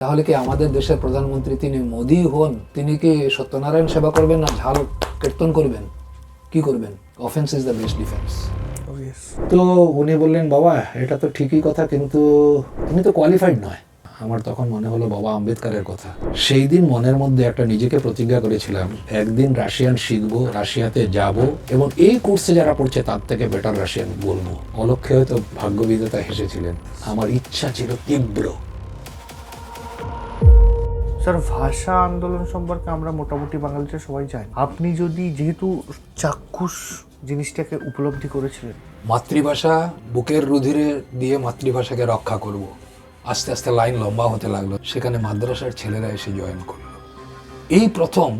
তাহলে কি আমাদের দেশের প্রধানমন্ত্রী তিনি মোদি হন, তিনি কি সত্যনারায়ণ সেবা করবেন না ঝাল কীর্তন করবেন? কি করবেন? Offence is the best defence. তো উনি বললেন, বাবা এটা তো ঠিকই কথা, কিন্তু তুমি তো কোয়ালিফাইড নয়। আমার তখন মনে হলো বাবা আম্বেদকরের কথা। সেই দিন মনের মধ্যে একটা নিজেকে প্রতিজ্ঞা করেছিলাম, একদিন রাশিয়ান শিখবো, রাশিয়াতে যাব, এবং এই কোর্সে যারা পড়ছে তার থেকে বেটার রাশিয়ান বলবো। অলক্ষ্যে হয়তো ভাগ্যবিধাতা হেসেছিলেন। আমার ইচ্ছা ছিল তীব্র। স্যার, ভাষা আন্দোলন সম্পর্কে আমরা মোটামুটি বাঙালিরা সবাই জানি। আপনি যদি যেহেতু চাক্ষুষ জিনিসটাকে উপলব্ধি করেছিলেন, মাতৃভাষা বুকের রুধিরে দিয়ে মাতৃভাষাকে রক্ষা করব। আস্তে আস্তে লাইন লম্বা হতে লাগলো। সেখানে মাদ্রাসার ছেলেরা এসে জয়েন করলো। এই প্রথম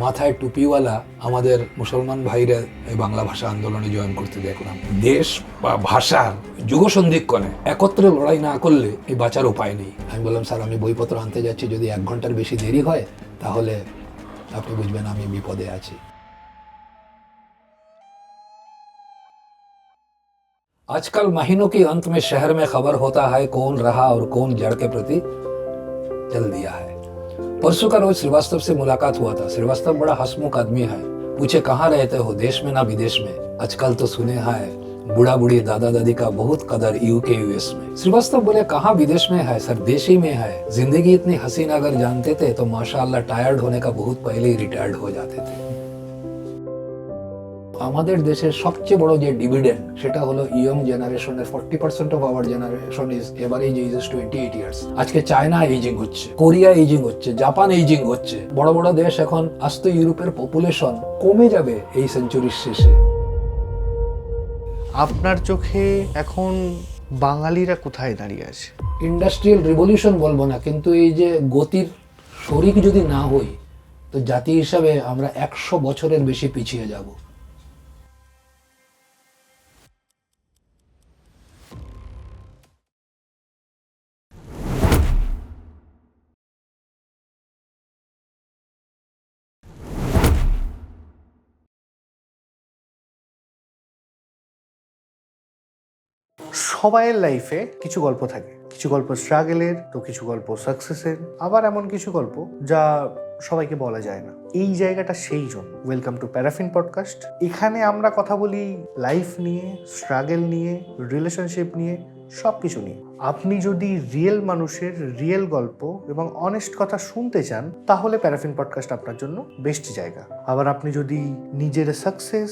মাথায় টুপিওয়ালা আমাদের মুসলমান ভাইরা এই বাংলা ভাষা আন্দোলনে জয়েন করতে দেখলাম। দেশ বা ভাষার যুগসন্ধিক্ষণে একত্রে লড়াই না করলে এই বাঁচার উপায় নেই। আমি বললাম, স্যার আমি বইপত্র আনতে যাচ্ছি, যদি 1 ঘন্টার বেশি দেরি হয় তাহলে আপনি বুঝবেন আমি বিপদে আছি। आजकल महीनों के अंत में शहर में खबर होता है कौन रहा और कौन जड़ के प्रति चल दिया है। परसों का रोज श्रीवास्तव से मुलाकात हुआ था। श्रीवास्तव बड़ा हंसमुख आदमी है। पूछे कहाँ रहते हो, देश में ना विदेश में। आजकल तो सुने है बूढ़ा बूढ़ी दादा दादी का बहुत कदर यूके यूएस में। श्रीवास्तव बोले कहाँ विदेश में है सर, देश ही में है। जिंदगी इतनी हसीन अगर जानते थे तो माशाअल्लाह टायर्ड होने का बहुत पहले ही रिटायर्ड हो जाते थे। আমাদের দেশের সবচেয়ে বড় যে ডিভিডেন্ড সেটা হলো ইয়ং জেনারেশনের 40% of our generation is average age is 28 years. আজকে চায়না এইজিং হচ্ছে, কোরিয়া এইজিং হচ্ছে, জাপান এইজিং হচ্ছে। বড় বড় দেশ এখন আস্তে ইউরোপের পপুলেশন কমে যাবে এই সেঞ্চুরির শেষে। আপনার চোখে এখন বাঙালিরা কোথায় দাঁড়িয়ে আছে? ইন্ডাস্ট্রিয়াল রিভলিউশন বলবো না, কিন্তু এই যে গতির শরিক যদি না হই তো জাতি হিসাবে আমরা 100 বছরের বেশি পিছিয়ে যাব। সবাইয়ের লাইফে কিছু গল্প থাকে, কিছু গল্প স্ট্রাগলের, তো কিছু গল্প সাকসেসের, আবার এমন কিছু গল্প যা সবাইকে বলা যায় না। এই জায়গাটা সেই জন্য। Welcome to paraffin podcast. এখানে আমরা কথা বলি লাইফ নিয়ে, স্ট্রাগল নিয়ে, রিলেশনশিপ নিয়ে, সব কিছু নিয়ে। আপনি যদি রিয়েল মানুষের রিয়েল গল্প এবং অনেস্ট কথা শুনতে চান তাহলে প্যারাফিন পডকাস্ট আপনার জন্য বেস্ট জায়গা। আবার আপনি যদি নিজের সাকসেস,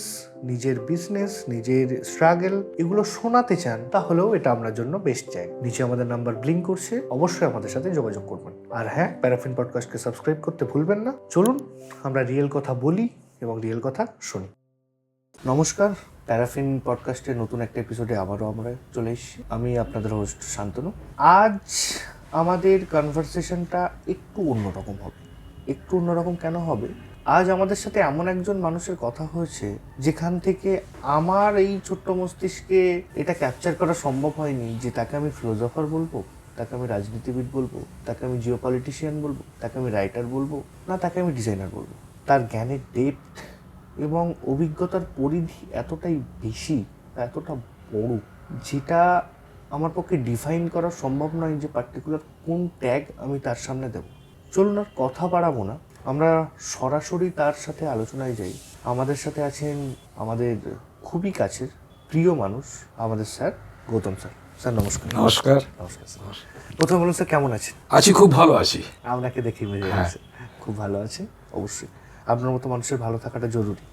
নিজের বিজনেস, নিজের স্ট্রাগল এগুলো শোনাতে চান তাহলেও এটা আপনার জন্য বেস্ট জায়গা। নিচে আমাদের নাম্বার ব্লিঙ্ক করছে, অবশ্যই আমাদের সাথে যোগাযোগ করবেন। আর হ্যাঁ, প্যারাফিন পডকাস্টকে সাবস্ক্রাইব করতে ভুলবেন না। চলুন আমরা রিয়েল কথা বলি এবং রিয়েল কথা শুনি। নমস্কার, প্যারাফিন পডকাস্টের নতুন একটা এপিসোডে আবারও আমরা চলে এসেছি। আমি আপনাদের হোস্ট শান্তনু। আজ আমাদের কনভারসেশনটা একটু অন্যরকম হবে। একটু অন্যরকম কেন হবে? আজ আমাদের সাথে এমন একজন মানুষের কথা হয়েছে যেখান থেকে আমার এই ছোট্ট মস্তিষ্কে এটা ক্যাপচার করা সম্ভব হয়নি যে তাকে আমি ফিলোসফার বলবো, তাকে আমি রাজনীতিবিদ বলবো, তাকে আমি জিও পলিটিশিয়ান বলবো, তাকে আমি রাইটার বলবো, না তাকে আমি ডিজাইনার বলবো। তার জ্ঞানের ডেপথ এবং অভিজ্ঞতার পরিধি এতটাই বেশি, এতটা বড়, যেটা আমার পক্ষে ডিফাইন করা সম্ভব নয় যে পার্টিকুলার কোন ট্যাগ আমি তার সামনে দেব। চলুন আর কথা বাড়াবো না, আমরা সরাসরি তার সাথে আলোচনায় যাই। আমাদের সাথে আছেন আমাদের খুবই কাছের প্রিয় মানুষ, আমাদের স্যার গৌতম স্যার। স্যার নমস্কার। নমস্কার। নমস্কার স্যার। প্রথমে বলুন স্যার, কেমন আছেন? আছি, খুব ভালো আছি। আপনাকে দেখি বুঝে যাচ্ছে খুব ভালো আছে। অবশ্যই আপনার মতো মানুষের ভালো থাকাটা জরুরি,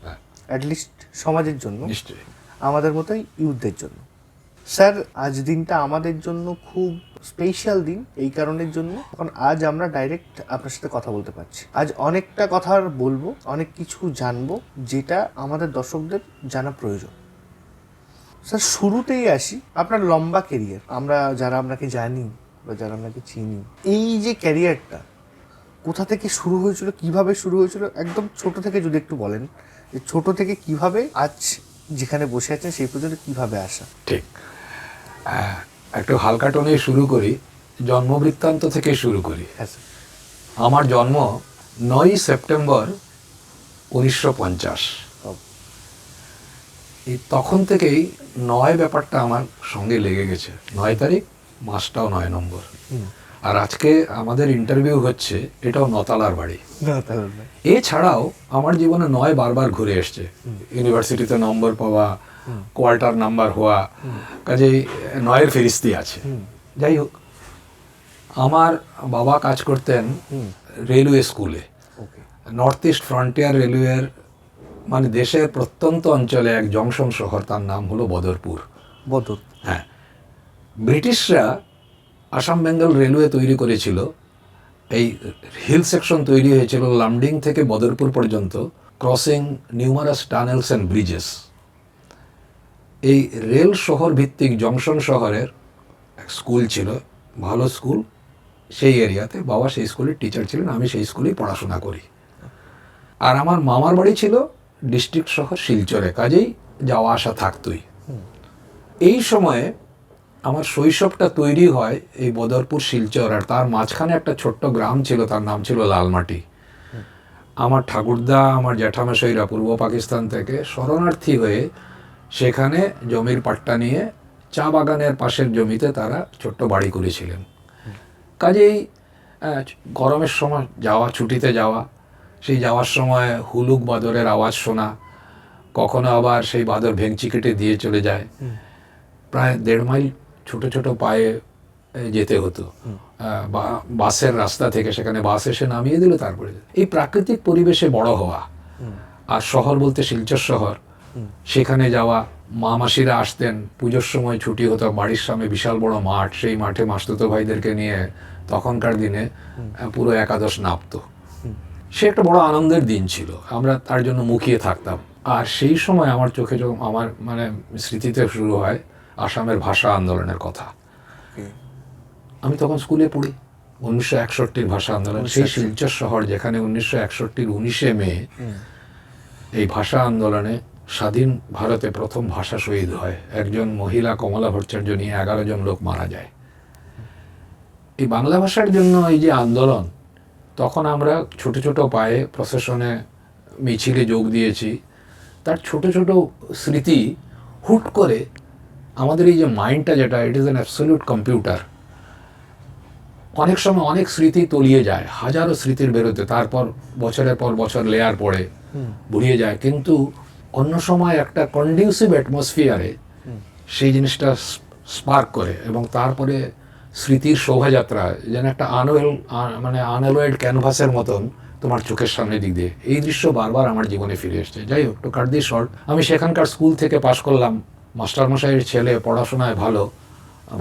অ্যাটলিস্ট সমাজের জন্য, নিশ্চয়ই আমাদের মতোই ইউথদের জন্য। স্যার, আজ দিনটা আমাদের জন্য খুব স্পেশাল দিন এই কারণের জন্য, কারণ আজ আমরা ডাইরেক্ট আপনার সাথে কথা বলতে পারছি। আজ অনেকটা কথা বলবো, অনেক কিছু জানবো যেটা আমাদের দর্শকদের জানা প্রয়োজন। স্যার, শুরুতেই আসি, আপনার লম্বা ক্যারিয়ার, আমরা যারা আপনাকে জানি বা যারা আপনাকে চিনি, এই যে ক্যারিয়ারটা কোথা থেকে শুরু হয়েছিল, কিভাবে শুরু হয়েছিল, একদম ছোট থেকে যদি একটু বলেন যে ছোট থেকে কিভাবে আজ যেখানে বসে আছেন সেই পর্যন্ত কিভাবে আসা। ঠিক, একটু হালকা টোনে শুরু করি, জন্মবৃত্তান্ত থেকে শুরু করি। হ্যাঁ স্যার। আমার জন্ম 9 সেপ্টেম্বর 1950। এই তখন থেকেই 9 ব্যাপারটা আমার সঙ্গে লেগে গেছে। 9 তারিখ, মাসটাও 9 নম্বর। আর আজকে আমাদের ইন্টারভিউ হচ্ছে, এটাও নতালার বাড়ি। এছাড়াও আমার জীবনে 9 বারবার ঘুরে এসছে, ইউনিভার্সিটিতে নম্বর পাওয়া, কোয়ার্টার নাম্বার হওয়া, কাজেই 9-এর ফেরিস্তি আছে। যাই হোক, আমার বাবা কাজ করতেন রেলওয়ে স্কুলে, নর্থ ইস্ট ফ্রন্টিয়ার রেলওয়ের, মানে দেশের প্রত্যন্ত অঞ্চলে এক জংশন শহর, তার নাম হলো বদরপুর। হ্যাঁ, ব্রিটিশরা আসাম বেঙ্গল রেলওয়ে তৈরি করেছিল। এই হিল সেকশন তৈরি হয়েছিল লামডিং থেকে বদরপুর পর্যন্ত, crossing numerous tunnels and Bridges. এই রেল শহর ভিত্তিক জংশন শহরের এক স্কুল ছিল, ভালো স্কুল, সেই এরিয়াতে। বাবা সেই স্কুলের টিচার ছিলেন, আমি সেই স্কুলেই পড়াশোনা করি। আর আমার মামার বাড়ি ছিল ডিস্ট্রিক্ট শহর শিলচরে, কাজেই যাওয়া আসা থাকতই। এই সময়ে আমার শৈশবটা তৈরি হয় এই বদরপুর শিলচর, আর তার মাঝখানে একটা ছোট্ট গ্রাম ছিল, তার নাম ছিল লালমাটি। আমার ঠাকুরদা, আমার জ্যাঠামশাইরা পূর্ব পাকিস্তান থেকে শরণার্থী হয়ে সেখানে জমির পাট্টা নিয়ে চা বাগানের পাশের জমিতে তারা ছোট্ট বাড়ি করেছিলেন। কাজেই গরমের সময় যাওয়া, ছুটিতে যাওয়া, সেই যাওয়ার সময় হুলুক বাদরের আওয়াজ শোনা, কখনো আবার সেই বাদর ভেঙচি কেটে দিয়ে চলে যায়। প্রায় 1.5 মাইল ছোট ছোট পায়ে যেতে হতো বাসের রাস্তা থেকে, সেখানে বাস এসে নামিয়ে দিল। তারপরে এই প্রাকৃতিক পরিবেশে বড় হওয়া, আর শহর বলতে শিলচর শহর, সেখানে যাওয়া। মা মাসিরা আসতেন, পুজোর সময় ছুটি হতো, বাড়ির সামনে বিশাল বড় মাঠ, সেই মাঠে মাসতুতো ভাইদেরকে নিয়ে তখনকার দিনে পুরো একাদশ নামতো। সে একটা বড় আনন্দের দিন ছিল, আমরা তার জন্য মুখিয়ে থাকতাম। আর সেই সময় আমার চোখে আমার মানে স্মৃতিতে শুরু হয় আসামের ভাষা আন্দোলনের কথা। আমি তখন স্কুলে পড়ি, 1961 ভাষা আন্দোলন। সেই শিলচর শহর যেখানে 1961 19শে মে এই ভাষা আন্দোলনে স্বাধীন ভারতে প্রথম ভাষা শহীদ হয়। একজন মহিলা কমলা ভট্টাচার্য নিয়ে 11 জন লোক মারা যায়। এই বাংলা ভাষার জন্য এই যে আন্দোলন, তখন আমরা ছোট ছোট পায়ে প্রসেশনে, মিছিলে যোগ দিয়েছি। তার ছোট ছোট স্মৃতি হুট করে আমাদের এই যে মাইন্ডটা, যেটা it is an absolute computer, অনেক সময় অনেক স্মৃতি তলিয়ে যায়, হাজারো স্মৃতির বেরোতে, তারপর বছরের পর বছর লেয়ার পড়ে ভুলিয়ে যায়। কিন্তু অন্য সময় একটা কন্ডিউসিভ অ্যাটমসফিয়ারে সেই জিনিসটা স্পার্ক করে, এবং তারপরে স্মৃতির শোভাযাত্রা যেন একটা আনঅ্যালয়েড ক্যানভাসের মতন তোমার চোখের সামনে দিক দিয়ে। এই দৃশ্য বারবার আমার জীবনে ফিরে এসছে। যাই হোক, টু কাট দি শর্ট, আমি সেখানকার স্কুল থেকে পাশ করলাম। মাস্টারমশাইয়ের ছেলে, পড়াশোনায়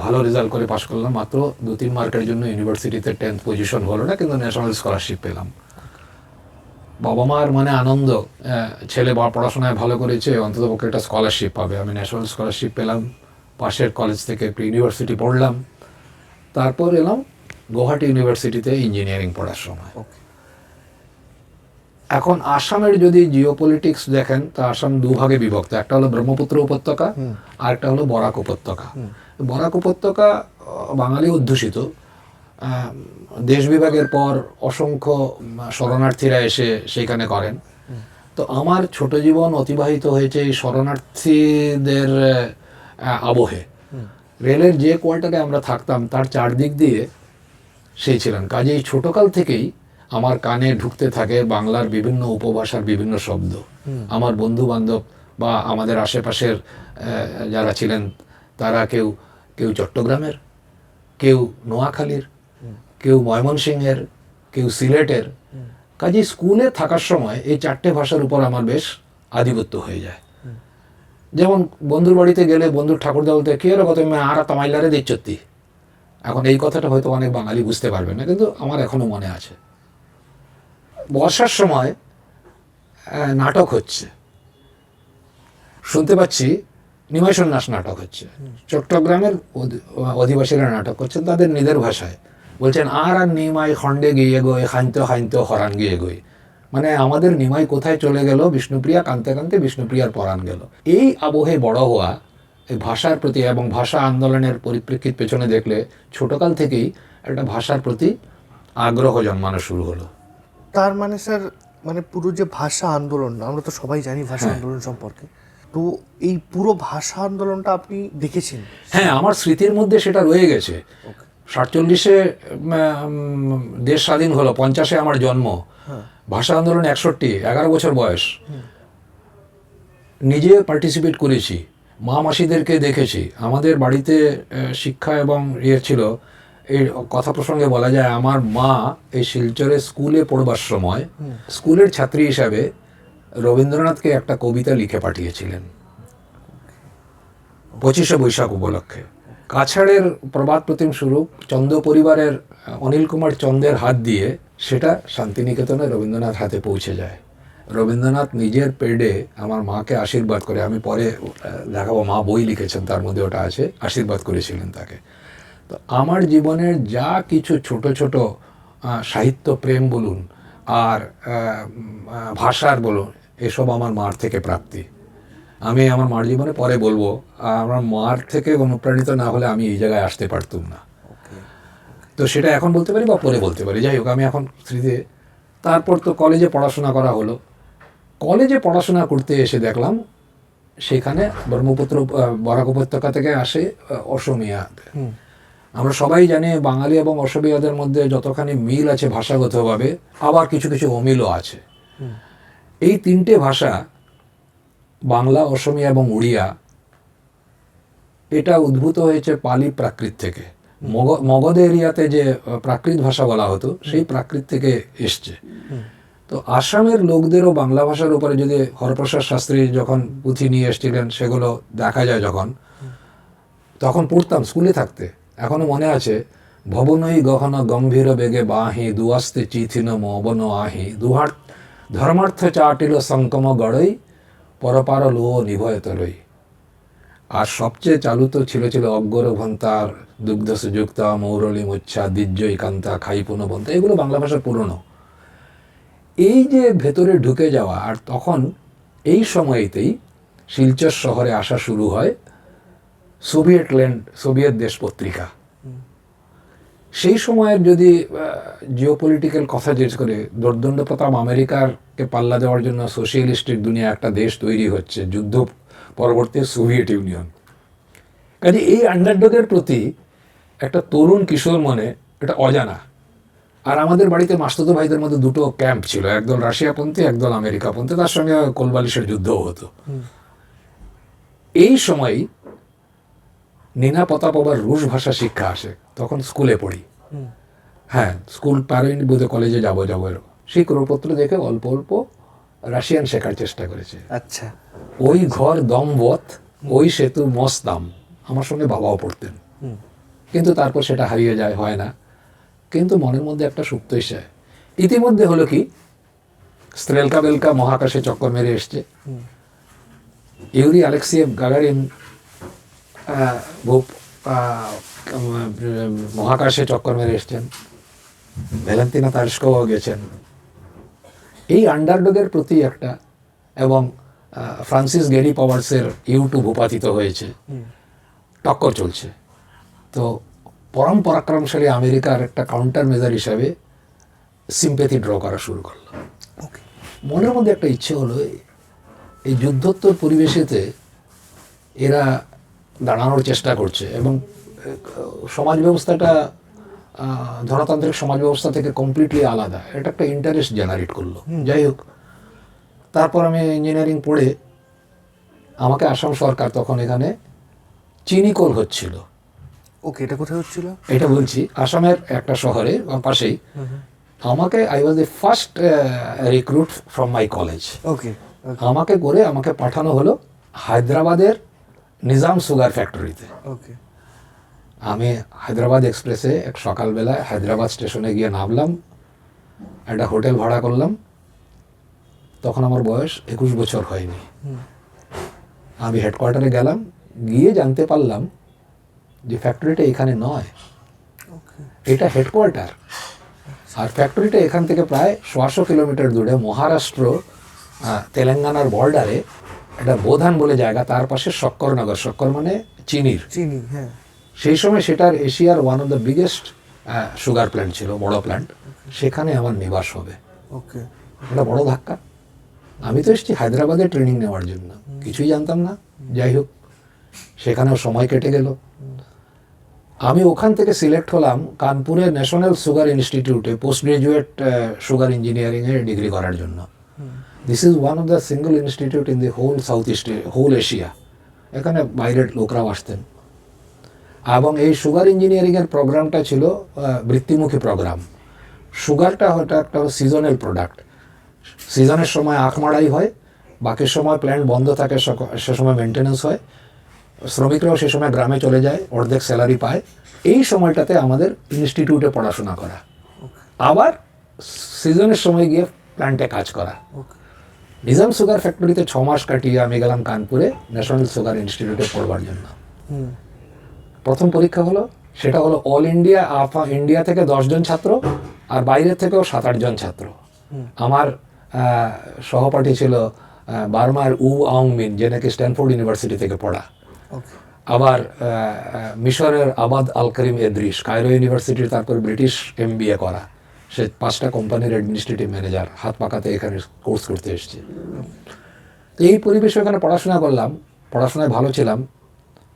ভালো রেজাল্ট করে পাশ করলাম। মাত্র 2-3 মার্কের জন্য ইউনিভার্সিটিতে 10th পজিশন হলো না, কিন্তু ন্যাশনাল স্কলারশিপ পেলাম। বাবা মার মানে আনন্দ, ছেলে পড়াশোনায় ভালো করেছে, অন্ততপক্ষে একটা স্কলারশিপ পাবে। আমি ন্যাশনাল স্কলারশিপ পেলাম, পাশের কলেজ থেকে ইউনিভার্সিটি পড়লাম। তারপর এলাম গুয়াহাটি ইউনিভার্সিটিতে ইঞ্জিনিয়ারিং পড়ার সময়। এখন আসামের যদি জিওপলিটিক্স দেখেন, তা আসাম 2 ভাগে বিভক্ত। একটা হলো ব্রহ্মপুত্র উপত্যকা, আর একটা হলো বরাক উপত্যকা। বরাক উপত্যকা বাঙালি অধ্যুষিত। দেশ বিভাগের পর অসংখ্য শরণার্থীরা এসে সেইখানে করেন। তো আমার ছোট জীবন অতিবাহিত হয়েছে এই শরণার্থীদের আবহে। রেলের যে কোয়ার্টারে আমরা থাকতাম তার চারদিক দিয়ে সেই ছিলেন। কাজেই ছোটকাল থেকেই আমার কানে ঢুকতে থাকে বাংলার বিভিন্ন উপভাষার বিভিন্ন শব্দ। আমার বন্ধু বান্ধব বা আমাদের আশেপাশের যারা ছিলেন, তারা কেউ চট্টগ্রামের, কেউ নোয়াখালীর, কেউ ময়মনসিংহের, কেউ সিলেটের। কাজেই স্কুলে থাকার সময় এই 4টে ভাষার উপর আমার বেশ আধিপত্য হয়ে যায়। যেমন বন্ধুর বাড়িতে গেলে বন্ধুর ঠাকুরদা বলতে, কে রে কত আর তামাইলারে দিচ্ছতি। এখন এই কথাটা হয়তো অনেক বাঙালি বুঝতে পারবে না, কিন্তু আমার এখনো মনে আছে। বর্ষার সময় নাটক হচ্ছে, শুনতে পাচ্ছি নিমাই সন্ন্যাস নাটক হচ্ছে। চট্টগ্রামের অধিবাসীরা নাটক করছেন তাদের নিজের ভাষায়, বলছেন আর নিমাই খণ্ডে গিয়ে গই, খাইতে হরান গিয়ে গই। মানে আমাদের নিমাই কোথায় চলে গেল, বিষ্ণুপ্রিয়া কাঁদতে কাঁদতে বিষ্ণুপ্রিয়ার পরাণ গেল। এই আবহে বড় হওয়া, এই ভাষার প্রতি এবং ভাষা আন্দোলনের পরিপ্রেক্ষিত পেছনে দেখলে ছোটকাল থেকেই একটা ভাষার প্রতি আগ্রহ জন্মানো শুরু হলো। তার মানে স্যার, মানে পুরো যে ভাষা আন্দোলন, আমরা তো সবাই জানি ভাষা আন্দোলন সম্পর্কে, তো এই পুরো ভাষা আন্দোলনটা আপনি দেখেছেন? হ্যাঁ, আমার স্মৃতির মধ্যে সেটা রয়ে গেছে। 47-এ দেশ স্বাধীন হলো, 50-এ আমার জন্ম, ভাষা আন্দোলন 61, 11 বছর বয়স, নিজে পার্টিসিপেট করেছি, মা মাসিদেরকে দেখেছি। আমাদের বাড়িতে শিক্ষা এবং ইয়ে ছিল, এই কথা প্রসঙ্গে বলা যায় আমার মা এই শিলচরে স্কুলে পড়বার সময় স্কুলের ছাত্রী হিসাবে রবীন্দ্রনাথকে একটা কবিতা লিখে পাঠিয়েছিলেন 25শে বৈশাখ উপলক্ষে। কাছাড়ের প্রবাদ প্রতিম স্বরূপ চন্দ পরিবারের অনিল কুমার চন্দের হাত দিয়ে সেটা শান্তিনিকেতনে রবীন্দ্রনাথ হাতে পৌঁছে যায়। রবীন্দ্রনাথ নিজের পেডে আমার মাকে আশীর্বাদ করে, আমি পরে দেখাবো, মা বই লিখেছেন তার মধ্যে ওটা আছে, আশীর্বাদ করেছিলেন তাকে। তো আমার জীবনের যা কিছু ছোট ছোট সাহিত্য প্রেম বলুন আর ভাষার বলুন, এসব আমার মার থেকে প্রাপ্তি। আমি আমার মার জীবনে পরে বলবো, আমার মার থেকে অনুপ্রাণিত না হলে আমি এই জায়গায় আসতে পারতাম না। তো সেটা এখন বলতে পারি বা পরে বলতে পারি, যাই হোক আমি এখন স্মৃতি। তারপর তো কলেজে পড়াশোনা করা হলো। কলেজে পড়াশোনা করতে এসে দেখলাম সেখানে ব্রহ্মপুত্র বরাক উপত্যকা থেকে আসে অসমীয়া। আমরা সবাই জানি বাঙালি এবং অসমীয়াদের মধ্যে যতখানি মিল আছে ভাষাগতভাবে, আবার কিছু কিছু অমিলও আছে। এই তিনটে ভাষা, বাংলা, অসমীয়া এবং উড়িয়া, এটা উদ্ভূত হয়েছে পালি প্রাকৃত থেকে। মগধ এরিয়াতে যে প্রাকৃত ভাষা বলা হতো সেই প্রাকৃত থেকে এসছে। তো আসামের লোকদেরও বাংলা ভাষার উপরে যদি হরপ্রসাদ শাস্ত্রী যখন পুঁথি নিয়ে এসেছিলেন সেগুলো দেখা যায় যখন, তখন পড়তাম স্কুলে থাকতে, এখনো মনে আছে। ভবনই গহন গম্ভীর বেগে বাহি দুয়াস্তে চিথিন মবন আহি দুহার ধর্মার্থ চাটিল সংকম গড়ই পরপার লো নিভয় তরই। আর সবচেয়ে চালু তো ছিল অজ্ঞর ভন্তার দুগ্ধ সুযুক্তা মৌরলি মুচ্ছা দিজ্জয় কান্তা খাই পুনবন্তা, এগুলো বাংলা ভাষার পুরনো। এই যে ভেতরে ঢুকে যাওয়া, আর তখন এই সময়েতেই শিলচর শহরে আসা শুরু হয় সোভিয়েত দেশ পত্রিকা। সেই সময়ের যদি জিওপলিটিক্যাল কথা জিজ্ঞেস করে, দোর্দণ্ড প্রতাপ আমেরিকারকে পাল্লা দেওয়ার জন্য সোশিয়ালিস্টিক দুনিয়া একটা দেশ তৈরি হচ্ছে, যুদ্ধ পরবর্তী সোভিয়েত ইউনিয়ন। কাজে এই আন্ডারডগের প্রতি একটা তরুণ কিশোর মনে এটা অজানা। আর আমাদের বাড়িতে মাস্তুতো ভাইদের মধ্যে দুটো ক্যাম্প ছিল, একদল রাশিয়াপন্থী, একদল আমেরিকাপন্থী, তার সঙ্গে কোলবালিশের যুদ্ধও হতো। এই সময় নীনা প্রতাপ আবার রুশ ভাষা শিক্ষা আসে, তখন স্কুলে পড়ি। হ্যাঁ, স্কুল পারেনি, বোধহয় কলেজে যাবো সেই ক্রমপত্র দেখে অল্প অল্প রাশিয়ান শেখার চেষ্টা করেছে। আচ্ছা, ওই ঘর দমবত, ওই সেতু মস্তাম, আমার সঙ্গে বাবাও পড়তেন, কিন্তু তারপর সেটা হারিয়ে যায়, হয় না। কিন্তু মনের মধ্যে একটা সুপ্ত ইচ্ছা। ইতিমধ্যে হলো কি, স্ত্রেলকা বেলকা মহাকাশে চক্কর মেরে এসছে, ইউরি আলেক্সিয়েভ গাগারিন মহাকাশে চক্কর মেরে এসছেন, ভ্যালেন্তিনা তারস্কোও গেছেন। এই আন্ডারডগের প্রতি একটা, এবং ফ্রান্সিস গেরি পাওয়ার্সের ইউটিউব উপাধিত হয়েছে, টক্কর চলছে। তো পরম পরাক্রমশালী আমেরিকার একটা কাউন্টার মেজার হিসাবে সিম্প্যাথি ড্র করা শুরু করলো। মনের মধ্যে একটা ইচ্ছে হলো, এই যুদ্ধোত্তর পরিবেশেতে এরা দাঁড়ানোর চেষ্টা করছে এবং সমাজ ব্যবস্থাটা ধনতান্ত্রিক সমাজ ব্যবস্থা থেকে কমপ্লিটলি আলাদা, এটা একটা ইন্টারেস্ট জেনারেট করলো। যাই হোক, তারপর আমি ইঞ্জিনিয়ারিং পড়ে, আমাকে আসাম সরকার তখন এখানে চিনি কল হচ্ছিল। ওকে, এটা কোথায় হচ্ছিল? এটা বলছি আসামের একটা শহরে পাশেই। আমাকে, I was the first recruit from my college. Okay, আমাকে পাঠানো হলো হায়দ্রাবাদের নিজাম সুগার ফ্যাক্টরিতে। ওকে, আমি হায়দ্রাবাদ এক্সপ্রেসে এক সকালবেলায় হায়দ্রাবাদ স্টেশনে গিয়ে নামলাম, একটা হোটেল ভাড়া করলাম। তখন আমার বয়স 21 বছর হয়নি। আমি হেডকোয়ার্টারে গেলাম, গিয়ে জানতে পারলাম যে ফ্যাক্টরিটা এখানে নয়, এটা হেডকোয়ার্টার। আর ফ্যাক্টরিটা এখান থেকে প্রায় 100 কিলোমিটার দূরে মহারাষ্ট্র তেলেঙ্গানার বর্ডারে একটা বোধান বলে জায়গা, তার পাশে শক্করনগর, শক্কর মানে চিনি, হ্যাঁ। সেই সময় সেটার এশিয়ার one of the biggest sugar plant ছিল, বড় প্ল্যান্ট। সেখানে আমার নিবাস হবে। ওকে, এটা বড় ধাক্কা। আমি তো এসেছি হায়দ্রাবাদে ট্রেনিং নেওয়ার জন্য, কিছুই জানতাম না। যাই হোক, সেখানেও সময় কেটে গেল। আমি ওখান থেকে সিলেক্ট হলাম কানপুরের ন্যাশনাল সুগার ইনস্টিটিউটে পোস্ট গ্রাজুয়েট সুগার ইঞ্জিনিয়ারিংয়ে ডিগ্রি করার জন্য। This is one of the single institute in the whole south east, whole Asia. এখানে বাইরের লোকরাও আসতেন। এবং এই সুগার ইঞ্জিনিয়ারিংয়ের প্রোগ্রামটা ছিল বৃত্তিমুখী প্রোগ্রাম। সুগারটা একটা সিজনাল প্রোডাক্ট। সিজনের সময় আখ মাড়াই হয়, বাকি সময় প্ল্যান্ট বন্ধ থাকে, সে সময় মেনটেন্যান্স হয়, শ্রমিকরাও সে সময় গ্রামে চলে যায়, অর্ধেক স্যালারি পায়। এই সময়টাতে আমাদের ইনস্টিটিউটে পড়াশোনা করা, আবার সিজনের সময় গিয়ে প্ল্যান্টে কাজ করা। নিজাম সুগার ফ্যাক্টরিতে 6 মাস কাটিয়ে আমি গেলাম কানপুরে ন্যাশনাল সুগার ইনস্টিটিউটে পড়বার জন্য। প্রথম পরীক্ষা হলো, সেটা হলো অল ইন্ডিয়া, ইন্ডিয়া থেকে 10 জন ছাত্র আর বাইরের থেকেও 7-8 জন ছাত্র। আমার সহপাঠী ছিল বার্মার আং মিন, যে নাকি স্ট্যানফোর্ড ইউনিভার্সিটি থেকে পড়া। আবার মিশরের আবাদ আল করিম এদ্রিস, কায়রো ইউনিভার্সিটির তারপর ব্রিটিশ MBA করা, সে 5টা কোম্পানির অ্যাডমিনিস্ট্রেটিভ ম্যানেজার, হাত পাকাতে এখানে কোর্স করতে এসেছে। এই পরিবেশে এখানে পড়াশোনা করলাম, পড়াশোনায় ভালো ছিলাম।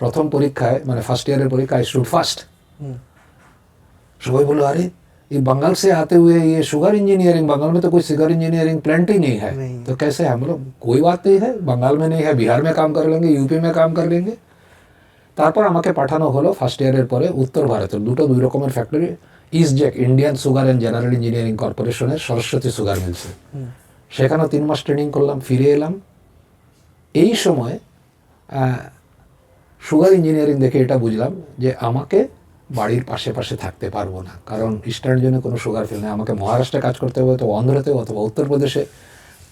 প্রথম পরীক্ষায়, মানে ফার্স্ট ইয়ারের পরীক্ষায় স্টুড ফার্স্ট। সবাই বললো, अरे ये बंगाल से आते हुए ये शुगर इंजीनियरिंग, बंगाल में तो कोई शुगर इंजीनियरिंग प्लांट ही नहीं है, तो कैसे है? हम लोग कोई बात नहीं है, बंगाल में नहीं है, बिहार में काम कर लेंगे, यूपी में काम कर लेंगे। তারপর আমাকে পাঠানো হলো ফার্স্ট ইয়ারের পরে উত্তর ভারতের 2 রকমের ফ্যাক্টরি, ইস্টজেক Indian sugar and general engineering কর্পোরেশনের সরস্বতী সুগার মিলসে। সেখানেও 3 মাস ট্রেনিং করলাম, ফিরে এলাম। এই সময় সুগার ইঞ্জিনিয়ারিং দেখে এটা বুঝলাম যে আমাকে বাড়ির পাশে পাশে থাকতে পারবো না, কারণ ইস্টার্ন জোনে কোনো সুগার ফিল নেই। আমাকে মহারাষ্ট্রে কাজ করতে হবে, অথবা অন্ধ্রতে অথবা উত্তরপ্রদেশে।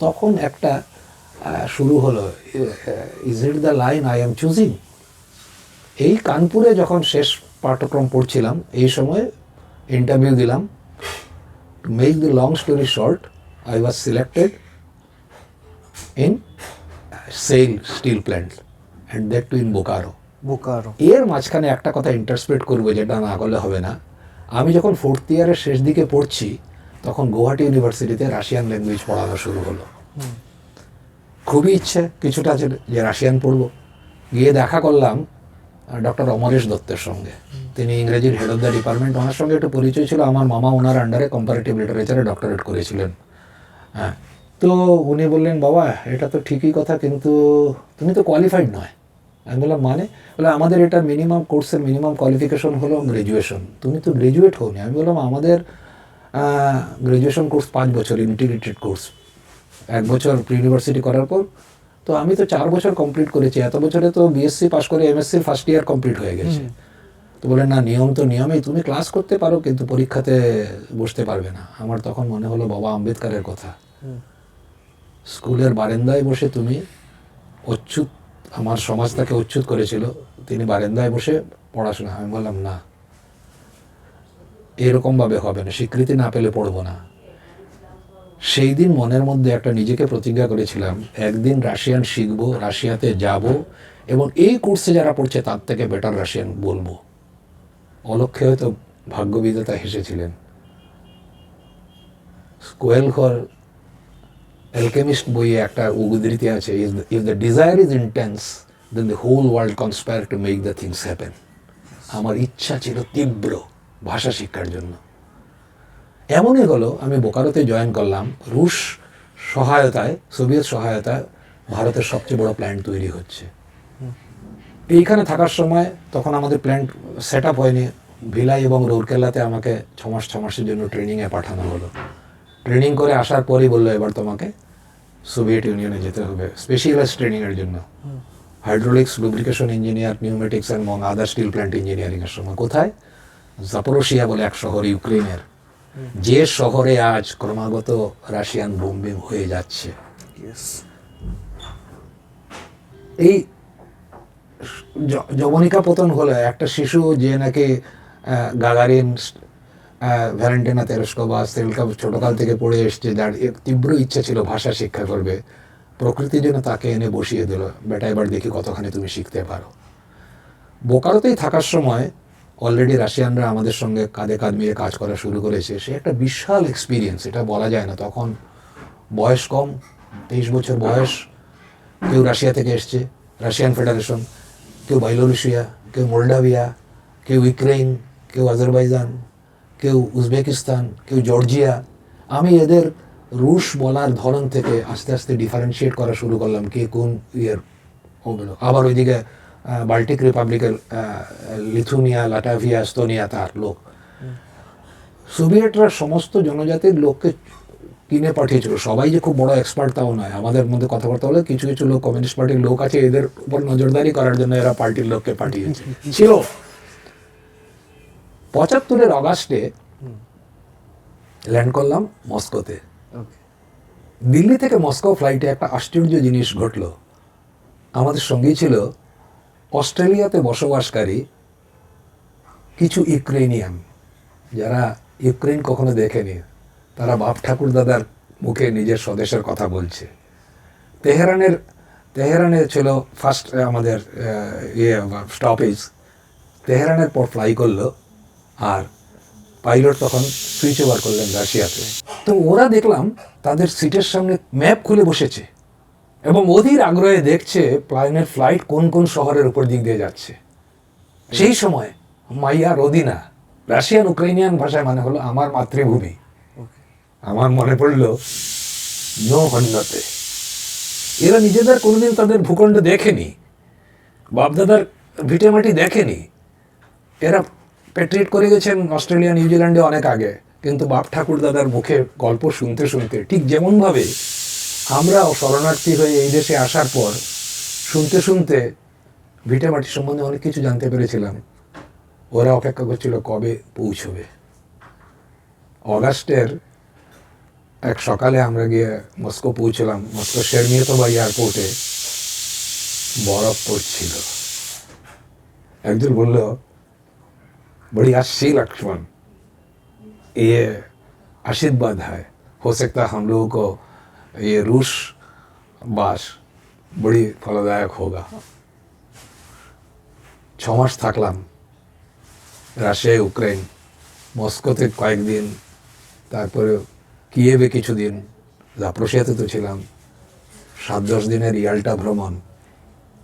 তখন একটা শুরু হলো, is it the line I am choosing. এই কানপুরে যখন শেষ পাঠ্যক্রম পড়ছিলাম, এই সময় ইন্টারভিউ দিলাম। To make the long story short, I was selected in SAIL steel plant and that too in Bokaro. এর মাঝখানে একটা কথা ইন্টারস্পেক্ট করবো, যেটা না করলে হবে না। আমি যখন 4th ইয়ারের শেষ দিকে পড়ছি, তখন গৌহাটি ইউনিভার্সিটিতে রাশিয়ান ল্যাঙ্গুয়েজ পড়ানো শুরু হলো। খুবই ইচ্ছে কিছুটা যে রাশিয়ান পড়বো। গিয়ে দেখা করলাম ডক্টর অমরেশ দত্তের সঙ্গে। তিনি ইংরেজির হেড অফ দ্য ডিপার্টমেন্ট। ওনার সঙ্গে একটু পরিচয় ছিল, আমার মামা ওনার আন্ডারে কম্পারেটিভ লিটারেচারে ডক্টরেট করেছিলেন। হ্যাঁ, তো উনি বললেন, বাবা এটা তো ঠিকই কথা, কিন্তু তুমি তো কোয়ালিফাইড নয়। আমি বললাম, মানে? বলে, আমাদের এটা মিনিমাম কোর্সের মিনিমাম কোয়ালিফিকেশন হলো গ্র্যাজুয়েশন, তুমি তো গ্র্যাজুয়েট হওনি। আমি বললাম, আমাদের গ্র্যাজুয়েশন কোর্স 5 বছর ইন্টিগ্রেটেড কোর্স, 1 বছর প্রি ইউনিভার্সিটি করার পর। তো আমি তো 4 বছর কমপ্লিট করেছি, এত বছরে তো BSc পাস করে MSc ফার্স্ট ইয়ার কমপ্লিট হয়ে গেছে। তো বলেন, না নিয়ম তো নিয়মেই, তুমি ক্লাস করতে পারো কিন্তু পরীক্ষাতে বসতে পারবে না। আমার তখন মনে হলো বাবা আম্বেদকরের কথা, স্কুলের বারান্দায় বসে তুমি অচ্যুত, আমার সমাজ তাকে অচ্যুত করেছিল, তিনি বারান্দায় বসে পড়াশোনা। আমি বললাম, না এরকমভাবে হবে না, স্বীকৃতি না পেলে পড়বো না। সেই দিন মনের মধ্যে একটা নিজেকে প্রতিজ্ঞা করেছিলাম, একদিন রাশিয়ান শিখবো, রাশিয়াতে যাব, এবং এই কোর্সে যারা পড়ছে তার থেকে বেটার রাশিয়ান বলবো। অলক্ষ্যে হয়তো ভাগ্যবিধাতা হেসেছিলেন। কোয়েলঘর অ্যালকেমিস্ট বইয়ে একটা উদ্ধৃতি আছে, if the desire is intense then the whole world conspire to make the things happen. আমার ইচ্ছা ছিল তীব্র ভাষা শিক্ষার জন্য। এমনই হলো, আমি বোকারোতে জয়েন করলাম। রুশ সহায়তায়, সোভিয়েত সহায়তায় ভারতের সবচেয়ে বড় প্ল্যান্ট তৈরি হচ্ছে। এইখানে থাকার সময় তখন আমাদের প্ল্যান্ট সেট আপ হয়নি। ভিলাই এবং রৌরকেল্লাতে আমাকে 6 মাসের জন্য ট্রেনিংয়ে পাঠানো হলো। ট্রেনিং করে আসার পরই বললো, এবার তোমাকে সোভিয়েত ইউনিয়নে যেতে হবে স্পেশালাইজড ট্রেনিংয়ের জন্য। হাইড্রোলিক্স, লুব্রিকেশন ইঞ্জিনিয়ার, নিউমেটিক্স এবং আদার স্টিল প্ল্যান্ট ইঞ্জিনিয়ারিংয়ের সময়। কোথায়? জাপোরোশিয়া বলে এক শহর ইউক্রেনের, যে শহরে আজ ক্রমাগত রাশিয়ান বোম্বিং হয়ে যাচ্ছে। এই যবনিকা পতন হলে একটা শিশু যে নাকি গাগারিন, ভ্যালেন্টিনা তেরেস্কোভা, সেলকাভ ছোটকাল থেকে পড়ে এসছে, যার তীব্র ইচ্ছা ছিল ভাষা শিক্ষা করবে, প্রকৃতির জন্য তাকে এনে বসিয়ে দিল, বেটা এবার দেখি কতখানি তুমি শিখতে পারো। বোকারোতেই থাকার সময় অলরেডি রাশিয়ানরা আমাদের সঙ্গে কাঁধে কাঁধ মিলিয়ে কাজ করা শুরু করেছে। সে একটা বিশাল এক্সপিরিয়েন্স, এটা বলা যায় না। তখন বয়স কম, 23 বছর বয়স। কেউ রাশিয়া থেকে এসছে, রাশিয়ান ফেডারেশন, কেউ বাইলোরুশিয়া, কেউ মোল্ডাভিয়া, কেউ ইউক্রেন, কেউ আজারবাইজান, কেউ উজবেকিস্তান, কেউ জর্জিয়া। আমি এদের রুশ বলার ধরন থেকে আস্তে আস্তে ডিফারেন্সিয়েট করা শুরু করলাম কে কোন ইয়ের ওগুলো। আবার ওইদিকে বাল্টিক রিপাবলিকের লিথুনিয়া, লাটাভিয়া, এস্তোনিয়া তার লোক। সোভিয়েটরা সমস্ত জনজাতির লোককে কিনে পাঠিয়েছিল। সবাই যে খুব বড় এক্সপার্ট তাও নয়, আমাদের মধ্যে কথাবার্তা হলে কিছু কিছু লোক কমিউনিস্ট পার্টির লোক আছে, এদের উপর নজরদারি করার জন্য এরা পার্টির লোককে পাঠিয়েছে ছিল। 75-এর অগাস্টে ল্যান্ড করলাম মস্কোতে। দিল্লি থেকে মস্কো ফ্লাইটে একটা আশ্চর্য জিনিস ঘটলো। আমাদের সঙ্গেই ছিল অস্ট্রেলিয়াতে বসবাসকারী কিছু ইউক্রেনিয়ান, যারা ইউক্রেন কখনো দেখেনি। তারা বাপ ঠাকুর দাদার মুখে নিজের স্বদেশের কথা বলছে। তেহরানে ছিল ফার্স্ট আমাদের স্টপেজ। তেহরানের পর ফ্লাই করলো, আর পাইলট তখন সুইচ ওভার করলেন রাশিয়াতে। তো ওরা দেখলাম তাদের সিটের সামনে ম্যাপ খুলে বসেছে এবং অধীর আগ্রহে দেখছে প্লেনের ফ্লাইট কোন কোন শহরের উপর দিক দিয়ে যাচ্ছে। সেই সময় মাইয়া রোদিনা, রাশিয়ান ইউক্রেনিয়ান ভাষায় মানে হলো আমার মাতৃভূমি। আমার মনে পড়লো নো হন্যতে। এরা নিজেদের কোনোদিন তাদের ভূখণ্ড দেখেনি, বাপদাদার ভিটেমাটি দেখেনি। এরা পেট্রিয়েট করে গেছেন অস্ট্রেলিয়া, নিউজিল্যান্ডে অনেক আগে, কিন্তু বাপ ঠাকুর দাদার মুখে গল্প শুনতে শুনতে, ঠিক যেমনভাবে আমরাও শরণার্থী হয়ে এই দেশে আসার পর শুনতে শুনতে ভিটেমাটি সম্বন্ধে অনেক কিছু জানতে পেরেছিলাম, ওরা অপেক্ষা করছিল কবে পৌঁছবে। অগাস্টের এক সকালে আমরা গিয়ে মস্কো পৌঁছলাম। মস্কো শেরমিয়েতোভা এয়ারপোর্টে বরফ পড়ছিল। একজন বলল, बड़ी अच्छी लक्ष्मण, ये आशीर्वाद है, हो सकता है हम लोगों को ये रूस बास बड़ी फलदायक होगा। 6 মাস থাকলাম রাশিয়া, ইউক্রেন, মস্কোতে কয়েকদিন, তারপরে কিয়েভে কিছুদিন, জাপ্রোসিয়াতে তো ছিলাম। 7-10 দিনের ইয়াল্টা ভ্রমণ।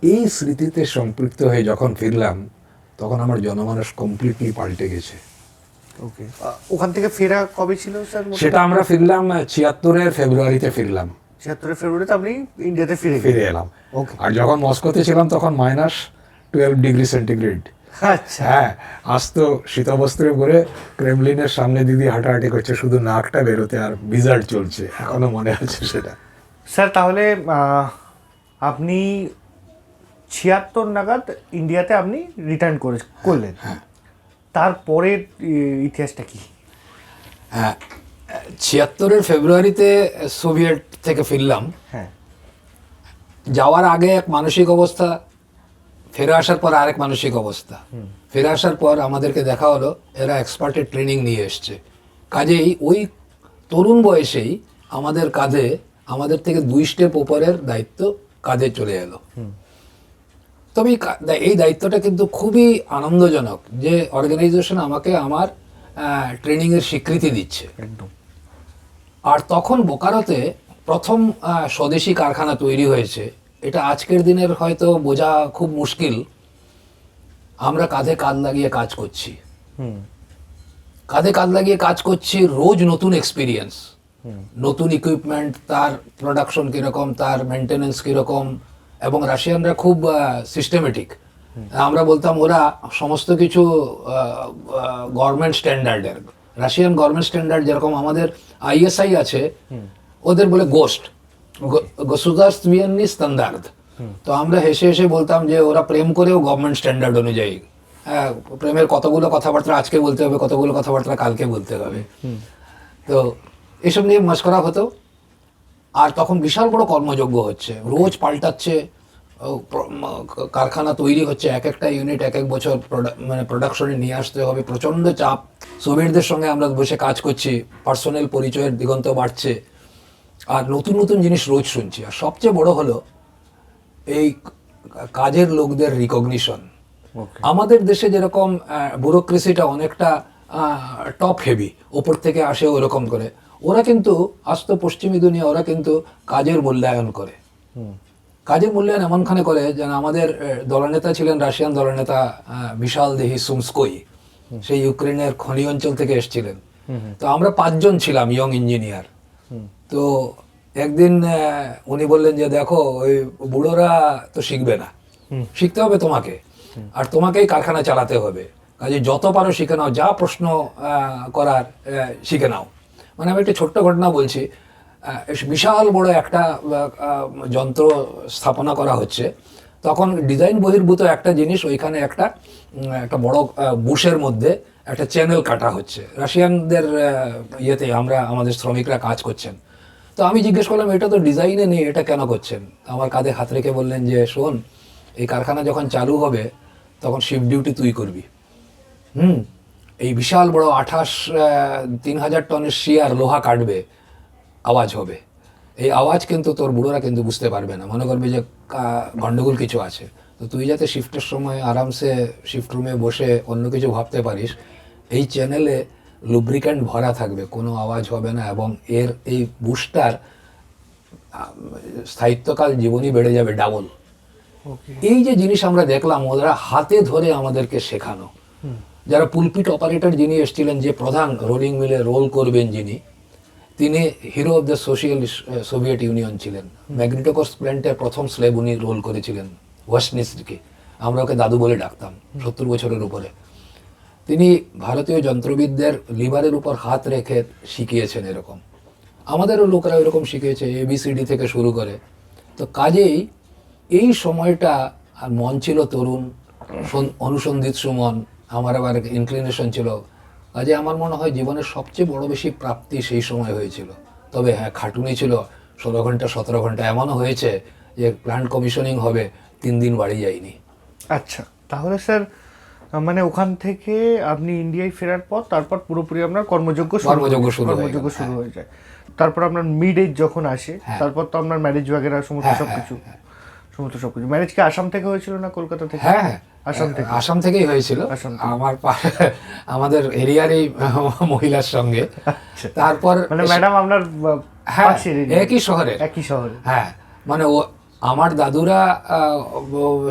এই স্মৃতিতে সম্পৃক্ত হয়ে যখন ফিরলাম, তখন আমার জনমানস কমপ্লিটলি পাল্টে গেছে। ওকে, ওখান থেকে ফেরা কবে ছিল স্যার? সেটা আমরা ফিরলাম 76-এর ফেব্রুয়ারিতে ফিরলাম। 76 ফেব্রুয়ারিতে আপনি ইন্ডিয়াতে ফিরে এলাম। ওকে। আর যখন মস্কোতে ছিলাম তখন -12 ডিগ্রি সেন্টিগ্রেড। আচ্ছা। হ্যাঁ, আজ তো শীতবস্ত্রে পরে ক্রেমলিনের সামনে দিদি হাঁটাহাঁটি করছে, শুধু নাকটা বেরোতে, আর বিজার্ড চলছে, এখনো মনে আছে সেটা। স্যার তাহলে আপনি 76 নাগাদ ইন্ডিয়াতে আপনি রিটার্ন করলেন। তারপরের ইতিহাসটা কি? হ্যাঁ, 76-এর ফেব্রুয়ারিতে সোভিয়েট থেকে ফিরলাম। হ্যাঁ, যাওয়ার আগে এক মানসিক অবস্থা, ফিরে আসার পর আরেক মানসিক অবস্থা। ফিরে আসার পর আমাদেরকে দেখা হলো এরা এক্সপার্টের ট্রেনিং নিয়ে এসছে। কাজেই ওই তরুণ বয়সেই আমাদের কাঁধে, আমাদের থেকে 2 স্টেপ ওপরের দায়িত্ব কাঁধে চলে এলো। তবে এই দায়িত্বটা কিন্তু খুবই আনন্দজনক যে অর্গানাইজেশন আমাকে আমার ট্রেনিংয়ের স্বীকৃতি দিচ্ছে। একদম। আর তখন বোকারোতে প্রথম স্বদেশি কারখানা তৈরি হয়েছে। এটা আজকের দিনের হয়তো বোঝা খুব মুশকিল। আমরা কাঁধে কাঁধ লাগিয়ে কাজ করছি, কাঁধে কাঁধ লাগিয়ে কাজ করছি, রোজ নতুন এক্সপিরিয়েন্স, নতুন ইকুইপমেন্ট, তার প্রোডাকশন কীরকম, তার মেনটেনেন্স কীরকম। এবং রাশিয়ানরা খুব সিস্টেমেটিক। আমরা বলতাম ওরা সমস্ত কিছু গভর্নমেন্ট স্ট্যান্ডার্ডের। রাশিয়ান গভর্নমেন্ট স্ট্যান্ডার্ড যেরকম আমাদের ISI আছে, ওদের বলে গোস্ট, গসুদারস্টভিয়েননি স্ট্যান্ডার্ড। তো আমরা হেসে হেসে বলতাম যে ওরা প্রেম করেও গভর্নমেন্ট স্ট্যান্ডার্ড অনুযায়ী। প্রেমের কতগুলো কথাবার্তা আজকে বলতে হবে, কতগুলো কথাবার্তা কালকে বলতে হবে। তো এসব নিয়ে মশকরা হতো। আর তখন বিশাল বড় কর্মযজ্ঞ হচ্ছে, রোজ পাল্টাচ্ছে, কারখানা তৈরি হচ্ছে, এক একটা ইউনিট এক এক বছর মানে প্রোডাকশনে নিয়ে আসতে হবে, প্রচণ্ড চাপ। সোভিয়েটদের সঙ্গে আমরা বসে কাজ করছি, পার্সোনাল পরিচয়ের দিগন্ত বাড়ছে, আর নতুন নতুন জিনিস রোজ শুনছি। আর সবচেয়ে বড় হলো এই কাজের লোকদের রিকগনিশন। আমাদের দেশে যেরকম ব্যুরোক্রেসিটা অনেকটা টপ হেভি, ওপর থেকে আসে ওরকম করে, ওরা কিন্তু আস্ত পশ্চিমী দুনিয়া, ওরা কিন্তু কাজের মূল্যায়ন করে। কাজের মূল্যায়ন এমনখানে করে যেন আমাদের দলনেতা ছিলেন রাশিয়ান দলনেতা বিশাল দেহি সুমস্কোই, সেই ইউক্রেনের খনি অঞ্চল থেকে এসেছিলেন। তো আমরা 5 জন ছিলাম ইয়ং ইঞ্জিনিয়ার। তো একদিন উনি বললেন যে দেখো ওই বুড়োরা তো শিখবে না, শিখতে হবে তোমাকে, আর তোমাকেই কারখানা চালাতে হবে, কাজে যত পারো শিখে নাও, যা প্রশ্ন করার শিখে নাও। মানে আমি একটা ছোট্ট ঘটনা বলছি, বিশাল বড় একটা যন্ত্র স্থাপনা করা হচ্ছে, তখন ডিজাইন বহির্ভূত একটা জিনিস, ওইখানে একটা বড় বুশের মধ্যে একটা চ্যানেল কাটা হচ্ছে, রাশিয়ানদের ইয়েতে আমরা আমাদের শ্রমিকরা কাজ করছেন। তো আমি জিজ্ঞেস করলাম এটা তো ডিজাইনে নেই, এটা কেন করছেন? আমার কাঁধে হাত রেখে বললেন যে শোন, এই কারখানা যখন চালু হবে তখন শিফট ডিউটি তুই করবি। এই বিশাল বড় 3000 টনের শিয়ার লোহা কাটবে, আওয়াজ হবে, এই আওয়াজ কিন্তু তোর বুড়োরা কিন্তু বুঝতে পারবে না, মনে করবে যে গন্ডগোল কিছু আছে। তো তুই যাতে শিফটের সময় আরামসে শিফট রুমে বসে অন্য কিছু ভাবতে পারিস, এই চ্যানেলে লুব্রিক্যান্ট ভরা থাকবে, কোনো আওয়াজ হবে না, এবং এর এই বুস্টার স্থায়িত্বকাল জীবনই বেড়ে যাবে ডাবল। এই যে জিনিস আমরা দেখলাম, ওরা হাতে ধরে আমাদেরকে শেখানো। যারা পুলপিট অপারেটর যিনি এসেছিলেন, যে প্রধান রোলিং মিলে রোল করবেন যিনি, তিনি hero of the Soviet union ছিলেন। ম্যাগনেটোকস প্ল্যান্টের প্রথম স্লেব উনি রোল করেছিলেন, ওয়াসনিসকে, আমরা ওকে দাদু বলে ডাকতাম, 70 বছরের উপরে। তিনি ভারতীয় যন্ত্রবিদদের লিভারের উপর হাত রেখে শিখিয়েছেন এরকম, আমাদেরও লোকরা এরকম শিখিয়েছে, ABCD থেকে শুরু করে। তো কাজেই এই সময়টা, আর মন ছিল তরুণ, অনুসন্ধিত সুমন, আমার আবার ইনক্লিনেশন ছিল, কাজে আমার মনে হয় জীবনের সবচেয়ে বড় বেশি প্রাপ্তি সেই সময় হয়েছিল। তবে হ্যাঁ, খাটুনি ছিল, 16 ঘন্টা 17 ঘন্টা, এমনও হয়েছে যে প্ল্যান্ট কমিশনিং হবে 3 দিন বাড়ি যায়নি। আচ্ছা, তাহলে স্যার মানে ওখান থেকে আপনি ইন্ডিয়ায় ফেরার পর তারপর পুরোপুরি আপনার কর্মযোগ্য শুরু হয়ে যায়। তারপর আপনার মিড এজ যখন আসে, তারপর তো আপনার ম্যারেজ বাগেরা সমস্ত সবকিছু। ম্যারেজ কি আসাম থেকে হয়েছিল না কলকাতা থেকে? হ্যাঁ, আসাম থেকেই হয়েছিল, আমাদের এরিয়ারই মহিলার সঙ্গে। তারপর মানে ম্যাডাম আপনার একই শহরে। হ্যাঁ, মানে ও আমার দাদুরা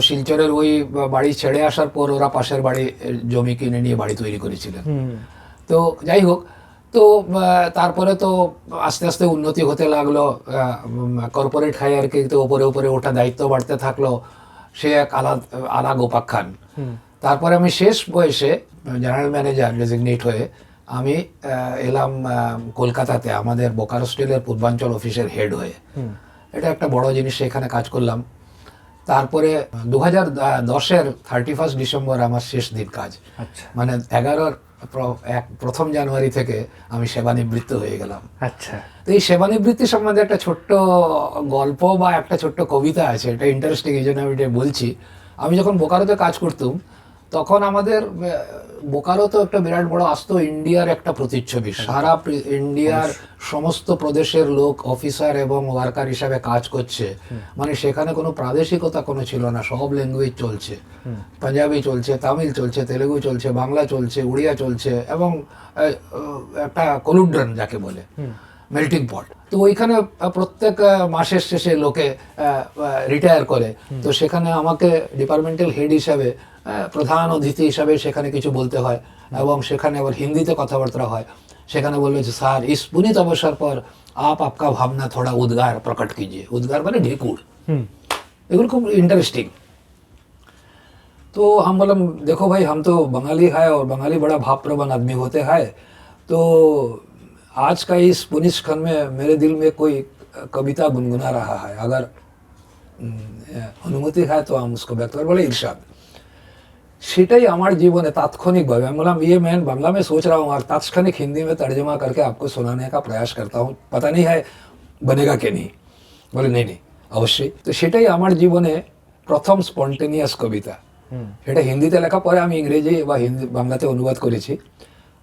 শিলচরের ওই বাড়ি ছেড়ে আসার পর ওরা পাশের বাড়ি জমি কিনে নিয়ে বাড়ি তৈরি করেছিলেন। তো যাই হোক, তো তারপরে তো আস্তে আস্তে উন্নতি হতে লাগলো, কর্পোরেট হায়ারকিতে উপরে উপরে ওঠা, দায়িত্ব বাড়তে থাকলো, সে এক আলাদা উপাখ্যান। তারপরে আমি শেষ বয়সে জেনারেল ম্যানেজার ডেজিগনেট হয়ে আমি এলাম কলকাতাতে, আমাদের বোকারো স্টিলের পূর্বাঞ্চল অফিসের হেড হয়ে। এটা একটা বড় জিনিস, সেখানে কাজ করলাম। তারপরে 2010-এর 31 ডিসেম্বর আমার শেষ দিন কাজ। মানে 1 জানুয়ারি থেকে আমি সেবানিবৃত্ত হয়ে গেলাম। আচ্ছা, তো এই সেবানিবৃত্তি সম্বন্ধে একটা ছোট্ট গল্প বা একটা ছোট্ট কবিতা আছে, এটা ইন্টারেস্টিং, এই জন্য আমি এটা বলছি। আমি যখন বোকারোতে কাজ করতাম, তখন আমাদের বোকারো তো একটা বিরাট বড় আস্ত ইন্ডিয়ার একটা প্রতিচ্ছবি, সারা ইন্ডিয়ার সমস্ত প্রদেশের লোক অফিসার এবং ওয়ার্কার হিসাবে কাজ করছে। মানে সেখানে কোনো প্রাদেশিকতা কোনো ছিল না, সব ল্যাঙ্গুয়েজ চলছে, পাঞ্জাবি চলছে, তামিল চলছে, তেলেগু চলছে, বাংলা চলছে, উড়িয়া চলছে, এবং একটা কলুড্রন যাকে বলে, মেল্টিং পট। তো ওইখানে প্রত্যেক মাসের শেষে লোকে রিটায়ার করে, তো সেখানে আমাকে ডিপার্টমেন্টাল হেড হিসাবে, প্রধান অতিথি হিসাবে সেখানে কিছু বলতে হয়, এবং সেখানে আবার হিন্দিতে কথাবার্তা হয়। সেখানে বলবে যে স্যার, इस पुनीत अवसर पर आप आपका भावना थोड़ा उद्गार प्रकट कीजिए। उद्गार মানে ঢেকুর, এগুলো খুব ইন্টারেস্টিং। तो हम बोला देखो भाई, हम तो बंगाली है और बंगाली बड़ा भावप्रवण आदमी होते हैं, तो आज का इस पुनिस क्षण में मेरे दिल में कोई कविता गुनगुना रहा है, अगर অনুমতি হয় তো हम उसको व्यक्त कर। बोले इरशाद। সেটাই আমার জীবনে তাৎক্ষণিকভাবে আমি বললাম ये मैं बांग्ला में सोच रहा हूँ और तात्क्षणिक हिंदी में तर्जमा करके आपको सुनाने का प्रयास करता हूँ, पता नहीं है बनेगा कि नहीं। বলে नहीं অবশ্যই। তো সেটাই আমার জীবনে প্রথম স্পন্টেনিয়াস কবিতা। এটা হিন্দিতে লেখা, পরে আমি ইংরেজি বা হিন্দি বাংলাতে অনুবাদ করেছি।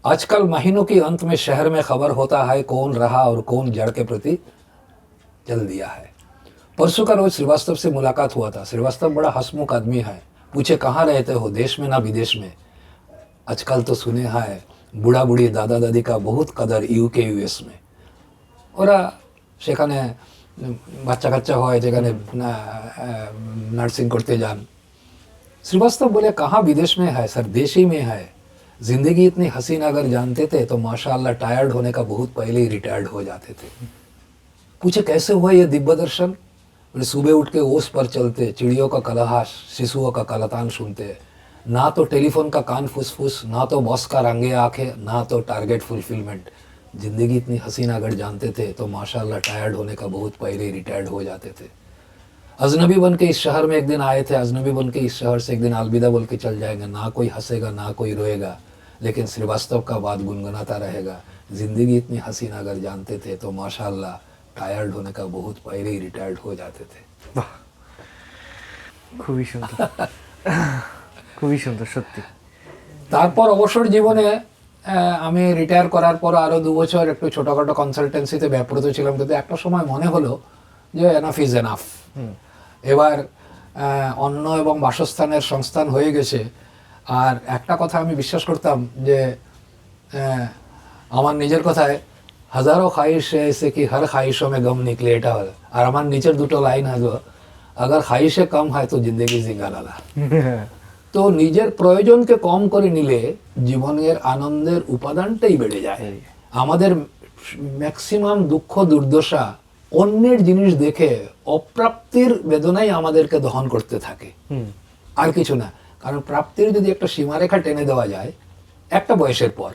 आजकल महीनों के अंत में शहर में खबर होता है कौन रहा और कौन जड़ के प्रति जल दिया है। परसों का रोज श्रीवास्तव से मुलाकात हुआ था। श्रीवास्तव बड़ा हंसमुख आदमी है, पूछे कहाँ रहते हो, देश में ना विदेश में। आजकल तो सुने है बुढ़ा बुढ़ी दादा दादी का बहुत कदर UK US में। ওরা সেখানে বাচ্চা কাচ্চা হয় যেখানে নার্সিং করতে যান। श्रीवास्तव बोले कहाँ विदेश में है सर, देश ही में है। जिंदगी इतनी हसीन अगर जानते थे तो माशाअल्लाह टायर्ड होने का बहुत पहले ही रिटायर्ड हो जाते थे। पूछे कैसे हुआ ये दिव्य दर्शन? बोले सुबह उठ के ओस पर चलते, चिड़ियों का कलहास, शिशुओं का कलतान सुनते, ना तो टेलीफोन का कान फुसफुस, ना तो बॉस का रंगे आंखें, ना तो टारगेट फुलफिलमेंट। जिंदगी इतनी हसीन अगर जानते थे तो माशाअल्लाह टायर्ड होने का बहुत पहले ही रिटायर्ड हो जाते थे। अजनबी बन के इस शहर में एक दिन आए थे, अजनबी बन के इस शहर से एक दिन अलविदा बोल के चल जाएंगे। ना कोई हंसेगा ना कोई रोएगा, लेकिन श्रीवास्तव का बात गुनगुनाता रहेगा। जिंदगी इतनी हसीन अगर जानते थे तो माशाअल्लाह टायर्ड होने का बहुत पहले ही रिटायर्ड हो जाते थे। বাহ, খুবই সুন্দর, খুবই সুন্দর সত্যি। তারপর অবসর জীবনে আমি রিটায়ার করার পর আরও 2 বছর একটু ছোটোখাটো কনসালটেন্সিতে ব্যাপৃত ছিলাম, কিন্তু একটা সময় মনে হলো যে এনাফ ইজ এনাফ। এবার অন্ন এবং বাসস্থানের সংস্থান হয়ে গেছে। আর একটা কথা আমি বিশ্বাস করতাম যে আমার নিজের কথায় হাজারো খাইশ এসে কি হর খাইশো মে গম নিকলে, এটা হলো। আর আমার নিচের দুটো লাইন হলো আগার খাইশে কম হয় তো জিন্দগি জিঙ্গালালা। তো নিজের প্রয়োজনকে কম করে নিলে জীবনের আনন্দের উপাদানটাই বেড়ে যায়। আমাদের ম্যাক্সিমাম দুঃখ দুর্দশা অন্যের জিনিস দেখে অপ্রাপ্তির বেদনাই আমাদেরকে দহন করতে থাকে, আর কিছু না। কারণ প্রাপ্তির যদি একটা সীমারেখা টেনে দেওয়া যায় একটা বয়সের পর,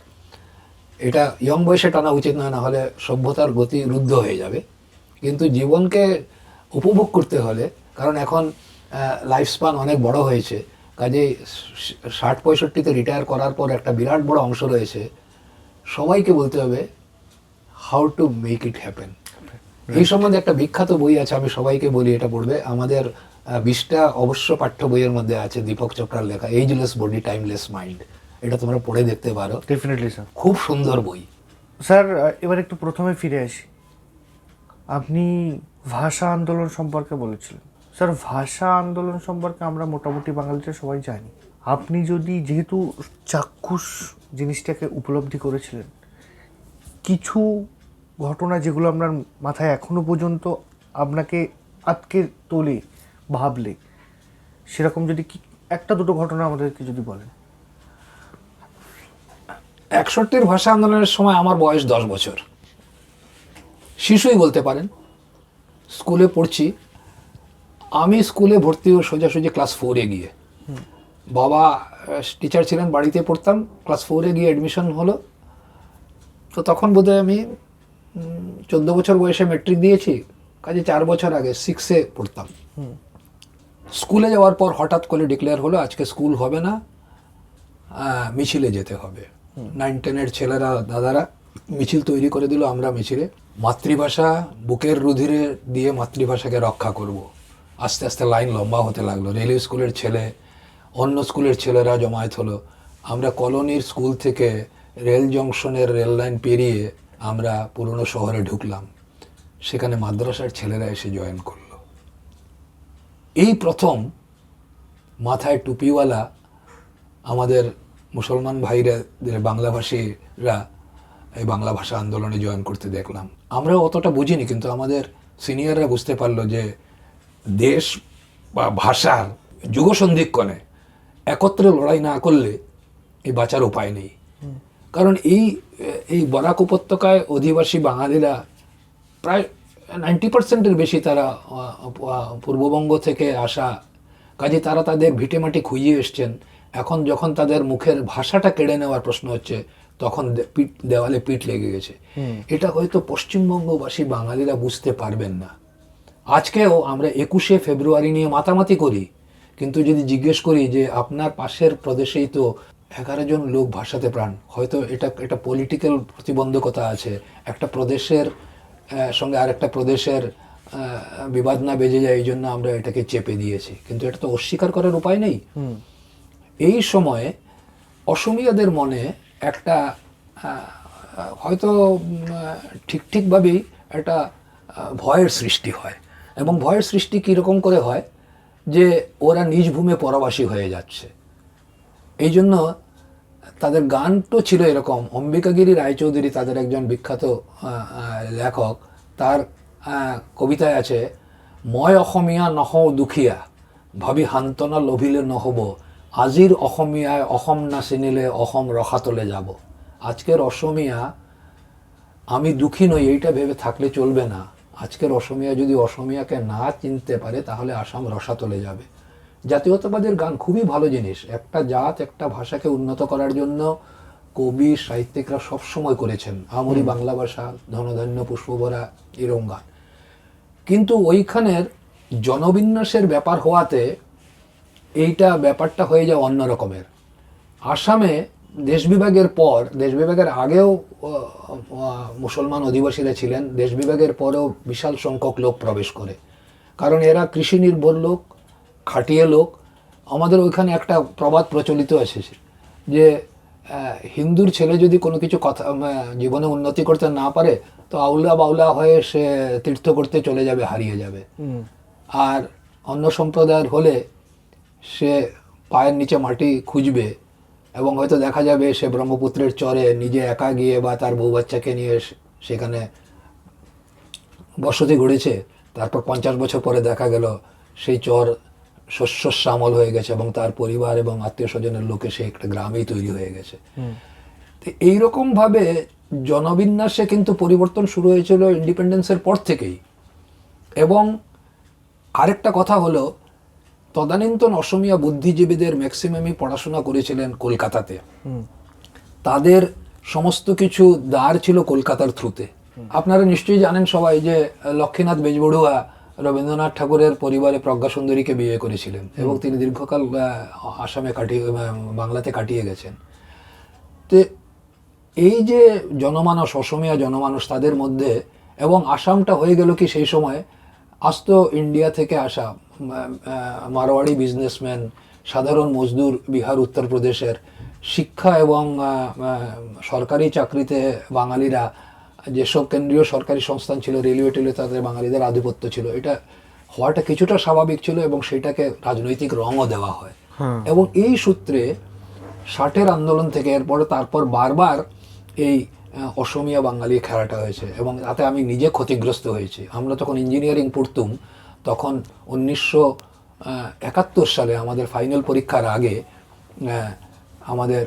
এটা ইয়ং বয়সে টানা উচিত নয়, না হলে সভ্যতার গতি রুদ্ধ হয়ে যাবে। কিন্তু জীবনকে উপভোগ করতে হলে, কারণ এখন লাইফ স্পান অনেক বড় হয়েছে, কাজেই 60-65-তে রিটায়ার করার পর একটা বিরাট বড় অংশ রয়েছে, সবাইকে বলতে হবে how to make it happen. এই সম্বন্ধে একটা বিখ্যাত বই আছে, আমি সবাইকে বলি এটা পড়বে। আমাদের 20টা অবশ্য পাঠ্য বইয়ের মধ্যে আছে দীপক চোপড়ার লেখা এইজলেস বডি টাইমলেস মাইন্ড। এটা তোমরা পড়ে দেখতে পারো, ডেফিনেটলি স্যার, খুব সুন্দর বই। স্যার এবার একটু প্রথমে ফিরে আসি। আপনি ভাষা আন্দোলন সম্পর্কে বলেছিলেন। স্যার ভাষা আন্দোলন সম্পর্কে আমরা মোটামুটি বাঙালিরা সবাই জানি। আপনি যদি, যেহেতু চাক্ষুষ জিনিসটাকে উপলব্ধি করেছিলেন, কিছু ঘটনা যেগুলো আপনার মাথায় এখনো পর্যন্ত আপনাকে আটকে তোলে ভাবলে, সেরকম যদি একটা দুটো ঘটনা আমাদেরকে যদি বলেন। 61-র ভাষা আন্দোলনের সময় আমার বয়স 10 বছর, শিশুই বলতে পারেন। স্কুলে পড়ছি, আমি স্কুলে ভর্তি সোজাসুজি ক্লাস 4-এ গিয়ে, বাবা টিচার ছিলেন, বাড়িতে পড়তাম। ক্লাস 4-এ গিয়ে অ্যাডমিশন হলো। তো তখন বোধহয় আমি 14 বছর বয়সে মেট্রিক দিয়েছি, কাজে 4 বছর আগে 6-এ পড়তাম। স্কুলে যাওয়ার পর হঠাৎ করে ডিক্লেয়ার হলো আজকে স্কুল হবে না, মিছিলে যেতে হবে। 9-10-এর ছেলেরা, দাদারা মিছিল তৈরি করে দিল। আমরা মিছিলে মাতৃভাষা বুকের রুধিরে দিয়ে মাতৃভাষাকে রক্ষা করব। আস্তে আস্তে লাইন লম্বা হতে লাগলো। রেলওয়ে স্কুলের ছেলে, অন্য স্কুলের ছেলেরা জমায়েত হলো। আমরা কলোনির স্কুল থেকে রেল জংশনের রেল লাইন পেরিয়ে আমরা পুরনো শহরে ঢুকলাম। সেখানে মাদ্রাসার ছেলেরা এসে জয়েন করলো। এই প্রথম মাথায় টুপিওয়ালা আমাদের মুসলমান ভাইরা, বাংলাভাষীরা এই বাংলা ভাষা আন্দোলনে জয়েন করতে দেখলাম। আমরাও অতটা বুঝিনি, কিন্তু আমাদের সিনিয়ররা বুঝতে পারলো যে দেশ বা ভাষার যুগসন্ধিক্ষণে একত্রে লড়াই না করলে এই বাঁচার উপায় নেই। কারণ এই বরাক উপত্যকায় অধিবাসী বাঙালিরা প্রায় 90%-এর বেশি তারা পূর্ববঙ্গ থেকে আসা, কাজে তারা তাদের ভিটেমাটি খুঁজিয়ে এসছেন। এখন যখন তাদের মুখের ভাষাটা কেড়ে নেওয়ার প্রশ্ন হচ্ছে, তখন দেওয়ালে পিঠ লেগে গেছে। এটা হয়তো পশ্চিমবঙ্গবাসী বাঙালিরা বুঝতে পারবেন না। আজকেও আমরা 21শে ফেব্রুয়ারি নিয়ে মাতামাতি করি, কিন্তু যদি জিজ্ঞেস করি যে আপনার পাশের প্রদেশেই তো 11 জন লোক ভাষাতে প্রাণ, হয়তো এটা পলিটিক্যাল প্রতিবন্ধকতা আছে, একটা প্রদেশের সঙ্গে আরেকটা প্রদেশের বিবাদ না বেজে যায়, এই জন্য আমরা এটাকে চেপে দিয়েছি। কিন্তু এটা তো অস্বীকার করার উপায় নেই। এই সময়ে অসমীয়াদের মনে একটা হয়তো ঠিকভাবেই একটা ভয়ের সৃষ্টি হয়। এবং ভয়ের সৃষ্টি কীরকম করে হয়, যে ওরা নিজ ভূমে পরবাসী হয়ে যাচ্ছে। এই জন্য তাদের গানও ছিল এরকম। অম্বিকাগিরি রায়চৌধুরী, তাদের একজন বিখ্যাত লেখক, তার কবিতায় আছে, মই অসমীয়া নহওঁ দুখীয়া, ভাবি সান্তনা লভিলে নহব, আজিৰ অসমীয়াই অসম নাচিনিলে অসম রসাতলে যাব। আজকের অসমীয়া আমি দুঃখী নই এইটা ভেবে থাকলে চলবে না। আজকের অসমীয়া যদি অসমীয়াকে না চিনতে পারে তাহলে আসাম রসাতলে যাবে। জাতীয়তাবাদের গান খুবই ভালো জিনিস, একটা জাত একটা ভাষাকে উন্নত করার জন্য কবি সাহিত্যিকরা সবসময় করেছেন। আমরি বাংলা ভাষা, ধনধান্য পুষ্পভরা, এরকম গান। কিন্তু ওইখানের জনবিন্যাসের ব্যাপার হওয়াতে এইটা ব্যাপারটা হয়ে যায় অন্য রকমের। আসামে দেশ বিভাগের পর, দেশ বিভাগের আগেও মুসলমান অধিবাসীরা ছিলেন, দেশ বিভাগের পরেও বিশাল সংখ্যক লোক প্রবেশ করে, কারণ এরা কৃষি নির্ভর লোক, খাটিয়ে লোক। আমাদের ওইখানে একটা প্রবাদ প্রচলিত আছে যে হিন্দুর ছেলে যদি কোনো কিছু কথা জীবনে উন্নতি করতে না পারে তো আউলা বাউলা হয়ে সে তীর্থ করতে চলে যাবে, হারিয়ে যাবে। আর অন্য সম্প্রদায়ের হলে সে পায়ের নিচে মাটি খুঁজবে এবং হয়তো দেখা যাবে সে ব্রহ্মপুত্রের চরে নিজে একা গিয়ে বা তার বউ বাচ্চাকে নিয়ে সেখানে বসতি গড়েছে। তারপর 50 বছর পরে দেখা গেল সেই চর শস্য শ্যামল হয়ে গেছে এবং তার পরিবার এবং আত্মীয় স্বজনের লোকে সে একটা গ্রামেই তৈরি হয়ে গেছে। তো এইরকমভাবে জনবিন্যাসে কিন্তু পরিবর্তন শুরু হয়েছিল ইন্ডিপেন্ডেন্সের পর থেকেই। এবং আরেকটা কথা হলো, তদানীন্তন অসমীয়া বুদ্ধিজীবীদের ম্যাক্সিমামই পড়াশোনা করেছিলেন কলকাতাতে। তাদের সমস্ত কিছু দ্বার ছিল কলকাতার থ্রুতে। আপনারা নিশ্চয়ই জানেন সবাই যে লক্ষ্মীনাথ বেজবড়ুয়া রবীন্দ্রনাথ ঠাকুরের পরিবারে প্রজ্ঞা সুন্দরীকে বিয়ে করেছিলেন এবং তিনি দীর্ঘকাল আসামে বাংলাতে কাটিয়ে গেছেন। তো এই যে জনমানস, অসমীয়া জনমানস তাদের মধ্যে, এবং আসামটা হয়ে গেল কি সেই সময় আস্ত ইন্ডিয়া থেকে আসা মারোয়াড়ি বিজনেসম্যান, সাধারণ মজদুর বিহার উত্তরপ্রদেশের, শিক্ষা এবং সরকারি চাকরিতে বাঙালিরা, যেসব কেন্দ্রীয় সরকারি সংস্থান ছিল, রেলওয়ে টেলওয়ে, তাদের বাঙালিদের আধিপত্য ছিল। এটা হওয়াটা কিছুটা স্বাভাবিক ছিল এবং সেটাকে রাজনৈতিক রঙও দেওয়া হয়। এবং এই সূত্রে 60-এর আন্দোলন থেকে এরপরে তারপর বারবার এই অসমীয়া বাঙালি খেলাটা হয়েছে এবং তাতে আমি নিজে ক্ষতিগ্রস্ত হয়েছি। আমরা তখন ইঞ্জিনিয়ারিং পড়তুম, তখন 1971 সালে আমাদের ফাইনাল পরীক্ষার আগে আমাদের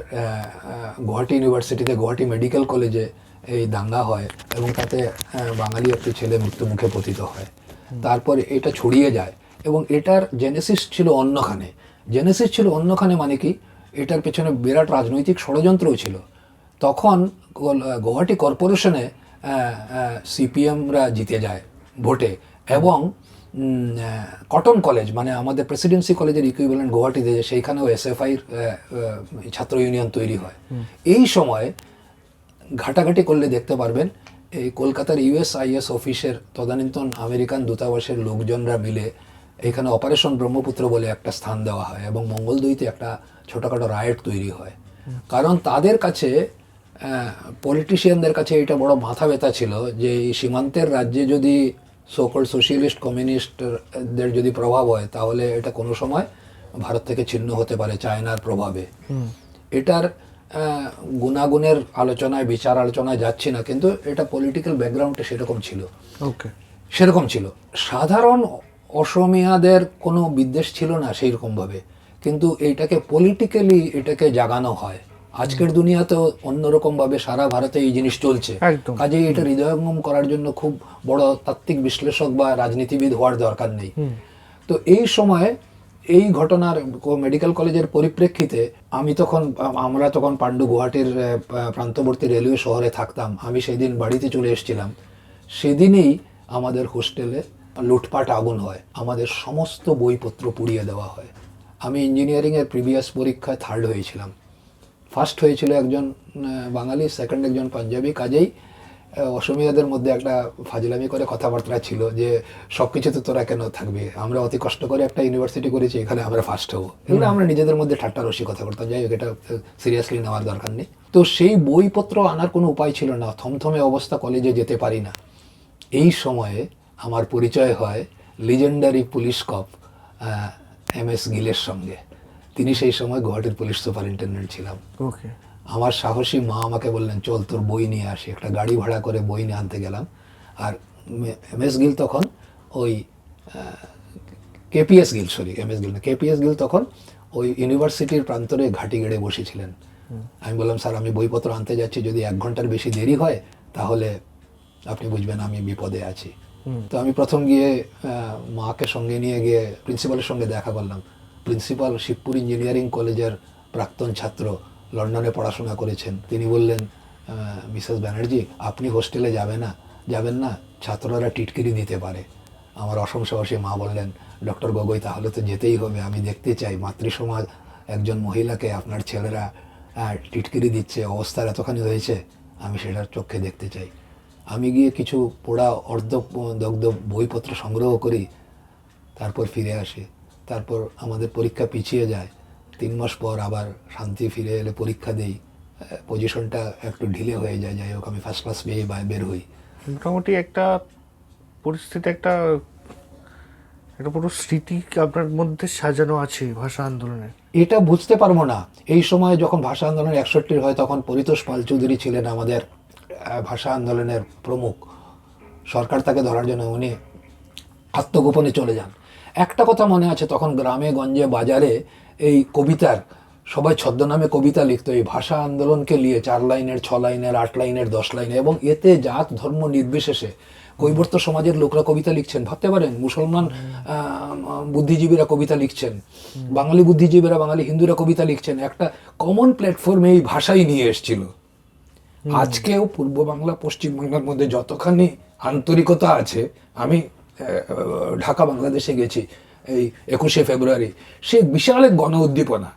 গুয়াহাটি ইউনিভার্সিটিতে, গুয়াহাটি মেডিকেল কলেজে এই দাঙ্গা হয় এবং তাতে বাঙালি একটি ছেলে মৃত্যু মুখে পতিত হয়। তারপর এটা ছড়িয়ে যায় এবং এটার জেনেসিস ছিল অন্যখানে। জেনেসিস ছিল অন্যখানে মানে কি, এটার পেছনে বিরাট রাজনৈতিক ষড়যন্ত্রও ছিল। তখন গুয়াহাটি কর্পোরেশনে সিপিএমরা জিতে যায় ভোটে এবং কটন কলেজ, মানে আমাদের প্রেসিডেন্সি কলেজের ইকুইভ্যালেন্ট গুয়াহাটিতে, সেইখানেও এসএফআইর ছাত্র ইউনিয়ন তৈরি হয়। এই সময় ঘাটাঘাটি করলে দেখতে পারবেন এই কলকাতার ইউএসআইএস অফিসের তদানীন্তন আমেরিকান দূতাবাসের লোকজনরা মিলে এখানে অপারেশন ব্রহ্মপুত্র বলে একটা স্থান দেওয়া হয় এবং মঙ্গলদৈতে একটা ছোটোখাটো রায়েট তৈরি হয়। কারণ তাদের কাছে, পলিটিশিয়ানদের কাছে এটা বড় মাথা ব্যথা ছিল যে এই সীমান্তের রাজ্যে যদি সোকল্ড সোশিয়ালিস্ট কমিউনিস্টদের যদি প্রভাব হয় তাহলে এটা কোনো সময় ভারত থেকে ছিন্ন হতে পারে চায়নার প্রভাবে। এটার গুণাগুণের আলোচনায়, বিচার আলোচনায় যাচ্ছি না, কিন্তু এটা পলিটিক্যাল ব্যাকগ্রাউন্ডে সেরকম ছিল। সেরকম ছিল। সাধারণ অসমীয়াদের কোনো বিদ্বেষ ছিল না সেই রকমভাবে, কিন্তু এইটাকে পলিটিক্যালি এটাকে জাগানো হয়। আজকের দুনিয়াতেও অন্যরকমভাবে সারা ভারতে এই জিনিস চলছে, কাজেই এটা হৃদয়ঙ্গম করার জন্য খুব বড় তাত্ত্বিক বিশ্লেষক বা রাজনীতিবিদ হওয়ার দরকার নেই। তো এই সময় এই ঘটনার মেডিকেল কলেজের পরিপ্রেক্ষিতে আমরা তখন পাণ্ডু গুয়াহাটির প্রান্তবর্তী রেলওয়ে শহরে থাকতাম। আমি সেদিন বাড়িতে চলে এসেছিলাম। সেদিনই আমাদের হোস্টেলে লুটপাট আগুন হয়, আমাদের সমস্ত বইপত্র পুড়িয়ে দেওয়া হয়। আমি ইঞ্জিনিয়ারিংয়ের প্রিভিয়াস পরীক্ষায় 3rd হয়েছিলাম। ফার্স্ট হয়েছিল একজন বাঙালি, সেকেন্ড একজন পাঞ্জাবি। কাজেই অসমীয়াদের মধ্যে একটা ফাজলামি করে কথাবার্তা ছিল যে সব কিছুতে তোরা কেন থাকবি, আমরা অতি কষ্ট করে একটা ইউনিভার্সিটি করেছি, এখানে আমরা ফার্স্ট হবো। এগুলো আমরা নিজেদের মধ্যে ঠাট্টা রসিকতা করতাম। যাই হোক, এটা সিরিয়াসলি নেওয়ার দরকার নেই। তো সেই বইপত্র আনার কোনো উপায় ছিল না, থমথমে অবস্থা, কলেজে যেতে পারি না। এই সময়ে আমার পরিচয় হয় লিজেন্ডারি পুলিশ কপ MS গিলের সঙ্গে। তিনি সেই সময় গুয়াহাটির পুলিশ সুপারিনটেন্ডেন্ট ছিলাম। আমার সাহসী মা আমাকে বললেন, চল তোর বই নিয়ে আসি। একটা গাড়ি ভাড়া করে বই নিয়ে আনতে গেলাম। আর এমএস গিল তখন ওই কেপিএস গিল তখন ওই ইউনিভার্সিটির প্রান্তরে ঘাঁটি গেড়ে বসেছিলেন। আমি বললাম স্যার আমি বইপত্র আনতে যাচ্ছি, যদি 1 ঘন্টার বেশি দেরি হয় তাহলে আপনি বুঝবেন আমি বিপদে আছি। তো আমি প্রথম গিয়ে মাকে সঙ্গে নিয়ে গিয়ে প্রিন্সিপালের সঙ্গে দেখা করলাম। প্রিন্সিপাল শিবপুর ইঞ্জিনিয়ারিং কলেজের প্রাক্তন ছাত্র, লন্ডনে পড়াশোনা করেছেন। তিনি বললেন মিসেস ব্যানার্জি আপনি হোস্টেলে যাবেন না, ছাত্ররা টিটকিরি দিতে পারে। আমার অসম সাহসী মা বললেন ডক্টর গগৈ তাহলে তো যেতেই হবে, আমি দেখতে চাই মাতৃসমাজ একজন মহিলাকে আপনার ছেলেরা টিটকিরি দিচ্ছে, অবস্থার এতখানি হয়েছে, আমি সেটার চোখে দেখতে চাই। আমি গিয়ে কিছু পোড়া অর্ধদগ্ধ বইপত্র সংগ্রহ করি, তারপর ফিরে আসি। তারপর আমাদের পরীক্ষা পিছিয়ে যায়, 3 মাস পর আবার শান্তি ফিরে এলে পরীক্ষা দিই, পজিশনটা একটু ঢিলে হয়ে যায়। যাই হোক আমি ফার্স্ট ক্লাস পেয়ে বের হই। মোটামুটি একটা পরিস্থিতি, একটা পুরো স্মৃতি আপনার মধ্যে সাজানো আছে ভাষা আন্দোলনের। এটা বুঝতে পারবো না। এই সময় যখন ভাষা আন্দোলন 61 হয় তখন পরিতোষ পাল চৌধুরী ছিলেন আমাদের ভাষা আন্দোলনের প্রমুখ। সরকার তাকে ধরার জন্য উনি আত্মগোপনে চলে যান। একটা কথা মনে আছে, তখন গ্রামে গঞ্জে বাজারে এই কবিতার সবাই ছদ্মনামে কবিতা লিখতো এই ভাষা আন্দোলনকে নিয়ে, 4 লাইনের 6 লাইনের 8 লাইনের 10 লাইনের, এবং এতে জাত ধর্ম নির্বিশেষে কৈবর্ত সমাজের লোকরা কবিতা লিখছেন। ভাবতে পারেন মুসলমান বুদ্ধিজীবীরা কবিতা লিখছেন, বাঙালি বুদ্ধিজীবীরা, বাঙালি হিন্দুরা কবিতা লিখছেন। একটা কমন প্ল্যাটফর্মে এই ভাষাই নিয়ে এসেছিল। আজকেও পূর্ব বাংলা পশ্চিম বাংলার মধ্যে যতখানি আন্তরিকতা আছে, আমি ঢাকা বাংলাদেশে গেছি এই 21শে ফেব্রুয়ারি, সে বিশাল এক গণ উদ্দীপনা।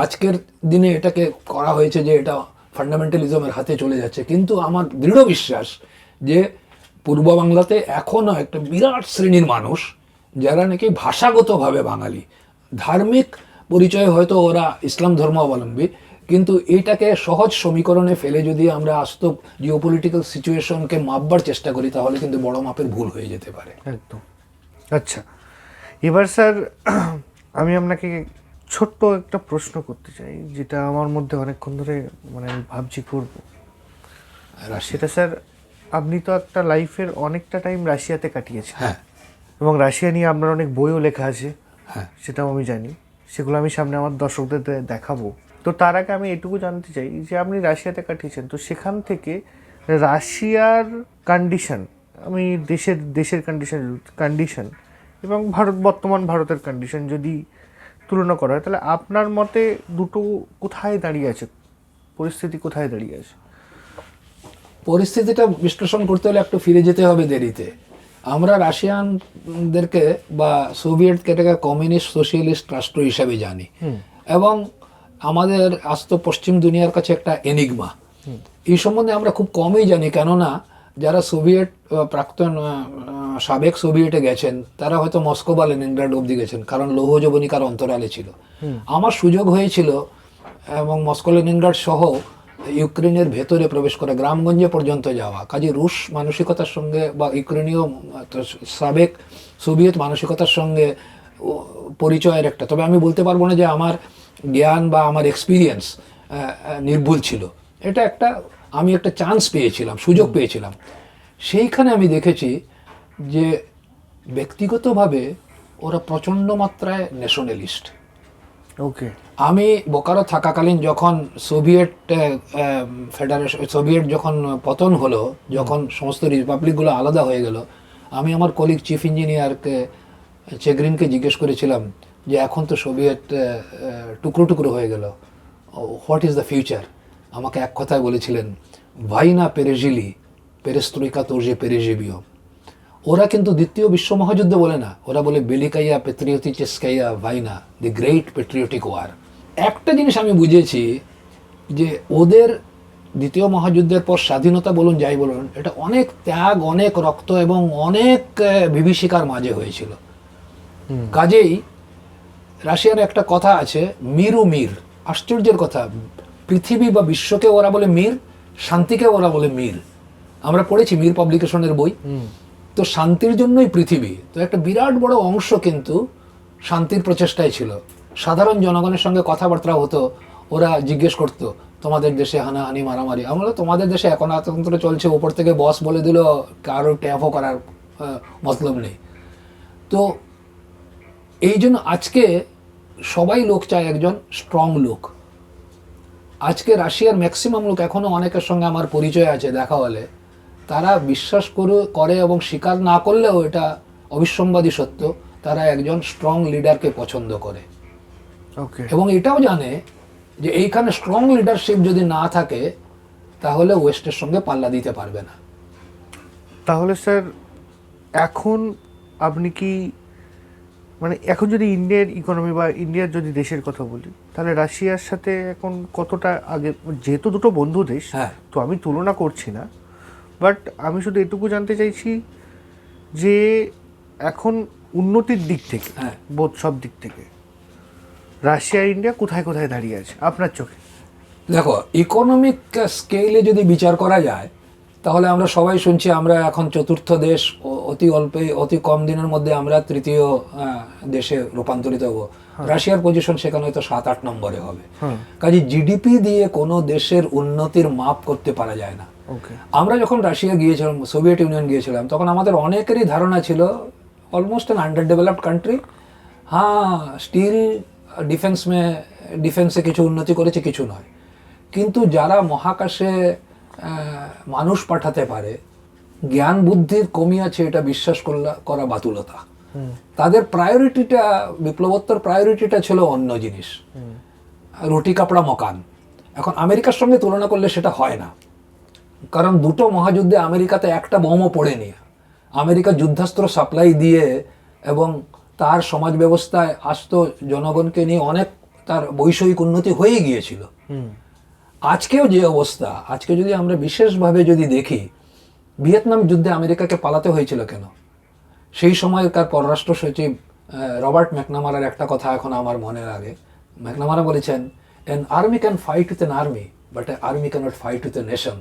আজকের দিনে এটাকে করা হয়েছে যে এটা ফান্ডামেন্টালিজমের হাতে চলে যাচ্ছে, কিন্তু আমার দৃঢ় বিশ্বাস যে পূর্ব বাংলাতে এখনও একটা বিরাট শ্রেণীর মানুষ যারা নাকি ভাষাগতভাবে বাঙালি, ধার্মিক পরিচয় হয়তো ওরা ইসলাম ধর্মাবলম্বী, কিন্তু এইটাকে সহজ সমীকরণে ফেলে যদি আমরা বাস্তব জিওপলিটিক্যাল সিচুয়েশনকে মাপবার চেষ্টা করি তাহলে কিন্তু বড় মাপের ভুল হয়ে যেতে পারে। একদম। আচ্ছা, এবার স্যার আমি আপনাকে ছোট্ট একটা প্রশ্ন করতে চাই, যেটা আমার মধ্যে অনেকক্ষণ ধরে আমি ভাবছি করব। সেটা স্যার, আপনি তো একটা লাইফের অনেকটা টাইম রাশিয়াতে কাটিয়েছেন। হ্যাঁ। এবং রাশিয়া নিয়ে আপনার অনেক বইও লেখা আছে। হ্যাঁ। সেটাও আমি জানি, সেগুলো আমি সামনে আমার দর্শকদের দেখাবো। তো তার আগে আমি এটুকু জানতে চাই যে আপনি রাশিয়াতে কাটিয়েছেন, তো সেখান থেকে রাশিয়ার কন্ডিশন, আমি দেশের কন্ডিশন এবং বর্তমান ভারতের কন্ডিশন যদি তুলনা করা হয়, তাহলে আপনার মতে দুটো কোথায় দাঁড়িয়ে আছে, পরিস্থিতি কোথায় দাঁড়িয়ে আছে? পরিস্থিতিটা বিশ্লেষণ করতে হলে একটু ফিরে যেতে হবে দেরিতে। আমরা রাশিয়ানদেরকে বা সোভিয়েতকে কমিউনিস্ট সোশিয়ালিস্ট রাষ্ট্র হিসাবে জানি, এবং আমাদের আজ তো পশ্চিম দুনিয়ার কাছে একটা এনিগমা। এই সম্বন্ধে আমরা খুব কমই জানি, কেননা যারা সোভিয়েত প্রাক্তন সাবেক সোভিয়েটে গেছেন তারা হয়তো মস্কো বা লেনিনগ্রাড অবধি গেছেন, কারণ লৌহ যবনিকার অন্তরালে ছিল। আমার সুযোগ হয়েছিল এবং মস্কো লেনিনগ্রাড সহ ইউক্রেনের ভেতরে প্রবেশ করে গ্রামগঞ্জে পর্যন্ত যাওয়া। কাজে রুশ মানসিকতার সঙ্গে বা ইউক্রেনীয় সাবেক সোভিয়েত মানসিকতার সঙ্গে পরিচয়ের একটা, তবে আমি বলতে পারবো না যে আমার জ্ঞান বা আমার এক্সপিরিয়েন্স নির্ভুল ছিল। এটা আমি একটা চান্স পেয়েছিলাম, সুযোগ পেয়েছিলাম। সেইখানে আমি দেখেছি যে ব্যক্তিগতভাবে ওরা প্রচণ্ড মাত্রায় ন্যাশনালিস্ট। ওকে। আমি বোকারো থাকাকালীন যখন সোভিয়েট যখন পতন হলো, যখন সমস্ত রিপাবলিকগুলো আলাদা হয়ে গেল, আমি আমার কলিগ চিফ ইঞ্জিনিয়ারকে চেগরিনকে জিজ্ঞেস করেছিলাম যে এখন তো সোভিয়েত টুকরো টুকরো হয়ে গেল, হোয়াট ইজ দ্য ফিউচার? আমাকে এক কথায় বলেছিলেন, ভাইনা পেরেজিলি পেরেস্ত্রোইকা তোর্জে পেরেজিবিও। ওরা কিন্তু দ্বিতীয় বিশ্ব মহাযুদ্ধ বলে না, ওরা বলে বেলিকাইয়া পেট্রিয়টিচেস্কাইয়া ভাইনা, দি গ্রেট পেট্রিয়টিক ওয়ার। একটা জিনিস আমি বুঝেছি যে ওদের দ্বিতীয় মহাযুদ্ধের পর স্বাধীনতা বলুন যাই বলুন, এটা অনেক ত্যাগ, অনেক রক্ত এবং অনেক বিভীষিকার মাঝে হয়েছিল। কাজেই রাশিয়ার একটা কথা আছে, মিরু মির। আশ্চর্যের কথা, পৃথিবী বা বিশ্বকে ওরা বলে মির, শান্তিকে ওরা বলে মির। আমরা পড়েছি মির পাবলিকেশনের বই। তো শান্তির জন্যই পৃথিবী। তো একটা বিরাট বড় অংশ কিন্তু শান্তির প্রচেষ্টায় ছিল। সাধারণ জনগণের সঙ্গে কথাবার্তা হতো, ওরা জিজ্ঞেস করতো তোমাদের দেশে হানাহানি মারামারি। আমরা তোমাদের দেশে এখন আতন্ত্র চলছে, ওপর থেকে বস বলে দিল, কারো ট্যাপও করার মতলব নেই। তো এই জন্য আজকে সবাই লোক চায় একজন স্ট্রং লোক। আজকে রাশিয়ার ম্যাক্সিমাম লোক, এখনও অনেকের সঙ্গে আমার পরিচয় আছে, দেখা হলে তারা বিশ্বাস করে এবং স্বীকার না করলেও এটা অবিসম্বাদী সত্য, তারা একজন স্ট্রং লিডারকে পছন্দ করে। ওকে। এবং এটাও জানে যে এইখানে স্ট্রং লিডারশিপ যদি না থাকে তাহলে ওয়েস্টের সঙ্গে পাল্লা দিতে পারবে না। তাহলে স্যার এখন আপনি কি মানে এখন যদি ইন্ডিয়ার ইকোনমি বা ইন্ডিয়ার যদি দেশের কথা বলি, তাহলে রাশিয়ার সাথে এখন কতটা আগে, যেহেতু দুটো বন্ধু দেশ, হ্যাঁ। তো আমি তুলনা করছি না, বাট আমি শুধু এটুকু জানতে চাইছি যে এখন উন্নতির দিক থেকে, হ্যাঁ, বোধ সব দিক থেকে রাশিয়া ইন্ডিয়া কোথায় কোথায় দাঁড়িয়ে আছে আপনার চোখে? দেখো, ইকোনমিক স্কেলে যদি বিচার করা যায় তাহলে আমরা সবাই শুনছি আমরা এখন চতুর্থ দেশ, অতি কম দিনের মধ্যে আমরা তৃতীয় দেশে রূপান্তরিত হব। রাশিয়ার পজিশন সেখানে হয়তো 7-8 নম্বরে হবে। কাজে জিডিপি দিয়ে কোনো দেশের উন্নতির মাপ করতে পারা যায় না। আমরা যখন রাশিয়া গিয়েছিলাম, সোভিয়েত ইউনিয়ন গিয়েছিলাম, তখন আমাদের অনেকেরই ধারণা ছিল almost an under developed country. হ্যাঁ, স্টিল ডিফেন্সে কিছু উন্নতি করেছে, কিছু নয়। কিন্তু যারা মহাকাশে মানুষ পাঠাতে পারে, জ্ঞান বুদ্ধির কমি আছে, এটা বিশ্বাস করা বাতুলতা। তাদের প্রায়োরিটিটা, বিপ্লবোত্তর প্রায়োরিটিটা ছিল অন্য জিনিস, রুটি কাপড়া মকান। এখন আমেরিকার সঙ্গে তুলনা করলে সেটা হয় না, কারণ দুটো মহাযুদ্ধে আমেরিকাতে একটা বোমও পড়েনি। আমেরিকা যুদ্ধাস্ত্র সাপ্লাই দিয়ে এবং তার সমাজ ব্যবস্থায় আস্ত জনগণকে নিয়ে অনেক তার বৈষয়িক উন্নতি হয়ে গিয়েছিল। আজকেও যে অবস্থা, আজকে যদি আমরা বিশেষভাবে যদি দেখি, ভিয়েতনাম যুদ্ধে আমেরিকাকে পালাতে হয়েছিল কেন? সেই সময়কার পররাষ্ট্র সচিব রবার্ট ম্যাকনামারার একটা কথা এখন আমার মনে লাগে। ম্যাকনামারা বলেছেন, an army can fight with an army, but an army cannot fight with a nation.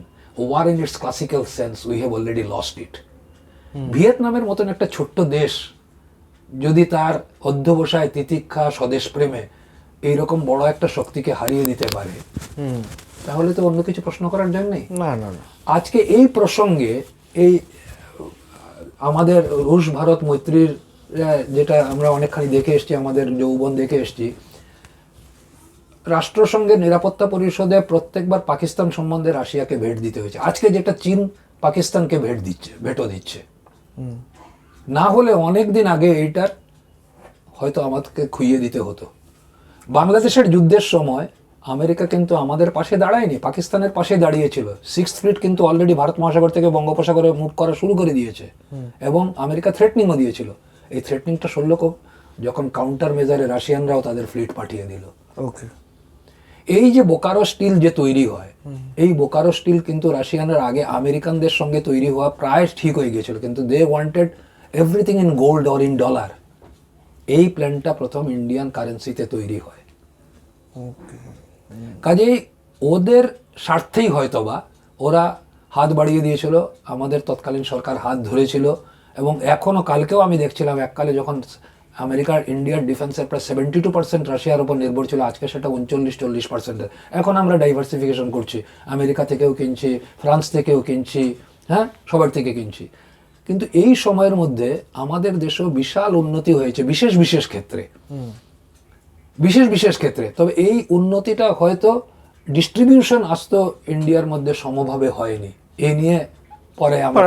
War in its classical sense, we have already lost it. ভিয়েতনামের মতন একটা ছোট্ট দেশ যদি তার অধ্যবসায়, তিতিক্ষা, স্বদেশ প্রেমে এইরকম বড় একটা শক্তিকে হারিয়ে দিতে পারে, তাহলে তো অন্য কিছু প্রশ্ন করার জন্যই না না না। আজকে এই প্রসঙ্গে এই আমাদের রুশ ভারত মৈত্রীর যেটা আমরা অনেকখানি দেখে এসেছি, আমাদের যৌবন দেখে এসেছি, রাষ্ট্রসংঘের নিরাপত্তা পরিষদে প্রত্যেকবার পাকিস্তান সম্বন্ধে রাশিয়াকে ভেট দিতে হয়েছে। আজকে যেটা চীন পাকিস্তানকে ভেটও দিচ্ছে, না হলে অনেক দিন আগে এইটার হয়তো আমাদেরকে খুইয়ে দিতে হতো। বাংলাদেশের যুদ্ধের সময় আমেরিকা কিন্তু আমাদের পাশে দাঁড়ায়নি, পাকিস্তানের পাশে দাঁড়িয়েছিল। 6th ফ্লিট কিন্তু অলরেডি ভারত মহাসাগর থেকে বঙ্গোপসাগরে মুভ করা শুরু করে দিয়েছে, এবং আমেরিকা থ্রেটনিংও দিয়েছিল। এই থ্রেটনিংটা সরল যখন কাউন্টার মেজারে রাশিয়ানরাও তাদের ফ্লিট পাঠিয়ে দিল। ওকে। এই যে বোকারো স্টিল যে তৈরি হয়, এই বোকারো স্টিল কিন্তু রাশিয়ানরা আগে আমেরিকানদের সঙ্গে তৈরি হওয়া প্রায় ঠিক হয়ে গিয়েছিল, কিন্তু they wanted everything in gold or in dollar. এই প্ল্যানটা প্রথম ইন্ডিয়ান কারেন্সিতে তৈরি হয়। কাজেই ওদের স্বার্থেই হয়তোবা ওরা হাত বাড়িয়ে দিয়েছিল, আমাদের তৎকালীন সরকার হাত ধরেছিল। এবং এখনও কালকেও আমি দেখছিলাম, এককালে যখন আমেরিকার ইন্ডিয়ার ডিফেন্সের প্রায় 72% রাশিয়ার উপর নির্ভর ছিল, আজকে সেটা 39-40%। এখন আমরা ডাইভার্সিফিকেশন করছি, আমেরিকা থেকেও কিনছি, ফ্রান্স থেকেও কিনছি, হ্যাঁ, সবার থেকে কিনছি। কিন্তু এই সময়ের মধ্যে আমাদের দেশেও বিশাল উন্নতি হয়েছে বিশেষ বিশেষ ক্ষেত্রে। তবে এই উন্নতিটা হয়তো ডিস্ট্রিবিউশন আসতো ইন্ডিয়ার মধ্যে সমভাবে হয়নি। এই নিয়ে পরে আমরা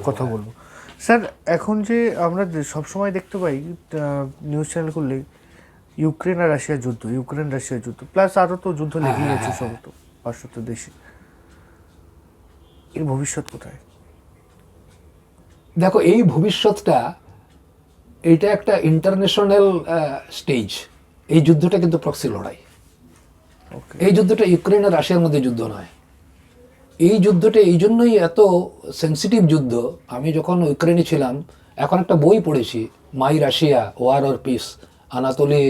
কথা বলবো। স্যার, এখন যে আমরা সবসময় দেখতে পাই নিউজ চ্যানেল করলে ইউক্রেন আর রাশিয়ার যুদ্ধ, ইউক্রেন রাশিয়ার যুদ্ধ, প্লাস আরও তো যুদ্ধ লেগেই আছে সমস্ত পার্শ্বত্য দেশে। এর ভবিষ্যৎ কোথায়? দেখো, এই ভবিষ্যৎটা, এইটা একটা ইন্টারন্যাশনাল স্টেজ। এই যুদ্ধটা কিন্তু প্রক্সি লড়াই। এই যুদ্ধটা ইউক্রেন আর রাশিয়ার মধ্যে যুদ্ধ নয়। এই যুদ্ধটা এই জন্যই এত সেন্সিটিভ যুদ্ধ। আমি যখন ইউক্রেনে ছিলাম, এখন একটা বই পড়েছি, my Russia, war or peace, Anatoly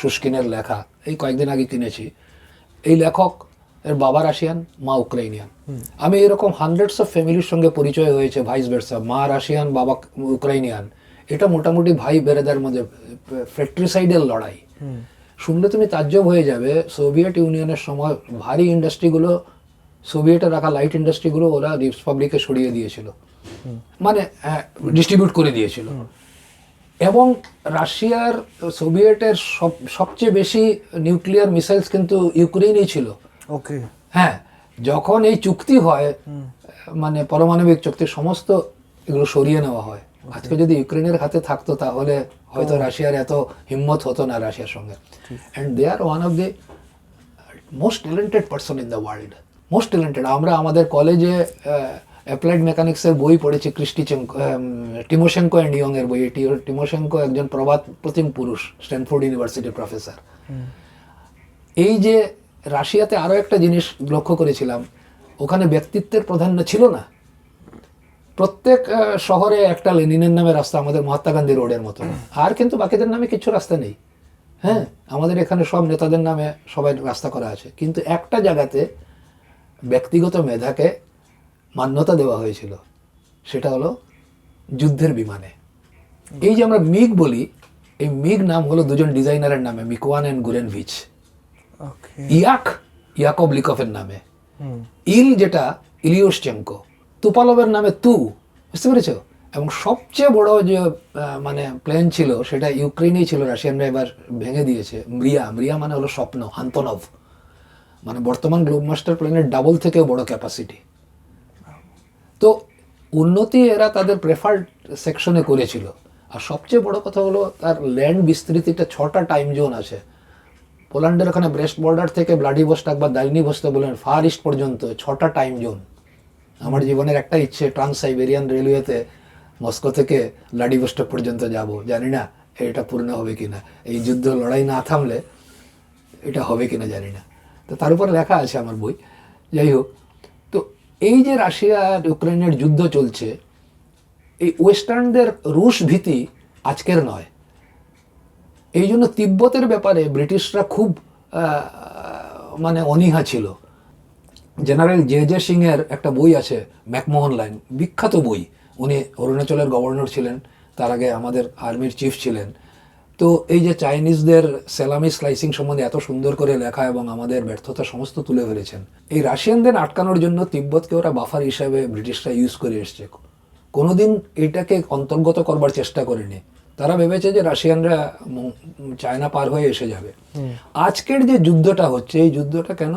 শুষ্কিনের লেখা, এই কয়েকদিন আগে কিনেছি। এই লেখক, এর বাবা রাশিয়ান, মা উক্রেনিয়ান। আমি এরকম হান্ড্রেডস অফ ফ্যামিলির সঙ্গে পরিচয় হয়েছে, ভাইস ভার্সা, মা রাশিয়ান, বাবা উক্রেনিয়ান। এটা মোটামুটি ভাই বেরেদার মধ্যে ফ্র্যাট্রিসাইডের লড়াই। শুনলে তুমি তাজ্জব হয়ে যাবে, সোভিয়েত ইউনিয়নের সময় ভারী ইন্ডাস্ট্রিগুলো, সোভিয়েটে রাখা লাইট ইন্ডাস্ট্রিগুলো ওরা রিপাবলিকে সরিয়ে দিয়েছিল, মানে ডিস্ট্রিবিউট করে দিয়েছিল। এবং রাশিয়ার, সোভিয়েটের সবচেয়ে বেশি নিউক্লিয়ার মিসাইলস কিন্তু ইউক্রেনেই ছিল। ওকে। হ্যাঁ, যখন এই চুক্তি হয়, মানে পারমাণবিক চুক্তি, সমস্ত এগুলো সরিয়ে নেওয়া হয়। আজকে যদি ইউক্রেনের হাতে থাকতো তাহলে হয়তো রাশিয়ার এত হিম্মত হতো না রাশিয়ার সঙ্গে। And they are one of the most talented person in the world, most talented. আমরা আমাদের কলেজে অ্যাপ্লাইড মেকানিক্সের বই পড়েছি, টিমোশেঙ্কো অ্যান্ড ইয়ং এর বই। টিমোশেঙ্কো একজন প্রবাদ প্রতিম পুরুষ, স্ট্যানফোর্ড ইউনিভার্সিটির প্রফেসর। এই যে রাশিয়াতে আরও একটা জিনিস লক্ষ্য করেছিলাম, ওখানে ব্যক্তিত্বের প্রাধান্য ছিল না। প্রত্যেক শহরে একটা লেনিনের নামে রাস্তা, আমাদের মহাত্মা গান্ধী রোডের মতো। আর কিন্তু বাকিদের নামে কিছু রাস্তা নেই। হ্যাঁ, আমাদের এখানে সব নেতাদের নামে সবাই রাস্তা করা আছে, কিন্তু একটা জায়গাতে ব্যক্তিগত মেধাকে মান্যতা দেওয়া হয়েছিল, সেটা হলো যুদ্ধের বিমানে। এই যে আমরা মিগ বলি, এই মিগ নাম হলো দুজন ডিজাইনারের নামে, মিকওয়ান অ্যান্ড গুরেনভিচ। ইয়াকব লিকফের নামে, ইল যেটা ইলিওশচেঙ্কো, তুপালভের নামে তু, বুঝতে পেরেছো? এবং সবচেয়ে বড় যে মানে প্লেন ছিল সেটা ইউক্রেনেই ছিল, রাশিয়ানরা এবার ভেঙে দিয়েছে। মৃয়া মানে হলো স্বপ্ন, আন্তনভ, মানে বর্তমান গ্লোব মাস্টার প্লেনের ডাবল থেকেও বড় ক্যাপাসিটি। তো উন্নতি এরা তাদের প্রেফার্ড সেকশনে করেছিল। আর সবচেয়ে বড় কথা হলো তার ল্যান্ড বিস্তৃতিটা 6টা টাইম জোন আছে। পোল্যান্ডের ওখানে ব্রেস্ট বর্ডার থেকে ভ্লাদিভস্টক বা দালনিভস্টক বলেন, ফার ইস্ট পর্যন্ত 6টা টাইম জোন। আমার জীবনের একটা ইচ্ছে, ট্রান্স সাইবেরিয়ান রেলওয়েতে মস্কো থেকে ভ্লাদিভস্টক পর্যন্ত যাব। জানি না এটা পূর্ণ হবে কিনা, এই যুদ্ধ লড়াই না থামলে এটা হবে কিনা জানি না। তো তার উপর লেখা আছে আমার বই। যাই হোক, তো এই যে রাশিয়া আর ইউক্রেনের যুদ্ধ চলছে, এই ওয়েস্টার্নদের রুশ ভীতি আজকের নয়। এই জন্য তিব্বতের ব্যাপারে ব্রিটিশরা খুব মানে অনীহা ছিল। জেনারেল জে সিং এর একটা বই আছে, ম্যাকমোহন লাইন, বিখ্যাত বই। উনি অরুণাচলের গভর্নর ছিলেন, তার আগে আমাদের আর্মির চিফ ছিলেন। তো এই যে চাইনিজদের স্যালামি স্লাইসিং সম্বন্ধে এত সুন্দর করে লেখা এবং আমাদের ব্যর্থতা সমস্ত তুলে ফেলেছেন। এই রাশিয়ানদের আটকানোর জন্য তিব্বতকে ওরা বাফার হিসাবে ব্রিটিশরা ইউজ করে এসছে। কোনোদিন এটাকে অন্তর্গত করবার চেষ্টা করেনি। তারা ভেবেছে যে রাশিয়ানরা চায়না পার হয়ে এসে যাবে। আজকের যে যুদ্ধটা হচ্ছে, এই যুদ্ধটা কেন,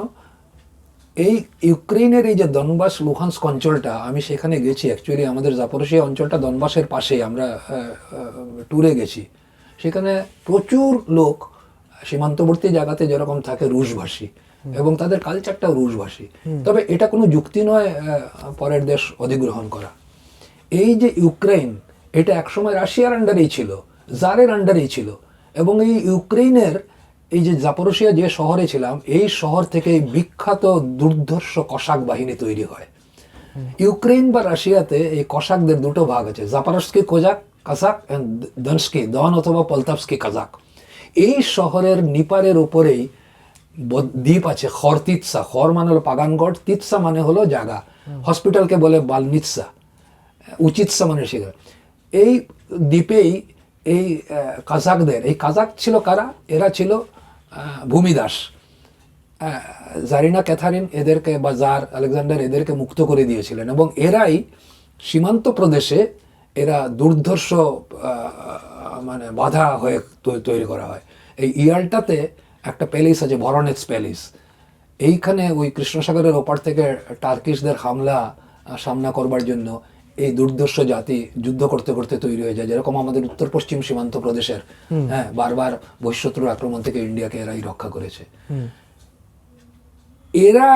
এই ইউক্রেনের এই যে দনবাস লুহান্স্ক অঞ্চলটা, আমি সেখানে গেছি। অ্যাকচুয়ালি আমাদের জাপোরিজিয়া অঞ্চলটা দনবাসের পাশেই, আমরা ট্যুরে গেছি। সেখানে প্রচুর লোক সীমান্তবর্তী জায়গাতে যেরকম থাকে রুশভাষী, এবং তাদের কালচারটাও রুশভাষী। তবে এটা কোনো যুক্তি নয় পরের দেশ অধিগ্রহণ করা। এই যে ইউক্রেন, এটা একসময় রাশিয়ার আন্ডারেই ছিল, জারের আন্ডারেই ছিল। এবং এই ইউক্রেনের এই যে জাপোরিজিয়া যে শহরে ছিলাম, এই শহর থেকে বিখ্যাত দুর্ধর্ষ কসাক বাহিনী তৈরি হয়। ইউক্রেন বা রাশিয়াতে এই কসাকদের দুটো ভাগ আছে, জাপারস্কি কোজাক কাজাক অ্যান্ড দনস্কি, দন অথবা পলতাভস্কি কাজাক। এই শহরের নিপারের উপরেই দ্বীপ আছে খরতিৎসা। খর মানে হলো পাগানগড়, তিৎসা মানে হলো জায়গা। হসপিটালকে বলে বালনিৎসা, উচিৎসা মানে শিকার। এই দ্বীপেই এই কাজাকদের, এই কাজাক ছিল কারা? এরা ছিল ভূমিদাস। জারিনা ক্যাথারিন এদেরকে বা জার আলেকজান্ডার এদেরকে মুক্ত করে দিয়েছিলেন, এবং এরাই সীমান্ত প্রদেশে এরা দুর্ধর্ষ মানে বাধা হয়ে তৈরি করা হয়। এই ইয়ালটাতে একটা প্যালেস আছে, ভরনেক্স প্যালেস। এইখানে ওই কৃষ্ণসাগরের ওপার থেকে টার্কিশদের হামলা সামনা করবার জন্য এই দুর্ধর্ষ জাতি যুদ্ধ করতে করতে তৈরি হয়ে যায়। যেরকম আমাদের উত্তর পশ্চিম সীমান্ত প্রদেশের, হ্যাঁ, বারবার বহিঃশত্রুর আক্রমণ থেকে ইন্ডিয়াকে এরাই রক্ষা করেছে। এরা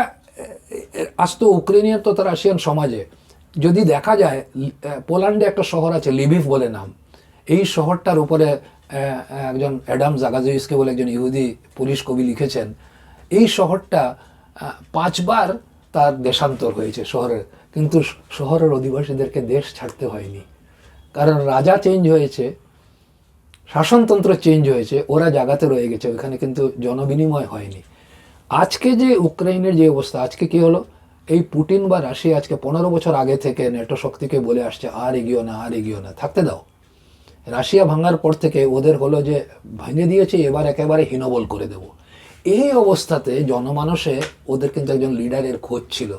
আসতো ইউক্রেনিয়ান তথা রাশিয়ান সমাজে। যদি দেখা যায়, পোল্যান্ডে একটা শহর আছে লিভিভ বলে নাম। এই শহরটার উপরে একজন অ্যাডাম জাগাজুইস্কি বলে একজন ইহুদি পুলিশ কবি লিখেছেন, এই শহরটা 5 বার তার দেশান্তর হয়েছে শহরের, কিন্তু শহরের অধিবাসীদেরকে দেশ ছাড়তে হয়নি। কারণ রাজা চেঞ্জ হয়েছে, শাসনতন্ত্র চেঞ্জ হয়েছে, ওরা জায়গাতে রয়ে গেছে ওইখানে, কিন্তু জনবিনিময় হয়নি। আজকে যে ইউক্রেনের যে অবস্থা, আজকে কি হলো, এই পুটিন বা রাশিয়া আজকে 15 বছর আগে থেকে নেটো শক্তিকে বলে আসছে আর এগিয়েও না, আর এগিয়েও না, থাকতে দাও। রাশিয়া ভাঙার পর থেকে ওদের হলো যে ভেঙে দিয়েছে, এবার একেবারে হীনবল করে দেব। এই অবস্থাতে জনমানসে ওদের কিন্তু একজন লিডারের খোঁজ ছিল।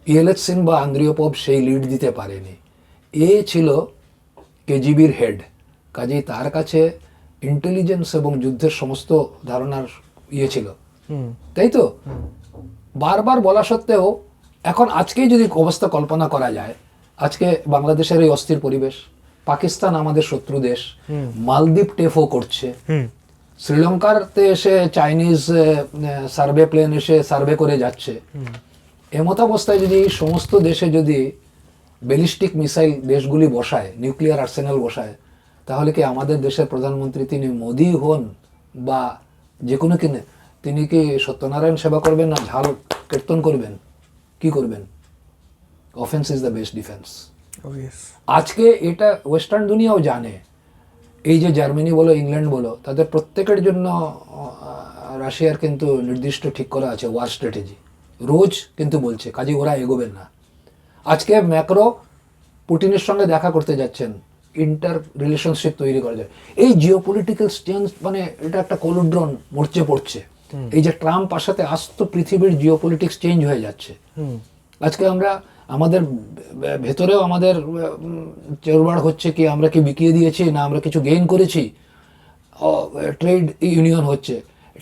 ইয়েলেটসিন বা আন্দ্রিয়োপভ সেই লিড দিতে পারেনি। এ ছিল কেজিবির হেড, কাজেই তার কাছে ইন্টেলিজেন্স এবং যুদ্ধের সমস্ত ধারণার ছিল, তাই তো? বারবার বলা সত্ত্বেও এখন আজকেই যদি অবস্থা কল্পনা করা যায়, আজকে বাংলাদেশের এই অস্থির পরিবেশ, পাকিস্তান আমাদের শত্রু দেশ, মালদ্বীপ টেফও করছে, শ্রীলঙ্কাতে এসে চাইনিজ সার্ভে প্লেন এসে সার্ভে করে যাচ্ছে, এমত অবস্থায় যদি সমস্ত দেশে যদি ব্যালিস্টিক মিসাইল দেশগুলি বসায়, নিউক্লিয়ার আর্সেনাল বসায়, তাহলে কি আমাদের দেশের প্রধানমন্ত্রী তিনি মোদি হন বা যে কোনো কিনে তিনি কি সত্যনারায়ণ সেবা করবেন না ঝাল কীর্তন করবেন? কি করবেন? Offence is the best defence. আজকে এটা ওয়েস্টার্ন দুনিয়াও জানে। এই যে জার্মানি বলো, ইংল্যান্ড বলো, তাদের প্রত্যেকের জন্য রাশিয়ার কিন্তু নির্দিষ্ট ঠিক করা আছে ওয়ার স্ট্র্যাটেজি, রোজ কিন্তু বলছে, কাজে ওরা এগোবেন না। আজকে ম্যাক্রো পুটিনের সঙ্গে দেখা করতে যাচ্ছেন, ইন্টার রিলেশনশিপ তৈরি করা যায়। এই জিওপলিটিক্যাল চেঞ্জ মানে এটা একটা কলুড্রন মরচে পড়ছে। এই যে ট্রাম্প আসাতে আস্ত পৃথিবীর জিওপলিটিক্স চেঞ্জ হয়ে যাচ্ছে। আজকে আমরা আমাদের ভেতরেও আমাদের চোরবাড় হচ্ছে কি আমরা কি বিকিয়ে দিয়েছি না আমরা কিছু গেইন করেছি। ট্রেড ইউনিয়ন হচ্ছে,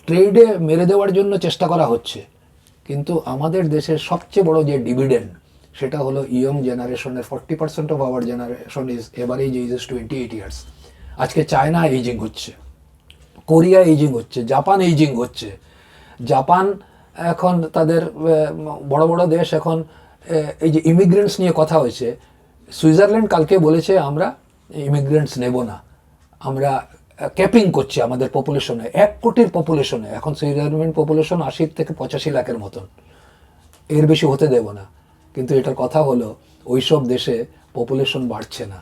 ট্রেডে মেরে দেওয়ার জন্য চেষ্টা করা হচ্ছে। কিন্তু আমাদের দেশের সবচেয়ে বড় যে ডিভিডেন্ড সেটা হলো ইয়ং জেনারেশনের 40% of our generation is average age is 28 years. আজকে চায়না এইজিং হচ্ছে, কোরিয়া এইজিং হচ্ছে, জাপান এইজিং হচ্ছে। জাপান এখন তাদের বড় বড় দেশ এখন এই যে ইমিগ্রেন্টস নিয়ে কথা হয়েছে, সুইজারল্যান্ড কালকে বলেছে আমরা ইমিগ্রেন্টস নেব না, আমরা ক্যাপিং করছি আমাদের পপুলেশনে, 1 কোটির পপুলেশনে। এখন সুইজারল্যান্ড পপুলেশন 80 থেকে 85 লাখের মতন, এর বেশি হতে দেব না। কিন্তু এটার কথা হলো ওইসব দেশে পপুলেশন বাড়ছে না,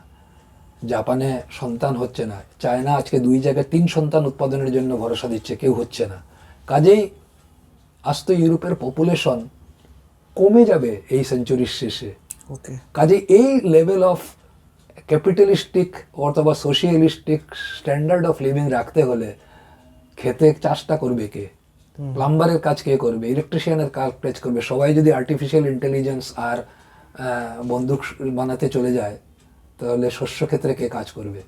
জাপানে সন্তান হচ্ছে না, চায়না আজকে 2 জায়গায় 3 সন্তান উৎপাদনের জন্য ভরসা দিচ্ছে, কেউ হচ্ছে না। কাজেই আস্ত ইউরোপের পপুলেশন কমে যাবে এই সেঞ্চুরির শেষে। কাজে এই লেভেল অফ ক্যাপিটালিস্টিক অথবা সোশিয়ালিস্টিক স্ট্যান্ডার্ড অফ লিভিং রাখতে হলে খেতে চাষটা করবে কে, প্লাম্বারের কাজ কে করবে, ইলেকট্রিশিয়ানের কাজ করবে? সবাই যদি আর্টিফিশিয়াল ইন্টেলিজেন্স আর বন্দুক বানাতে চলে যায় তাহলে শস্য ক্ষেত্রে কে কাজ করবে?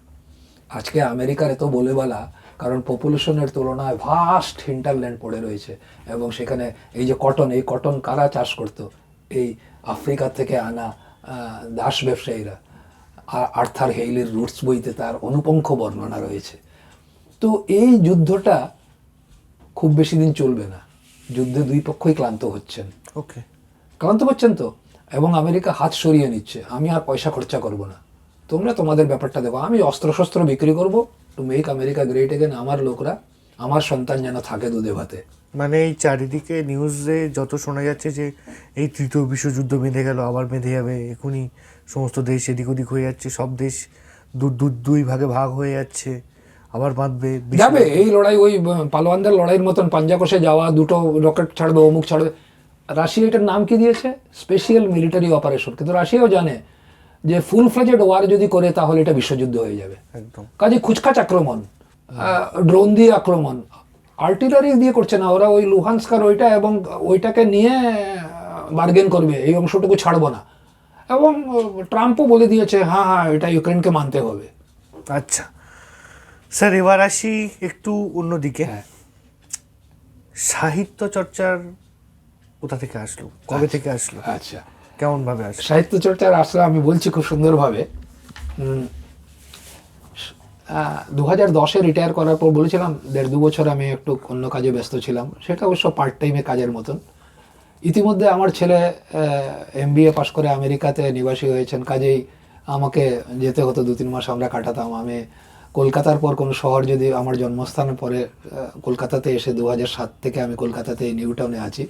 আজকে আমেরিকার এত বলে বলা কারণ পপুলেশনের তুলনায় ভাস্ট হিন্টারল্যান্ড পড়ে রয়েছে, এবং সেখানে এই যে কটন, এই কটন কারা চাষ করতো? এই আফ্রিকা থেকে আনা দাস ব্যবসায়ীরা। আর্থার হেইলের রুটস বইতে তার অনুপঙ্খ বর্ণনা রয়েছে। তো এই যুদ্ধটা খুব বেশি দিন চলবে না, যুদ্ধে 2 পক্ষই ক্লান্ত হচ্ছেন। ক্লান্ত হচ্ছেন তো, এবং আমেরিকা হাত সরিয়ে নিচ্ছে, আমি আর পয়সা খরচা করব না, তোমরা তোমাদের ব্যাপারটা দেখো, আমি অস্ত্রশস্ত্র বিক্রি করব to make America great again, আমার লোকরা, আমার সন্তান যেন থাকে দুধে ভাতে। মানে এই চারিদিকে নিউজে যত শোনা যাচ্ছে যে এই 3য় বিশ্বযুদ্ধ বেঁধে গেল, আবার বেঁধে যাবে, এখনই সমস্ত দেশ এদিক ওদিক হয়ে যাচ্ছে, সব দেশ 2 ভাগে ভাগ হয়ে যাচ্ছে, আবার বাঁধবে যাবে। এই লড়াই ওই পালোয়ানদের লড়াইয়ের মতন পাঞ্জা কষে যাওয়া, 2টো রকেট ছাড়বে, অমুক ছাড়বে। রাশিয়া এটার নাম কি দিয়েছে? Special military operation. কিন্তু রাশিয়াও জানে যে ফুল ফ্লেজেড ওয়ার যদি করে তাহলে এটা বিশ্বযুদ্ধ হয়ে যাবে। কাজে খুচখাচ আক্রমণ, ড্রোন দিয়ে আক্রমণ, আর্টিলারি দিয়ে করছে না ওরা, ওই লুহানস্কার ওইটা এবং ওইটাকে নিয়ে বার্গেন করবে, এই অংশটুকু ছাড়বো না। এবং ট্রাম্পও বলে দিয়েছে হ্যাঁ হ্যাঁ এটা ইউক্রেনকে মানতে হবে। আচ্ছা স্যার, এবার আসি একটু অন্যদিকে। সাহিত্য চর্চার কোথা থেকে আসলো, কবে থেকে আসলো? আচ্ছা, কেমন ভাবে আসলো সাহিত্য চর্চার? আসলে আমি বলছি খুব সুন্দরভাবে। 2010-এ রিটায়ার করার পর বলেছিলাম 1.5-2 বছর আমি একটু অন্য কাজে ব্যস্ত ছিলাম, সেটা অবশ্য পার্ট টাইমে কাজের মতন। ইতিমধ্যে আমার ছেলে MBA পাশ করে আমেরিকাতে নিবাসী হয়েছেন, কাজেই আমাকে যেতে হতো, 2-3 মাস আমরা কাটাতাম। আমি কলকাতার পর কোনো শহর যদি আমার জন্মস্থানের পরে কলকাতাতে এসে 2007 থেকে আমি কলকাতাতে নিউটাউনে আছি।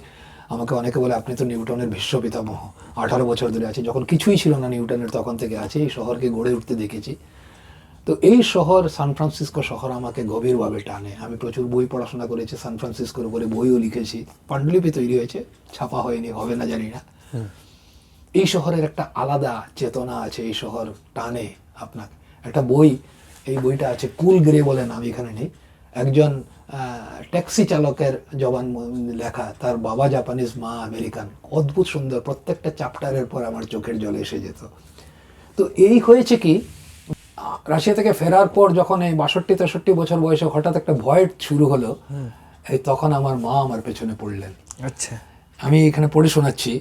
আমাকে অনেকে বলে আপনি তো নিউটনের ভীষ্ম পিতামহ, 18 বছর ধরে আছি, যখন কিছুই ছিল না নিউটনের তখন থেকে আছি, এই শহরকে গড়ে উঠতে দেখেছি। তো এই শহর সান ফ্রান্সিসকো শহর আমাকে গভীরভাবে টানে। আমি প্রচুর বই পড়াশোনা করেছি, সান ফ্রান্সিসকোর উপরে বইও লিখেছি, পাণ্ডুলিপি তৈরি হয়েছে, ছাপা হয়নি, হবে না জানি না। এই শহরের একটা আলাদা চেতনা আছে, এই শহর টানে আপনাকে। একটা বই, এই বইটা আছে, কুল গ্রে বলে নাম, এখানে নেই, একজন ট্যাক্সি চালকের জবান লেখা, তার বাবা জাপানিজ, মা আমেরিকান, অদ্ভুত সুন্দর, প্রত্যেকটা চ্যাপ্টারের পর আমার চোখের জল এসে যেত। তো এই হয়েছে কি, রাশিয়া থেকে ফেরার পর যখন এই 62-63 বছর বয়সে হঠাৎ একটা ভয়েড শুরু হলো, এই তখন আমার মা আমার পেছনে পড়লেন। আচ্ছা, আমি এখানে পড়ে শোনাচ্ছি।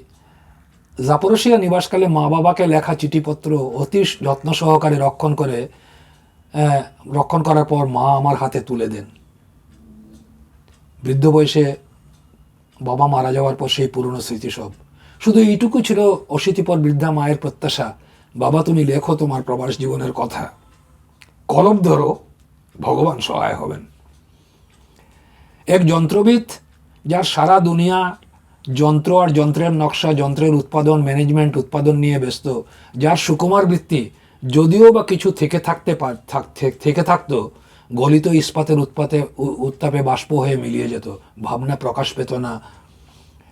জাপোরোশিয়া নিবাসকালে মা বাবাকে লেখা চিঠিপত্র অতি যত্ন সহকারে রক্ষণ করার পর মা আমার হাতে তুলে দেন। বৃদ্ধ বয়সে বাবা মারা যাওয়ার পর সেই পুরনো স্মৃতি সব। শুধু এইটুকু ছিল অশীতিপর বৃদ্ধা মায়ের প্রত্যাশা, বাবা তুমি লেখো তোমার প্রবাস জীবনের কথা, কলম ধরো, ভগবান সহায় হবেন। এক যন্ত্রবিদ যার সারা দুনিয়া যন্ত্র আর যন্ত্রের নকশা, যন্ত্রের উৎপাদন, ম্যানেজমেন্ট, উৎপাদন নিয়ে ব্যস্ত, যার সুকুমার বৃত্তি যদিও বা কিছু থেকে থাকতো গলিত ইস্পাতের উত্তাপে বাষ্প হয়ে মিলিয়ে যেত, ভাবনা প্রকাশ পেত না,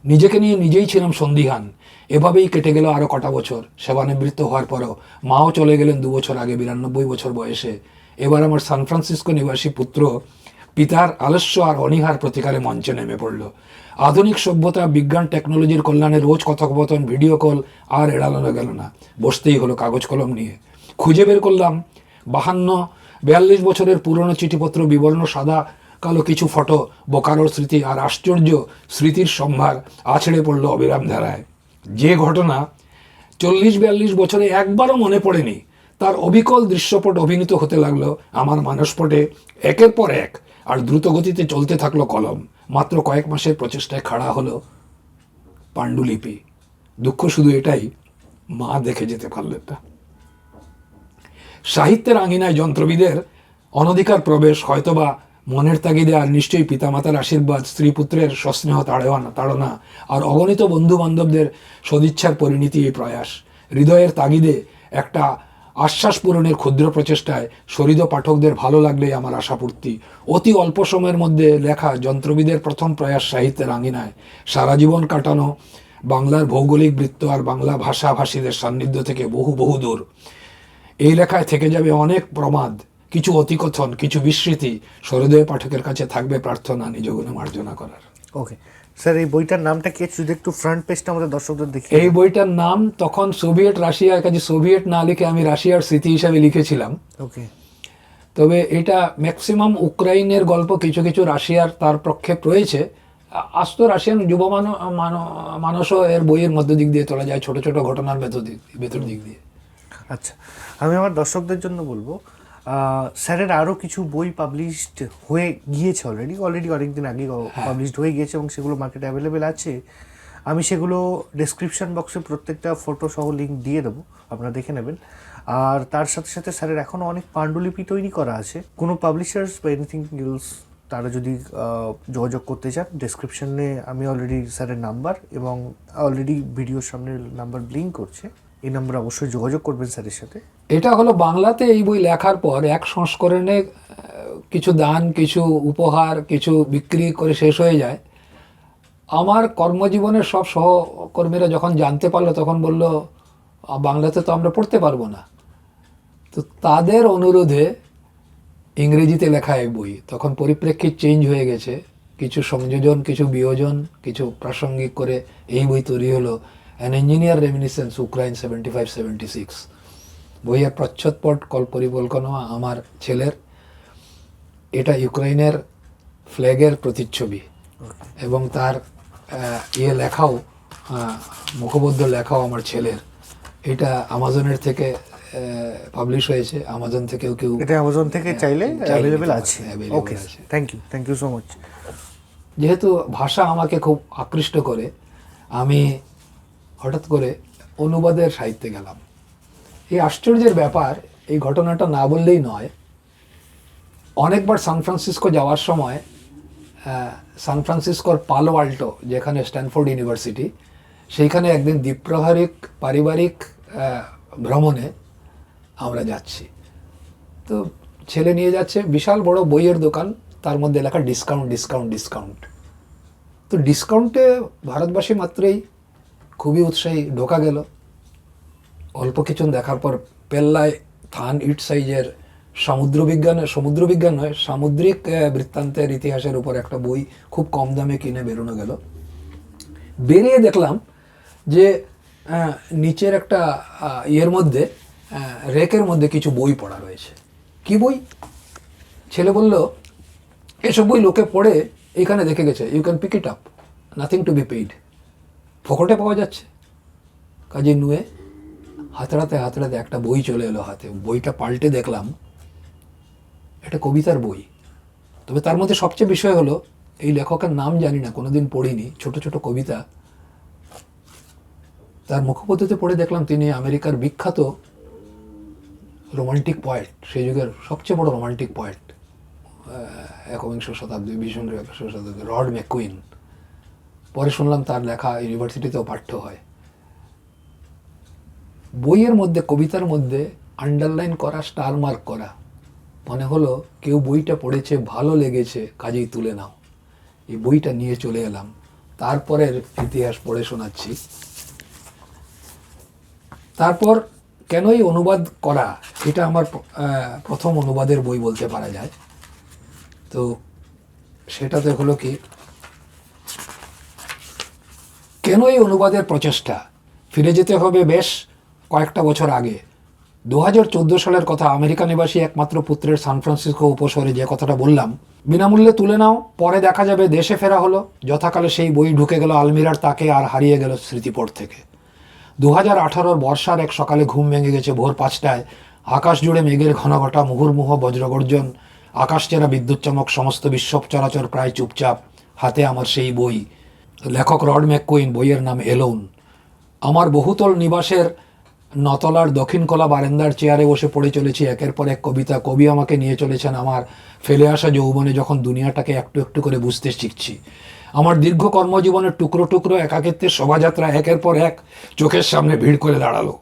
নিজেকে নিয়ে নিজেই ছিলাম সন্দিহান। এভাবেই কেটে গেল আরও কটা বছর। সেবানিবৃত্ত হওয়ার পরও মাও চলে গেলেন 2 বছর আগে, 92 বছর বয়সে। এবার আমার সান ফ্রান্সিসকো নিবাসী পুত্র পিতার আলস্য আর অনীহার প্রতিকারে মঞ্চে নেমে পড়ল। আধুনিক সভ্যতা, বিজ্ঞান, টেকনোলজির কল্যাণে রোজ কথোপকথন, ভিডিও কল আর এড়ানো গেল না, বসতেই হলো কাগজ কলম নিয়ে। খুঁজে বের করলাম 42 বছরের পুরনো চিঠিপত্র, বিবর্ণ সাদা কালো কিছু ফটো, বোকারোর স্মৃতি আর আশ্চর্য স্মৃতির সম্ভার আছড়ে পড়ল অবিরাম ধারায়। যে ঘটনা 40-42 বছরে একবারও মনে পড়েনি, তার অবিকল দৃশ্যপট অভিনীত হতে লাগলো আমার মানসপটে একের পর এক, আর দ্রুত গতিতে চলতে থাকলো কলম। মাত্র কয়েক মাসের প্রচেষ্টায় খাড়া হলো পাণ্ডুলিপি। দুঃখ শুধু এটাই, মা দেখে যেতে পারলেন না। সাহিত্যের আঙিনায় যন্ত্রবিদের অনধিকার প্রবেশ, হয়তোবা মনের তাগিদে, আর নিশ্চয়ই পিতামাতার আশীর্বাদ, স্ত্রী পুত্রের সস্নেহ তাড়না আর অগণিত বন্ধু বান্ধবদের সদিচ্ছার পরিণতি এই প্রয়াস। হৃদয়ের তাগিদে একটা আশ্বাস পূরণের ক্ষুদ্র প্রচেষ্টায় সরিদ পাঠকদের ভালো লাগলেই আমার আশাপূর্তি। অতি অল্প সময়ের মধ্যে লেখা যন্ত্রবিদের প্রথম প্রয়াস সাহিত্যের আঙিনায়, সারা জীবন কাটানো বাংলার ভৌগোলিক বৃত্ত আর বাংলা ভাষাভাষীদের সান্নিধ্য থেকে বহু বহু দূর। এই লেখায় থেকে যাবে অনেক প্রমাদ, কিছু অতিকথন, কিছু বিস্মৃতি। সহৃদয় পাঠকের কাছে থাকবে প্রার্থনা নিজ গুণে মার্জনা করার। ওকে স্যার, এই বইটার নামটা কি, যদি একটু ফ্রন্ট পেজটা আমাদের দর্শকদের দেখি। এই বইটার নাম তখন সোভিয়েত রাশিয়ার কাছে সোভিয়েত না লিখে আমি রাশিয়ার স্মৃতি হিসাবে লিখেছিলাম। ওকে, তবে এটা ম্যাক্সিমাম উক্রাইনের গল্প, কিছু কিছু রাশিয়ার তার প্রক্ষেপ রয়েছে। আস্ত রাশিয়ান যুব মানুষও এর বইয়ের মধ্য দিক দিয়ে চলা যায়, ছোট ছোট ঘটনার ভেতর দিক দিয়ে। আচ্ছা, আমি আমার দর্শকদের জন্য বলবো, স্যারের আরও কিছু বই পাবলিশড হয়ে গিয়েছে, অলরেডি অনেকদিন আগে পাবলিশড হয়ে গিয়েছে এবং সেগুলো মার্কেটে অ্যাভেলেবেল আছে। আমি সেগুলো ডেসক্রিপশন বক্সে প্রত্যেকটা ফটো সহ লিঙ্ক দিয়ে দেবো, আপনারা দেখে নেবেন। আর তার সাথে সাথে স্যারের এখনও অনেক পাণ্ডুলিপি তৈরি করা আছে। কোনো পাবলিশার্স বা এনিথিং এলস তারা যদি যোগাযোগ করতে চান, ডেসক্রিপশনে আমি অলরেডি স্যারের নাম্বার এবং অলরেডি ভিডিওর সামনে নাম্বার ব্লিঙ্ক করছে, এই নাম্বারে অবশ্যই যোগাযোগ করবেন স্যারের সাথে। এটা হলো বাংলাতে এই বই লেখার পর এক সংস্করণে কিছু দান, কিছু উপহার, কিছু বিক্রি করে শেষ হয়ে যায়। আমার কর্মজীবনের সব সহকর্মীরা যখন জানতে পারলো তখন বলল বাংলাতে তো আমরা পড়তে পারবো না। তো তাদের অনুরোধে ইংরেজিতে লেখা এই বই। তখন পরিপ্রেক্ষিত চেঞ্জ হয়ে গেছে, কিছু সংযোজন, কিছু বিয়োজন, কিছু প্রাসঙ্গিক করে এই বই তৈরি হলো অ্যান ইঞ্জিনিয়ার রেমিনিসেন্স ইউক্রাইন 75-76। বইয়ের প্রচ্ছদপট পরিকল্পনা আমার ছেলের। এটা ইউক্রাইনের ফ্ল্যাগের প্রতিচ্ছবি এবং তার লেখাও, মুখবদ্ধ লেখাও আমার ছেলের। এটা আমাজনের থেকে পাবলিশ হয়েছে, আমাজন থেকেও কেউ, এটা আমাজন থেকে চাইলে অ্যাভেলেবেল আছে। ওকে, থ্যাংক ইউ সো মাচ। যেহেতু ভাষা আমাকে খুব আকৃষ্ট করে, আমি হঠাৎ করে অনুবাদের সাহিত্যে গেলাম। এই আশ্চর্যের ব্যাপার, এই ঘটনাটা না বললেই নয়। অনেকবার সান ফ্রান্সিসকো যাওয়ার সময় সান ফ্রান্সিসকোর পালো আল্টো, যেখানে স্ট্যানফোর্ড ইউনিভার্সিটি, সেইখানে একদিন দ্বীপ্রহরিক পারিবারিক ভ্রমণে আমরা যাচ্ছি। তো ছেলে নিয়ে যাচ্ছে, বিশাল বড় বইয়ের দোকান, তার মধ্যে লেখা ডিসকাউন্ট ডিসকাউন্ট ডিসকাউন্ট। তো ডিসকাউন্টে ভারতবাসী মাত্রই খুবই উৎসাহী, ঢোকা গেল। অল্প কিছু দেখার পর পেল্লায় থান ইট সাইজের সমুদ্রবিজ্ঞান নয়, সামুদ্রিক বৃত্তান্তের ইতিহাসের উপর একটা বই খুব কম দামে কিনে বেরোনো গেল। বেরিয়ে দেখলাম যে নিচের একটা ইয়ের মধ্যে রেকের মধ্যে কিছু বই পড়া রয়েছে। কি বই? ছেলে বলল এসব বই লোকে পড়ে এখানে দেখে গেছে, you can pick it up, nothing to be paid, ফোকটে পাওয়া যাচ্ছে। কাজে নুয়ে হাতড়াতে হাতড়াতে একটা বই চলে এলো হাতে। বইটা পাল্টে দেখলাম এটা কবিতার বই। তবে তার মধ্যে সবচেয়ে বিষয় হলো এই লেখকের নাম জানি না, কোনোদিন পড়িনি, ছোট ছোট কবিতা। তার মুখপত্রিতে পড়ে দেখলাম তিনি আমেরিকার বিখ্যাত রোমান্টিক পয়েট, সেই যুগের সবচেয়ে বড় রোমান্টিক পয়েট, একবিংশ শতাব্দী, বিংশ শতাব্দী, রড ম্যাকুইন। পরে শুনলাম তার লেখা ইউনিভার্সিটিতেও পাঠ্য হয়। বইয়ের মধ্যে, কবিতার মধ্যে আন্ডারলাইন করা, স্টার মার্ক করা, মনে হলো কেউ বইটা পড়েছে, ভালো লেগেছে, কাজেই তুলে নাও। এই বইটা নিয়ে চলে এলাম। তারপরের ইতিহাস পড়ে শোনাচ্ছি। তারপর কেন এই অনুবাদ করা, এটা আমার প্রথম অনুবাদের বই বলতে পারা যায়। তো সেটাতে হলো কি, কেন এই অনুবাদের প্রচেষ্টা? ফিরে যেতে হবে বেশ কয়েকটা বছর আগে। 2014 সালের কথা। আমেরিকা নিবাসী একমাত্র পুত্রের সান ফ্রান্সিসকো উপশহরে যে কথাটা বললাম, বিনামূল্যে তুলে নাও, পরে দেখা যাবে, দেশে ফেরা হলো। যথাকালে সেই বই ঢুকে গেল আলমিরার তাকে, আর হারিয়ে গেল স্মৃতিপট থেকে। 2018 বর্ষার এক সকালে ঘুম ভেঙে গেছে ভোর 5টায়। আকাশ জুড়ে মেঘের ঘনঘটা, মুহুর্মুহ বজ্রগর্জন, আকাশ চেরা বিদ্যুৎ চমক, সমস্ত বিশ্ব চরাচর প্রায় চুপচাপ। হাতে আমার সেই বই, লেখক রড ম্যাকুইন, বইয়ের নাম এলোন। আমার বহুতল নিবাসের নতলার দক্ষিণ কোলা বারান্দার চেয়ারে বসে পড়ে চলেছি একের পর এক কবিতা। কবি আমাকে নিয়ে চলেছেন আমার ফেলে আসা যৌবনে, যখন দুনিয়াটাকে একটু একটু করে বুঝতে শিখছি। আমার দীর্ঘ কর্মজীবনের টুকরো টুকরো একাকিত্বের শোভাযাত্রা একের পর এক চোখের সামনে ভিড় করে দাঁড়ালো।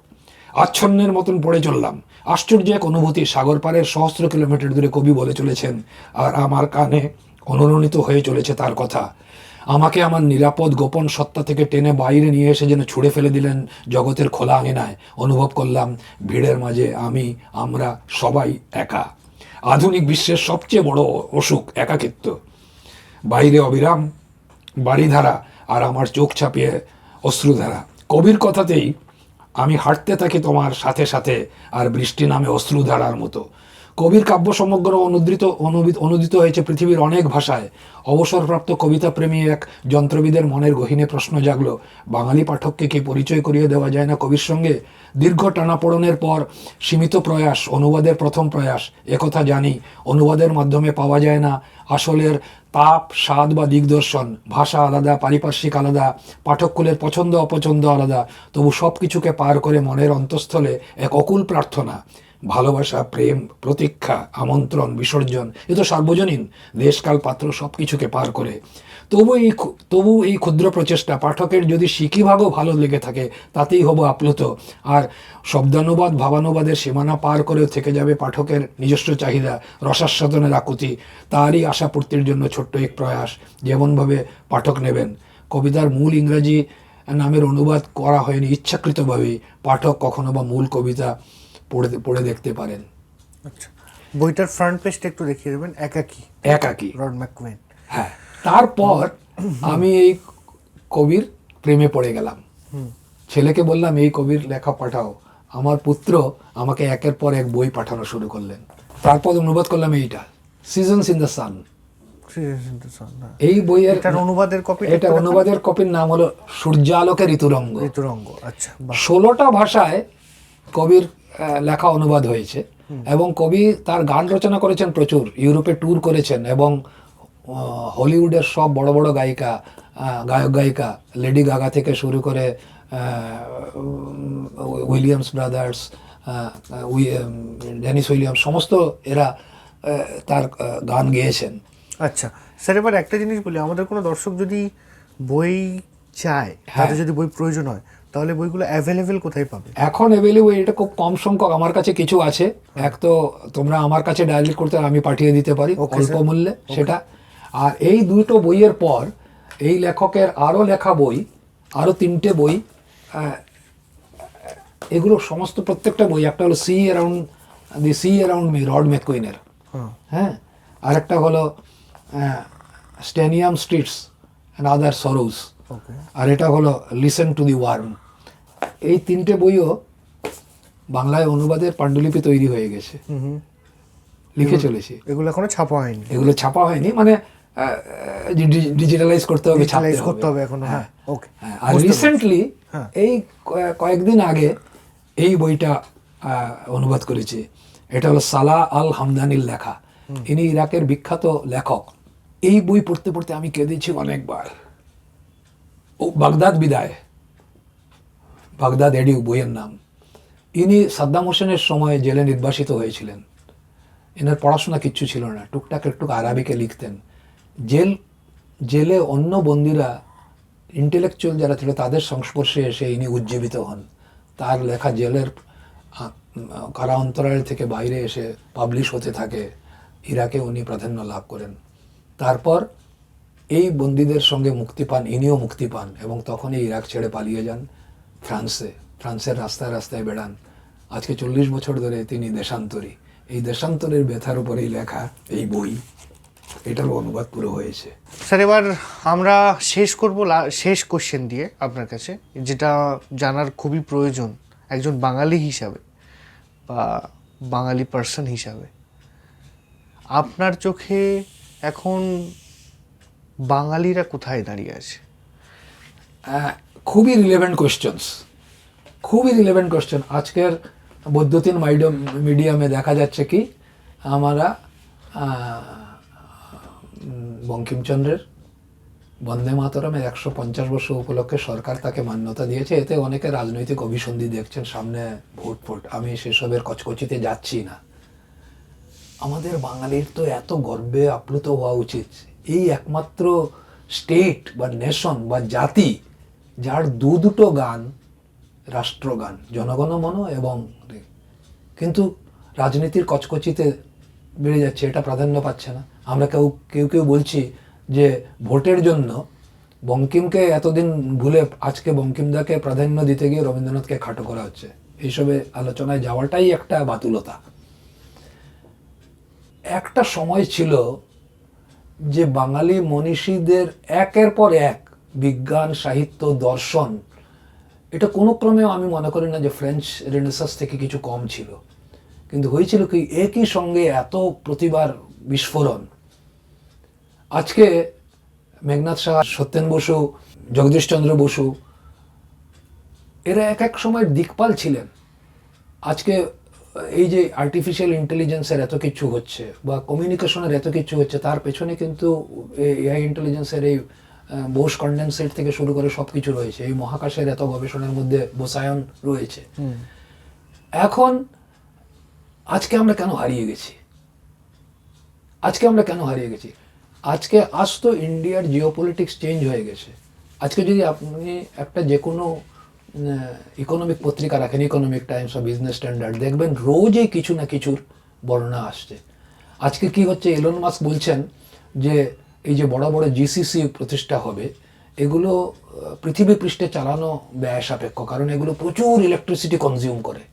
আচ্ছন্নের মতন পড়ে চললাম। আশ্চর্য এক অনুভূতি, সাগর পারের সহস্র কিলোমিটার দূরে কবি বলে চলেছেন, আর আমার কানে অনুরণিত হয়ে চলেছে তার কথা। আমাকে আমার নিরাপদ গোপন সত্তা থেকে টেনে বাইরে নিয়ে এসে যেন ছুঁড়ে ফেলে দিলেন জগতের খোলা আঙিনায়। অনুভব করলাম ভিড়ের মাঝে আমরা সবাই একা। আধুনিক বিশ্বের সবচেয়ে বড় অসুখ একাকিত্ব। বাইরে অবিরাম বাড়িধারা, আর আমার চোখ ছাপিয়ে অশ্রুধারা। কবির কথাতেই আমি হাঁটতে থাকি তোমার সাথে সাথে, আর বৃষ্টি নামে অশ্রুধারার মতো। কবির কাব্য সমগ্র অনুদিত হয়েছে পৃথিবীর অনেক ভাষায়। অবসরপ্রাপ্ত কবিতাপ্রেমী এক যন্ত্রবিদের মনের গহীনে প্রশ্ন জাগলো, বাঙালি পাঠককে কি পরিচয় করিয়ে দেওয়া যায় না কবির সঙ্গে? দীর্ঘ টানাপোড়েনের পর সীমিত প্রয়াস, অনুবাদের প্রথম প্রয়াস। একথা জানি, অনুবাদের মাধ্যমে পাওয়া যায় না আসলের তাপ, স্বাদ বা দিগদর্শন। ভাষা আলাদা, পারিপার্শ্বিক আলাদা, পাঠককুলের পছন্দ অপছন্দ আলাদা। তবু সব কিছুকে পার করে মনের অন্তঃস্থলে এক অকুল প্রার্থনা, ভালোবাসা, প্রেম, প্রতীক্ষা, আমন্ত্রণ, বিসর্জন, এ তো সার্বজনীন, দেশকাল পাত্র সব কিছুকে পার করে। তবু এই ক্ষুদ্র প্রচেষ্টা, পাঠকের যদি সিকিভাগও ভালো লেগে থাকে তাতেই হব আপ্লুত। আর শব্দানুবাদ, ভাবানুবাদের সীমানা পার করেও থেকে যাবে পাঠকের নিজস্ব চাহিদা, রসাস্বাদনের আকুতি। তারই আশাপূর্তির জন্য ছোট্ট এক প্রয়াস, যেমনভাবে পাঠক নেবেন। কবিতার মূল ইংরাজি নামের অনুবাদ করা হয়নি ইচ্ছাকৃতভাবেই। পাঠক কখনো বা মূল কবিতা পড়ে দেখতে পারেন। আচ্ছা, বইটার ফ্রন্ট পেজটা একটু দেখিয়ে দেবেন। একাকী, রড ম্যাকুইন। হ্যাঁ, তারপর আমি এই কবির প্রেমে পড়ে গেলাম। ছেলেকে বললাম এই কবির লেখা পাঠাও। আমার পুত্র আমাকে একের পর এক বই পাঠানো শুরু করলেন। তারপর অনুবাদ করলাম এইটা, সিজনস ইন দ্য সান। এই বইয়ের অনুবাদের কপির নাম হলো সূর্যালোকে ঋতুরঙ্গ। আচ্ছা, 16টা ভাষায় কবির লেখা অনুবাদ হয়েছে, এবং কবি তার গান রচনা করেছেন প্রচুর, ইউরোপে ট্যুর করেছেন, এবং হলিউডের সব বড় বড় গায়ক গায়িকা, লেডি গাগা থেকে শুরু করে উইলিয়ামস ব্রাদার্স, ডেনিস উইলিয়ামস, সমস্ত এরা তার গান গেয়েছেন। আচ্ছা স্যার, এবার একটা জিনিস বলি, আমাদের কোনো দর্শক যদি বই চায়, তাদের যদি বই প্রয়োজন হয়, তাহলে বইগুলো অ্যাভেলেবেল কোথায় পাবে? এখন অ্যাভেলেবল, এটা খুব কম সংখ্যক, আমার কাছে কিছু আছে। এক তো তোমরা আমার কাছে ডাইরেক্ট করতে, আমি পাঠিয়ে দিতে পারি অল্প মূল্যে সেটা। আর এই দুটো বইয়ের পর এই লেখকের আরও লেখা বই, আরও 3টে বই, এগুলো সমস্ত প্রত্যেকটা বই, একটা হলো sea around the sea around me Rod ম্যাকুইনের, হ্যাঁ, আরেকটা হলো Stanyan streets and other sorrows, আর এটা হলো লিসেন টু দি ওয়ার্ম। এই তিনটে বইও বাংলায় অনুবাদের পাণ্ডুলিপি তৈরি হয়ে গেছে, লিখে চলেছি। এগুলো এখনো ছাপা হয়নি, এগুলো ছাপা হয়নি, মানে ডিজিটালাইজ করতে হবে, ছাপতে করতে হবে হবে এখনো। হ্যাঁ, ওকে। আর রিসেন্টলি এই কয়েকদিন আগে এই বইটা অনুবাদ করেছি। এটা হলো সালাহ আল হামদানির লেখা, ইনি ইরাকের বিখ্যাত লেখক। এই বই পড়তে পড়তে আমি কেঁদেছি অনেকবার। ও বাগদাদ বিদায়, বাগদাদ এডিউ বইয়ের নাম। ইনি সাদ্দাম হোসেনের সময় জেলে নির্বাসিত হয়েছিলেন। এনার পড়াশোনা কিচ্ছু ছিল না, টুকটাক একটু আরবিকে লিখতেন। জেলে অন্য বন্দীরা, ইন্টেলেকচুয়াল যারা ছিল, তাদের সংস্পর্শে এসে ইনি উজ্জীবিত হন। তার লেখা জেলের কারা অন্তরাল থেকে বাইরে এসে পাবলিশ হতে থাকে। ইরাকে উনি প্রাধান্য লাভ করেন। তারপর এই বন্দীদের সঙ্গে মুক্তি পান, ইনিও মুক্তি পান, এবং তখনই ইরাক ছেড়ে পালিয়ে যান ফ্রান্সের রাস্তায় রাস্তায় বেড়ান। আজকে 40 বছর ধরে তিনি দেশান্তরী। এই দেশান্তরের ব্যথার উপরেই লেখা এই বই, এটারও অনুবাদ পুরো হয়েছে। স্যার, এবার আমরা শেষ করব শেষ কোশ্চেন দিয়ে আপনার কাছে, যেটা জানার খুবই প্রয়োজন একজন বাঙালি হিসাবে বা বাঙালি পার্সন হিসাবে। আপনার চোখে এখন বাঙালিরা কোথায় দাঁড়িয়ে আছে? খুবই রিলেভেন্ট কোয়েশ্চেন্স, খুবই রিলেভেন্ট কোয়েশ্চেন। আজকের বৈদ্যুতিন মিডিয়ামে দেখা যাচ্ছে কি আমরা বঙ্কিমচন্দ্রের বন্দে মাতরমের 150 বর্ষ উপলক্ষে সরকার তাকে মান্যতা দিয়েছে। এতে অনেকে রাজনৈতিক অভিসন্ধি দেখছেন, সামনে ভোট। আমি সেসবের কচকচিতে যাচ্ছি না। আমাদের বাঙালির তো এত গর্বে আপ্লুত হওয়া উচিত। এই একমাত্র স্টেট বা নেশন বা জাতি যার দুটো গান, রাষ্ট্রগান, জনগণমন এবং, কিন্তু রাজনীতির কচকচিতে বেড়ে যাচ্ছে, এটা প্রাধান্য পাচ্ছে না। আমরা কেউ বলছি যে ভোটের জন্য বঙ্কিমকে এতদিন ভুলে আজকে বঙ্কিমদাকে প্রাধান্য দিতে গিয়ে রবীন্দ্রনাথকে খাটো করা হচ্ছে। এইসবে আলোচনায় যাওয়াটাই একটা বাতুলতা। একটা সময় ছিল যে বাঙালি মনীষীদের একের পর এক বিজ্ঞান, সাহিত্য, দর্শন, এটা কোনো ক্রমেও আমি মনে করি না যে ফ্রেঞ্চ রেনেসাঁস থেকে কিছু কম ছিল। কিন্তু হয়েছিল কি, একই সঙ্গে এত প্রতিভার বিস্ফোরণ। আজকে মেঘনাদ সাহা, সত্যেন বসু, জগদীশচন্দ্র বসু, এরা এক সময় দিকপাল ছিলেন। আজকে এই যে আর্টিফিশিয়াল ইন্টেলিজেন্সের এত কিছু হচ্ছে বা কমিউনিকেশনের এত কিছু হচ্ছে, তার পেছনে কিন্তু এআই ইন্টেলিজেন্সের এই বোস কন্ডেনসেট থেকে শুরু করে সব কিছু রয়েছে। এই মহাকাশের এত গবেষণার মধ্যে বোসায়ন রয়েছে। এখন আজকে আমরা কেন হারিয়ে গেছি? আজকে তো ইন্ডিয়ার জিওপলিটিক্স চেঞ্জ হয়ে গেছে। আজকে যদি আপনি একটা যে কোনো ইকোনমিক পত্রিকা রাখেন, ইকোনমিক টাইমস বা বিজনেস স্ট্যান্ডার্ড, দেখবেন রোজই কিছু না কিছুর বর্ণনা আসছে। আজকে কি হচ্ছে, এলন মাস্ক বলছেন যে এই যে বড় বড় জিসিসি প্রতিষ্ঠা হবে, এগুলো পৃথিবী পৃষ্ঠে চালানো ব্যয় সাপেক্ষ, কারণ এগুলো প্রচুর ইলেকট্রিসিটি কনজিউম করে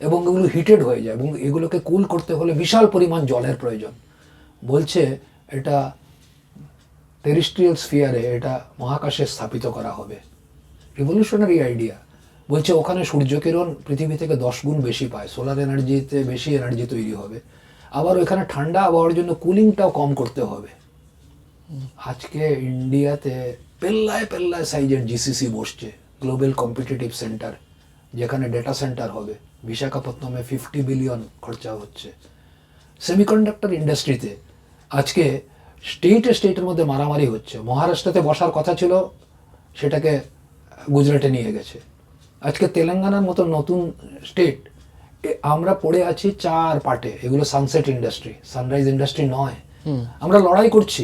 এবং এগুলো হিটেড হয়ে যায়, এবং এগুলোকে কুল করতে হলে বিশাল পরিমাণ জলের প্রয়োজন। বলছে এটা টেরিস্ট্রিয়াল স্ফিয়ারে, এটা মহাকাশে স্থাপিত করা হবে। Revolutionary idea. বলছে ওখানে সূর্যকিরণ পৃথিবী থেকে 10 গুণ বেশি পায়, সোলার এনার্জিতে বেশি এনার্জি তৈরি হবে। আবার ওইখানে ঠান্ডা আবহাওয়ার জন্য কুলিংটাও কম করতে হবে। আজকে ইন্ডিয়াতে পেল্লায় সাইজের জিসিসি বসছে, গ্লোবাল কম্পিটিটিভ সেন্টার, যেখানে ডেটা সেন্টার হবে। বিশাখাপত্তনমে 50 বিলিয়ন খরচা হচ্ছে। সেমিকন্ডাক্টর ইন্ডাস্ট্রিতে আজকে স্টেটের মধ্যে মারামারি হচ্ছে। মহারাষ্ট্রতে বসার কথা ছিল, সেটাকে গুজরাটে নিয়ে গেছে। আজকে তেলেঙ্গানার মতো নতুন স্টেট, আমরা পড়ে আছি 4 পার্টে। এগুলো সানসেট ইন্ডাস্ট্রি, সানরাইজ ইন্ডাস্ট্রি নয়। আমরা লড়াই করছি,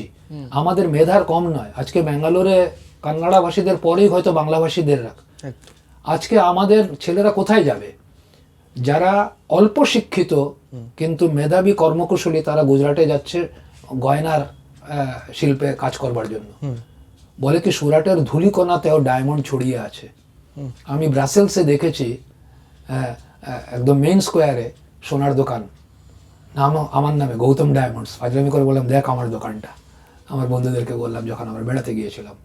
আমাদের মেধার কম নয়। আজকে ব্যাঙ্গালোরে কান্নাড়া ভাষীদের পরেই হয়তো বাংলাভাষীদের রাখ। আজকে আমাদের ছেলেরা কোথায় যাবে? যারা অল্প শিক্ষিত কিন্তু মেধাবী কর্মকুশলী, তারা গুজরাটে যাচ্ছে গয়নার শিল্পে কাজ করবার জন্য। বলে কি সুরাটের ধুলিকণাতেও ডায়মন্ড ছড়িয়ে আছে। আমি ব্রাসেলসে দেখেছি একদম মেইন স্কোয়ারে সোনার দোকান, নাম আমার নামে গৌতম ডায়মন্ডস। ফাজলামি করে বললাম দেখ আমার দোকানটা। আমার বন্ধুদেরকে বললাম যখন আমরা বেড়াতে গিয়েছিলাম,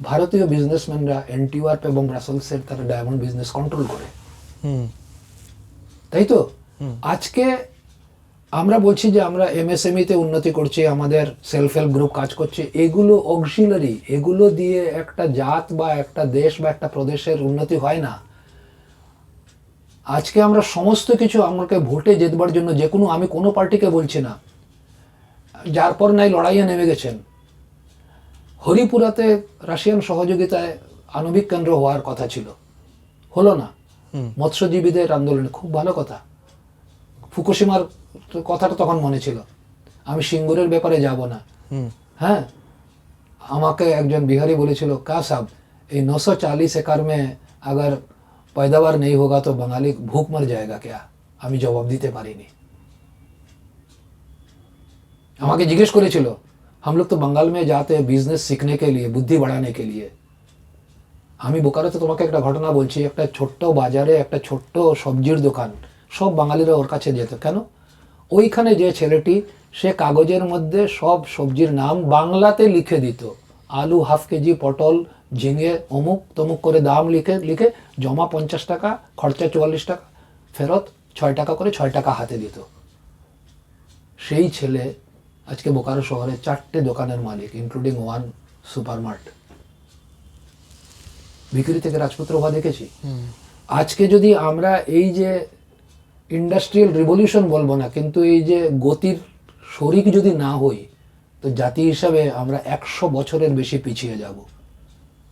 ভারতীয় বিজনেসম্যানরা অ্যান্টিওয়ার্প এবং ব্রাসেলসের তারা ডায়মন্ড বিজনেস কন্ট্রোল করে, তাই তো? আজকে আমরা বলছি যে আমরা এমএসএমইতে উন্নতি করছি, আমাদের সেলফ হেল্প গ্রুপ কাজ করছে, এগুলো অক্সিলারি, এগুলো দিয়ে একটা জাত বা একটা দেশ বা একটা প্রদেশের উন্নতি হয় না। আজকে আমরা সমস্ত কিছু আমাকে ভোটে জেতবার জন্য যে কোনো, আমি কোনো পার্টিকে বলছি না, যার পর নাই লড়াইয়ে নেমে গেছেন। হরিপুরাতে রাশিয়ান সহযোগিতায় আণবিক কেন্দ্র হওয়ার কথা ছিল, হলো না। মৎস্যজীবীদের আন্দোলনে খুব ভালো কথা। ফুকুশিমার কথাটা তখন মনে ছিল। আমি সিঙ্গুরের ব্যাপারে যাব না। হ্যাঁ, আমাকে একজন বিহারি বলেছিল, কা সাহব এই 940 একর মে अगर पैदावार नहीं होगा तो बंगाली भूख मर जाएगा क्या? আমি জবাব দিতে পারিনি। আমাকে জিজ্ঞেস করেছিল, हम लोग तो बंगाल में जाते हैं बिजनेस सीखने के लिए, बुद्धि बढ़ाने के लिए। আমি বোকারোতে তোমাকে একটা ঘটনা বলছি, একটা ছোট্ট বাজারে একটা ছোট্ট সবজির দোকান, সব বাঙালিরা ওর কাছে যেত। কেন? ওইখানে যে ছেলেটি, সে কাগজের মধ্যে সব সবজির নাম বাংলাতে লিখে দিত। আলু হাফ কেজি, পটল, ঝিঙে অমুক তমুক করে দাম লিখে লিখে জমা 50 টাকা, খরচা 44 টাকা, ফেরত 6 টাকা করে 6 টাকা হাতে দিত। সেই ছেলে আজকে বোকারো শহরে 4টে দোকানের মালিক, ইনক্লুডিং 1 সুপারমার্ট। বিক্রি থেকে রাজপুত্র হওয়া দেখেছি। আজকে যদি আমরা এই যে ইন্ডাস্ট্রিয়াল রিভলিউশন বলবো না, কিন্তু এই যে গতির শরিক যদি না হই, তো জাতি হিসাবে আমরা 100 বছরের বেশি পিছিয়ে যাব।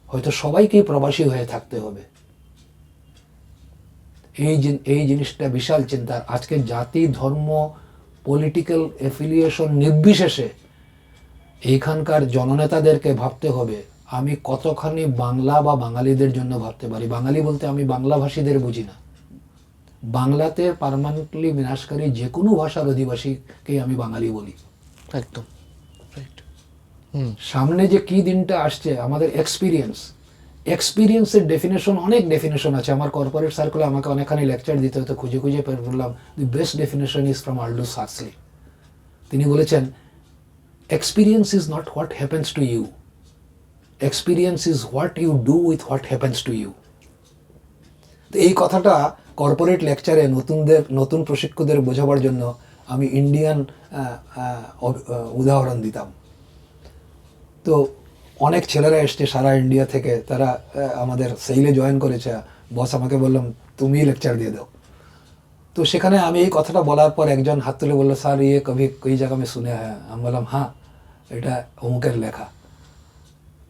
হয়তো সবাইকেই প্রবাসী হয়ে থাকতে হবে। এই জিনিসটা বিশাল চিন্তার। আজকে জাতি, ধর্ম, পলিটিক্যাল এফিলিয়েশন নির্বিশেষে এইখানকার জননেতাদেরকে ভাবতে হবে আমি কতখানি বাংলা বা বাঙালিদের জন্য ভাবতে পারি। বাঙালি বলতে আমি বাংলাভাষীদের বুঝি না। বাংলাতে পার্মানেন্টলি বিনাশকারী যে কোনো ভাষার অধিবাসীকেই আমি বাঙালি বলি। একদম রাইট। সামনে যে কি দিনটা আসছে, আমাদের এক্সপিরিয়েন্সের ডেফিনেশন, অনেক ডেফিনেশন আছে। আমার কর্পোরেট সার্কেলে আমাকে অনেকখানি লেকচার দিতে হতো, খুঁজে খুঁজে বের করলাম। The best definition is from Aldous Huxley. তিনি বলেছেন, experience is not what happens to you, experience is what you do with what happens to you. তো এই কথাটা কর্পোরেট লেকচারে নতুন প্রশিক্ষকদের বোঝাবার জন্য আমি ইন্ডিয়ান উদাহরণ দিতাম। তো অনেক ছেলেরা এসছে সারা ইন্ডিয়া থেকে, তারা আমাদের সেইলে জয়েন করেছে। বস আমাকে বললাম তুমি লেকচার দিয়ে দাও। তো সেখানে আমি এই কথাটা বলার পর একজন হাত তুলে বললো, স্যার ইয়ে কभी কই জায়গা में सुने हैं। আমি বললাম হ্যাঁ, এটা অমুকের লেখা।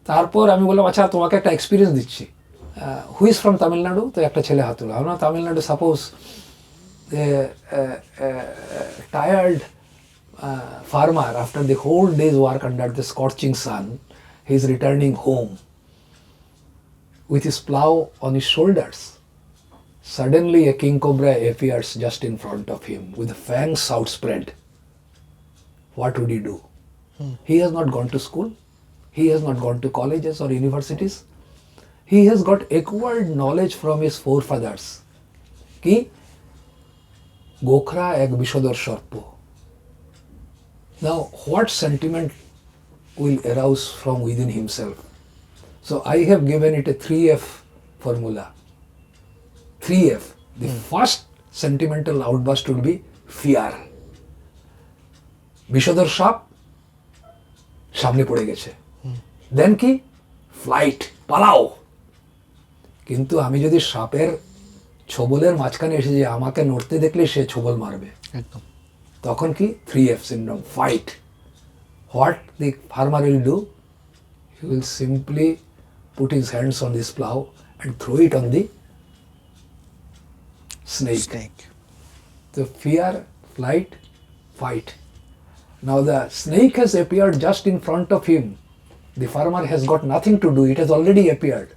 তারপর আমি বললাম আচ্ছা তোমাকে একটা এক্সপিরিয়েন্স দিচ্ছি, হু ইজ ফ্রম তামিলনাড়ু? তো একটা ছেলে হাত তুলো। আমরা Tamil Nadu, suppose tired farmer after the whole day's work under the scorching sun, he is returning home with his plow on his shoulders. Suddenly a king cobra appears just in front of him with the fangs outspread. What would he do? He has not gone to school, he has not gone to colleges or universities, he has got acquired knowledge from his forefathers ki গোখরা এক বিষধর সর্প। Now, what sentiment will arouse from within himself? So, I have given it a 3F formula. 3F. The first sentimental outburst would be fear. বিষধর সাপ সামনে পড়ে গেছে। দেন কি? Flight, পালাও। কিন্তু আমি যদি সাপের ছোবলের মাঝখানে এসে যে আমাকে নড়তে দেখলে সে ছোবল মারবে। একদম। তখন কি? 3F syndrome, fight. What the farmer will do? He will simply put his hands on this plow and throw it on the snake. So fear, flight, fight. Now the snake has appeared just in front of him. The farmer has got nothing to do, it has already appeared.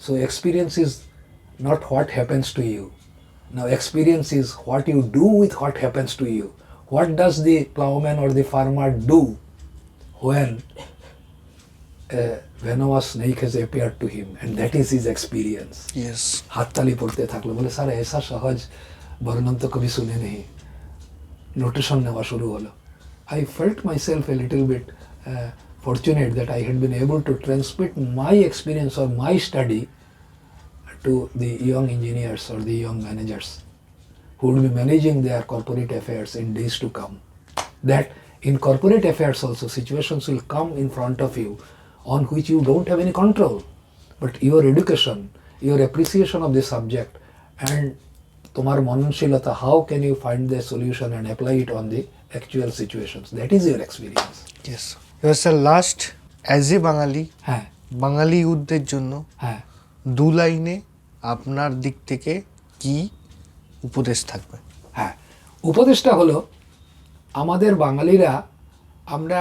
So experience is not what happens to you. Now experience is what you do with what happens to you. What does the plowman or the farmer do when a venomous snake has appeared to him? And that is his experience. Yes. हाथ ताली पड़ते থাকলো, বলে sir ऐसा सहज वर्णन तो कभी सुने नहीं। নোটেশন নেওয়া শুরু হলো। I felt myself a little bit fortunate that I had been able to transmit my experience or my study to the young engineers or the young managers who will be managing their corporate affairs in days to come. That in corporate affairs also situations will come in front of you on which you don't have any control, but your education, your appreciation of the subject and tomar mananshilata, how can you find the solution and apply it on the actual situations? That is your experience. Yes, এবার sir last as a বাঙালি, হ্যাঁ বাঙালি ইউথদের জন্য হ্যাঁ 2 লাইনে আপনার দিক থেকে কি উপদেশ থাকবে? হ্যাঁ, উপদেশটা হলো আমাদের বাঙালিরা আমরা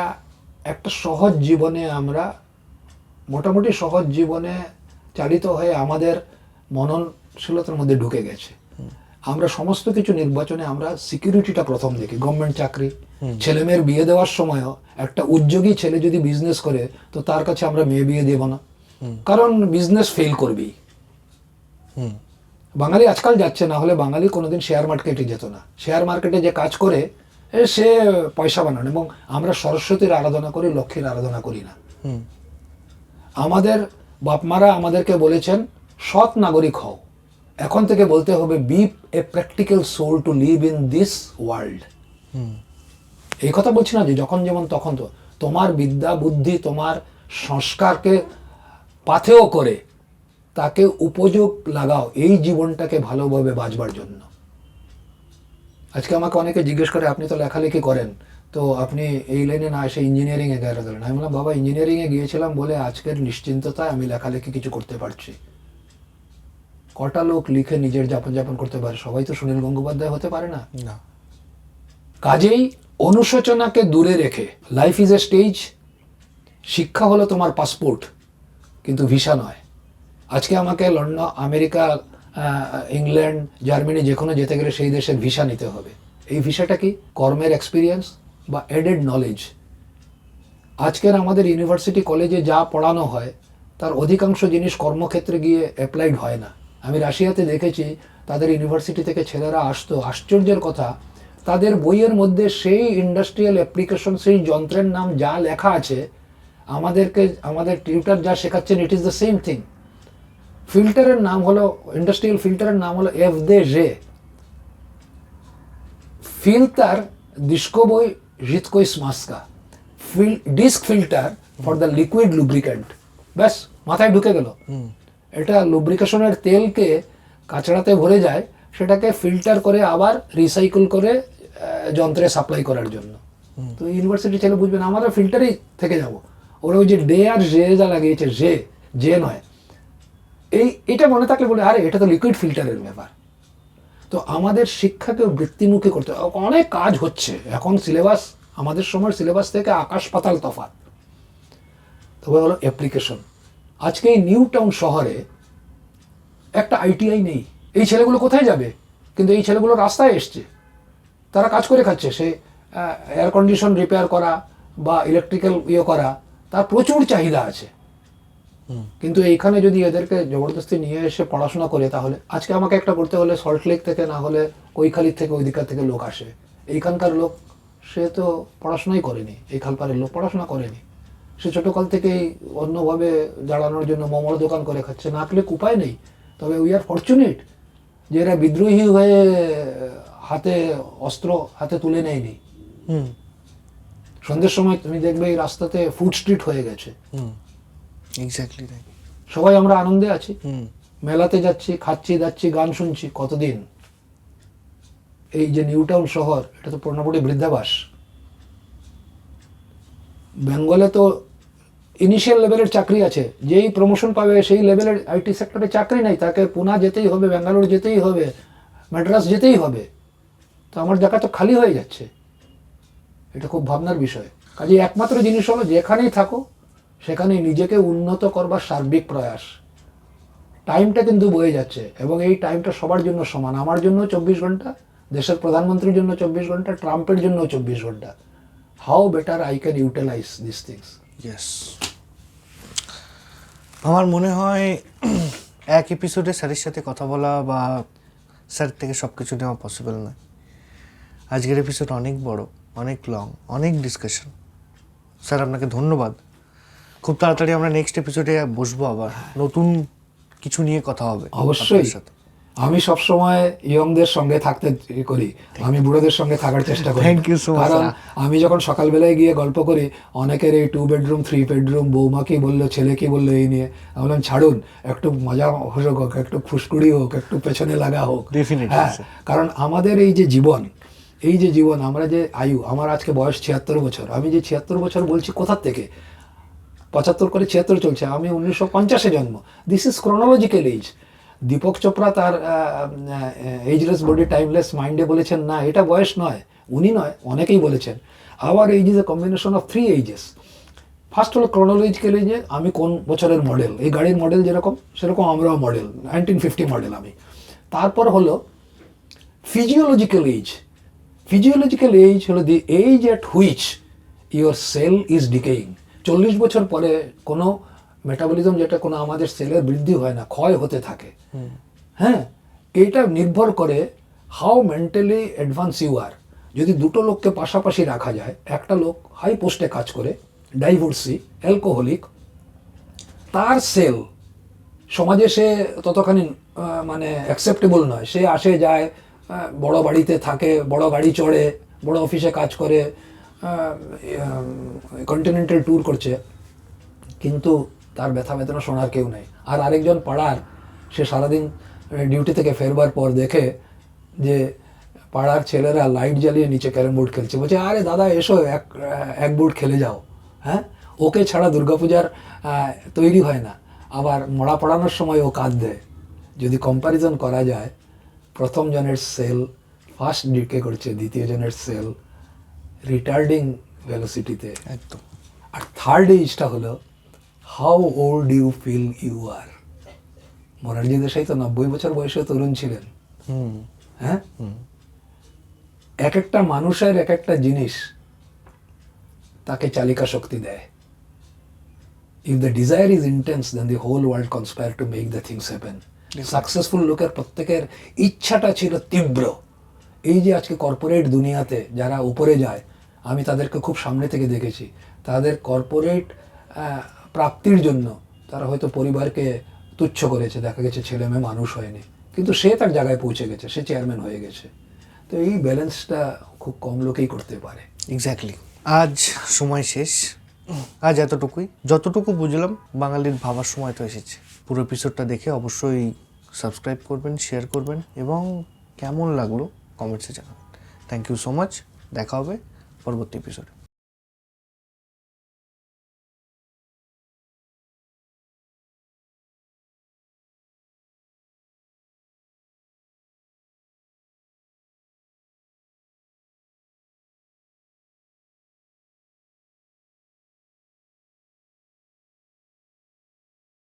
একটা সহজ জীবনে, আমরা মোটামুটি সহজ জীবনে চালিত হয়ে আমাদের মননশীলতার মধ্যে ঢুকে গেছে। আমরা সমস্ত কিছু নির্বাচনে আমরা সিকিউরিটিটা প্রথম দেখি, গভর্নমেন্ট চাকরি, ছেলে মেয়ের বিয়ে দেওয়ার সময়ও একটা উদ্যোগী ছেলে যদি বিজনেস করে তো তার কাছে আমরা মেয়ে বিয়ে দেব না, কারণ বিজনেস ফেল করবেই। বাঙালি আজকাল যাচ্ছে, না হলে বাঙালি কোনোদিন শেয়ার মার্কেটে যেত না। শেয়ার মার্কেটে যে কাজ করে সে পয়সা বানান, এবং আমরা সরস্বতীর আরাধনা করি, লক্ষ্মীর আরাধনা করি না। আমাদের বাপমারা আমাদেরকে বলেছেন সৎ নাগরিক হও, এখন থেকে বলতে হবে be a practical soul to live in this world. এই কথা বলছি না যে যখন যেমন তখন, তো তোমার বিদ্যা বুদ্ধি তোমার সংস্কারকে পাথেয় করে তাকে উপযোগ লাগাও এই জীবনটাকে ভালোভাবে বাঁচবার জন্য। আজকে আমাকে অনেকে জিজ্ঞেস করে আপনি তো লেখালেখি করেন, তো আপনি এই লাইনে না এসে ইঞ্জিনিয়ারিংয়ে গেলেন। আমি বললাম বাবা, ইঞ্জিনিয়ারিংয়ে গিয়েছিলাম বলে আজকের নিশ্চিন্ততায় আমি লেখালেখি কিছু করতে পারছি। কটা লোক লিখে নিজের যাপন করতে পারে? সবাই তো সুনীল গঙ্গোপাধ্যায় হতে পারে না। কাজেই অনুশোচনাকে দূরে রেখে, লাইফ ইজ এ স্টেজ, শিক্ষা হলো তোমার পাসপোর্ট কিন্তু ভিসা নয়। আজকে আমাকে লন্ডন, আমেরিকা, ইংল্যান্ড, জার্মানি যে কোনো যেতে গেলে সেই দেশের ভিসা নিতে হবে। এই ভিসাটা কি? কর্মের এক্সপিরিয়েন্স বা এডেড নলেজ। আজকের আমাদের ইউনিভার্সিটি কলেজে যা পড়ানো হয় তার অধিকাংশ জিনিস কর্মক্ষেত্রে গিয়ে অ্যাপ্লাইড হয় না। আমি রাশিয়াতে দেখেছি তাদের ইউনিভার্সিটি থেকে ছেলেরা আসতো, আশ্চর্যের কথা তাদের বইয়ের মধ্যে সেই ইন্ডাস্ট্রিয়াল অ্যাপ্লিকেশন, সেই যন্ত্রের নাম যা লেখা আছে, আমাদের টিউটার যা শেখাচ্ছেন it is the same thing. ফিল্টারের নাম হলো, ইন্ডাস্ট্রিয়াল ফিল্টারের নাম হলো FDG, ফিল্টার ডিস্কোবই রিতকোই স্মাস্কা, disc filter for the liquid lubricant. ব্যাস, মাথায় ঢুকে গেল। এটা লুব্রিকেশনের তেলকে কাঁচড়াতে ভরে যায়, সেটাকে ফিল্টার করে আবার রিসাইকেল করে যন্ত্রে সাপ্লাই করার জন্য। তো ইউনিভার্সিটি ছেলে বুঝবেন আমরা ফিল্টারেই থেকে যাব। ওরা ওই যে ডে আর জে যা লাগিয়েছে, জে নয়, এটা মনে থাকলে বলে আরে এটা তো লিকুইড ফিল্টারের ব্যাপার। তো আমাদের শিক্ষাকে বৃত্তিমুখী করতে অনেক কাজ হচ্ছে এখন। সিলেবাস আমাদের সময় সিলেবাস থেকে আকাশ পাতাল তফাৎ। তবে হলো অ্যাপ্লিকেশন। আজকে এই নিউ টাউন শহরে একটা ITI নেই। এই ছেলেগুলো কোথায় যাবে? কিন্তু এই ছেলেগুলো রাস্তায় এসছে, তারা কাজ করে খাচ্ছে। সে এয়ার কন্ডিশন রিপেয়ার করা বা ইলেকট্রিক্যাল করা, তার প্রচুর চাহিদা আছে। কিন্তু এইখানে যদি এদেরকে জবরদস্তি নিয়ে এসে পড়াশোনা করে, তাহলে আজকে আমাকে একটা করতে হলে সল্টলেক থেকে না হলে কৈখালির থেকে ওই দিককার থেকে লোক আসে। এইখানকার লোক সে তো পড়াশোনাই করেনি, এই খালপাড়ের লোক পড়াশোনা করেনি। সে ছোটোকাল থেকেই অন্যভাবে দাঁড়ানোর জন্য মোমোর দোকান করে খাচ্ছে, না খেলে উপায় নেই। তবে উই আর ফরচুনেট যে এরা বিদ্রোহী হয়ে হাতে অস্ত্র হাতে তুলে নেয়নি। সন্ধ্যের সময় তুমি দেখবে এই রাস্তাতে ফুড স্ট্রিট হয়ে গেছে। এক্স্যাক্টলি তাই। সবাই আমরা আনন্দে আছি, মেলাতে যাচ্ছি, খাচ্ছি যাচ্ছি, গান শুনছি। কতদিন এই যে নিউ টাউন শহর, এটা তো পুরোপুরি বৃদ্ধাবাস। বেঙ্গলে তো ইনিশিয়াল লেভেলের চাকরি আছে, যেই প্রমোশন পাবে সেই লেভেলের IT সেক্টরে চাকরি নেই, তাকে পুনা যেতেই হবে, ব্যাঙ্গালোর যেতেই হবে, মাদ্রাস যেতেই হবে। তো আমার জায়গা তো খালি হয়ে যাচ্ছে। এটা খুব ভাবনার বিষয়। কাজে একমাত্র জিনিস হলো যেখানেই থাকো সেখানে নিজেকে উন্নত করবার সার্বিক প্রয়াস। টাইমটা কিন্তু বয়ে যাচ্ছে, এবং এই টাইমটা সবার জন্য সমান। আমার জন্য 24 ঘন্টা, দেশের প্রধানমন্ত্রীর জন্য 24 ঘন্টা, ট্রাম্পের জন্য 24 ঘন্টা। How better I can utilize this things. Yes, আমার মনে হয় এক এপিসোডে স্যারের সাথে কথা বলা বা স্যার থেকে সব কিছু নেওয়া পসিবল নয়। আজকের এপিসোড অনেক বড়, অনেক লং, অনেক ডিসকাশন। স্যার আপনাকে ধন্যবাদ। খুব তাড়াতাড়ি আমরা নেক্সট এপিসোডে বসবো, আবার নতুন কিছু নিয়ে কথা হবে অবশ্যই। আপনার সাথে। আমি সবসময় ইয়ংদের সঙ্গে থাকতে করি, আমি বুড়োদের সঙ্গে থাকার চেষ্টা করি। Thank you so much, কারণ sir. আমি যখন সকালবেলায় গিয়ে গল্প করি, অনেকের এই 2 বেডরুম 3 বেডরুম, বৌমা কি বললো, ছেলে কি বললো, এই নিয়ে আমি বললাম ছাড়ুন, একটু মজা হোক, একটু ফুসকুড়ি হোক, একটু পেছনে লাগা হোক। Definitely, হ্যাঁ, sir. কারণ আমাদের এই যে জীবন, আমরা যে আয়ু, আমার আজকে বয়স 76 বছর, আমি যে 76 বছর বলছি কোথার থেকে, 75 করে 76 চলছে, আমি 1950-এ জন্ম। This is chronological age. Deepak Chopra তার এজলেস বডি টাইমলেস মাইন্ডে বলেছেন না, এটা বয়স নয়, উনি নয়, অনেকেই বলেছেন। Our age is a combination of 3 ages. First হলো ক্রোনোলজিক্যাল এজে আমি কোন বছরের মডেল, এই গাড়ির মডেল যেরকম সেরকম আমরাও মডেল, 1950 মডেল আমি। তারপর হলো ফিজিওলজিক্যাল এজ। ফিজিওলজিক্যাল এজ হলো the age at which your cell is decaying. 40 বছর পরে কোনো মেটাবলিজম, যেটা কোনো আমাদের সেলের বৃদ্ধি হয় না, ক্ষয় হতে থাকে। হ্যাঁ, এইটা নির্ভর করে how mentally advance you are. যদি দুটো লোককে পাশাপাশি রাখা যায়, একটা লোক হাই পোস্টে কাজ করে, ডাইভোর্সি, অ্যালকোহলিক, তার সেল সমাজে সে ততখানি মানে অ্যাকসেপ্টেবল নয়। সে আসে যায়, বড় বাড়িতে থাকে, বড় গাড়ি চড়ে, বড় অফিসে কাজ করে, কন্টিনেন্টাল ট্যুর করছে, কিন্তু তার ব্যথা বেদনা শোনার কেউ নেই। আর আরেকজন পাড়ার, সে সারাদিন ডিউটি থেকে ফেরবার পর দেখে যে পাড়ার ছেলেরা লাইট জ্বালিয়ে নিচে ক্যারাম বোর্ড খেলছে, বলছে আরে দাদা এসো এক বোর্ড খেলে যাও। হ্যাঁ, ওকে ছাড়া দুর্গাপূজার তৈরি হয় না। আবার মড়া পড়ানোর সময় ও কাঁদ দেয়। যদি কম্প্যারিজন করা যায়, প্রথম জনের সেল ফার্স্ট ডিকে করছে, দ্বিতীয় জনের সেল রিটার্ডিং ভেলোসিটিতে। একদম। আর থার্ড এজটা হলো how old you feel you are. Morarji Desai তো 90 বছর বয়সে তরুণ ছিলেন। হ্যাঁ, এক একটা মানুষের এক একটা জিনিস তাকে চালিকা শক্তি দেয়। If the desire is intense, then the whole world conspire to make the things happen. Successful লোকের প্রত্যেকের ইচ্ছাটা ছিল তীব্র। এই যে আজকে কর্পোরেট দুনিয়াতে যারা উপরে যায়, আমি তাদেরকে খুব সামনে থেকে দেখেছি। তাদের কর্পোরেট প্রাপ্তির জন্য তারা হয়তো পরিবারকে তুচ্ছ করেছে, দেখা গেছে ছেলে মেয়ে মানুষ হয়নি, কিন্তু সে তার জায়গায় পৌঁছে গেছে, সে চেয়ারম্যান হয়ে গেছে। তো এই ব্যালেন্সটা খুব কম লোকেই করতে পারে। এক্স্যাক্টলি। আজ সময় শেষ, আজ এতটুকুই। যতটুকু বুঝলাম, বাঙালির ভাবার সময় তো এসেছে। পুরো এপিসোডটা দেখে অবশ্যই সাবস্ক্রাইব করবেন, শেয়ার করবেন এবং কেমন লাগলো কমেন্টসে জানাবেন। Thank you so much. দেখা হবে পরবর্তী এপিসোডে।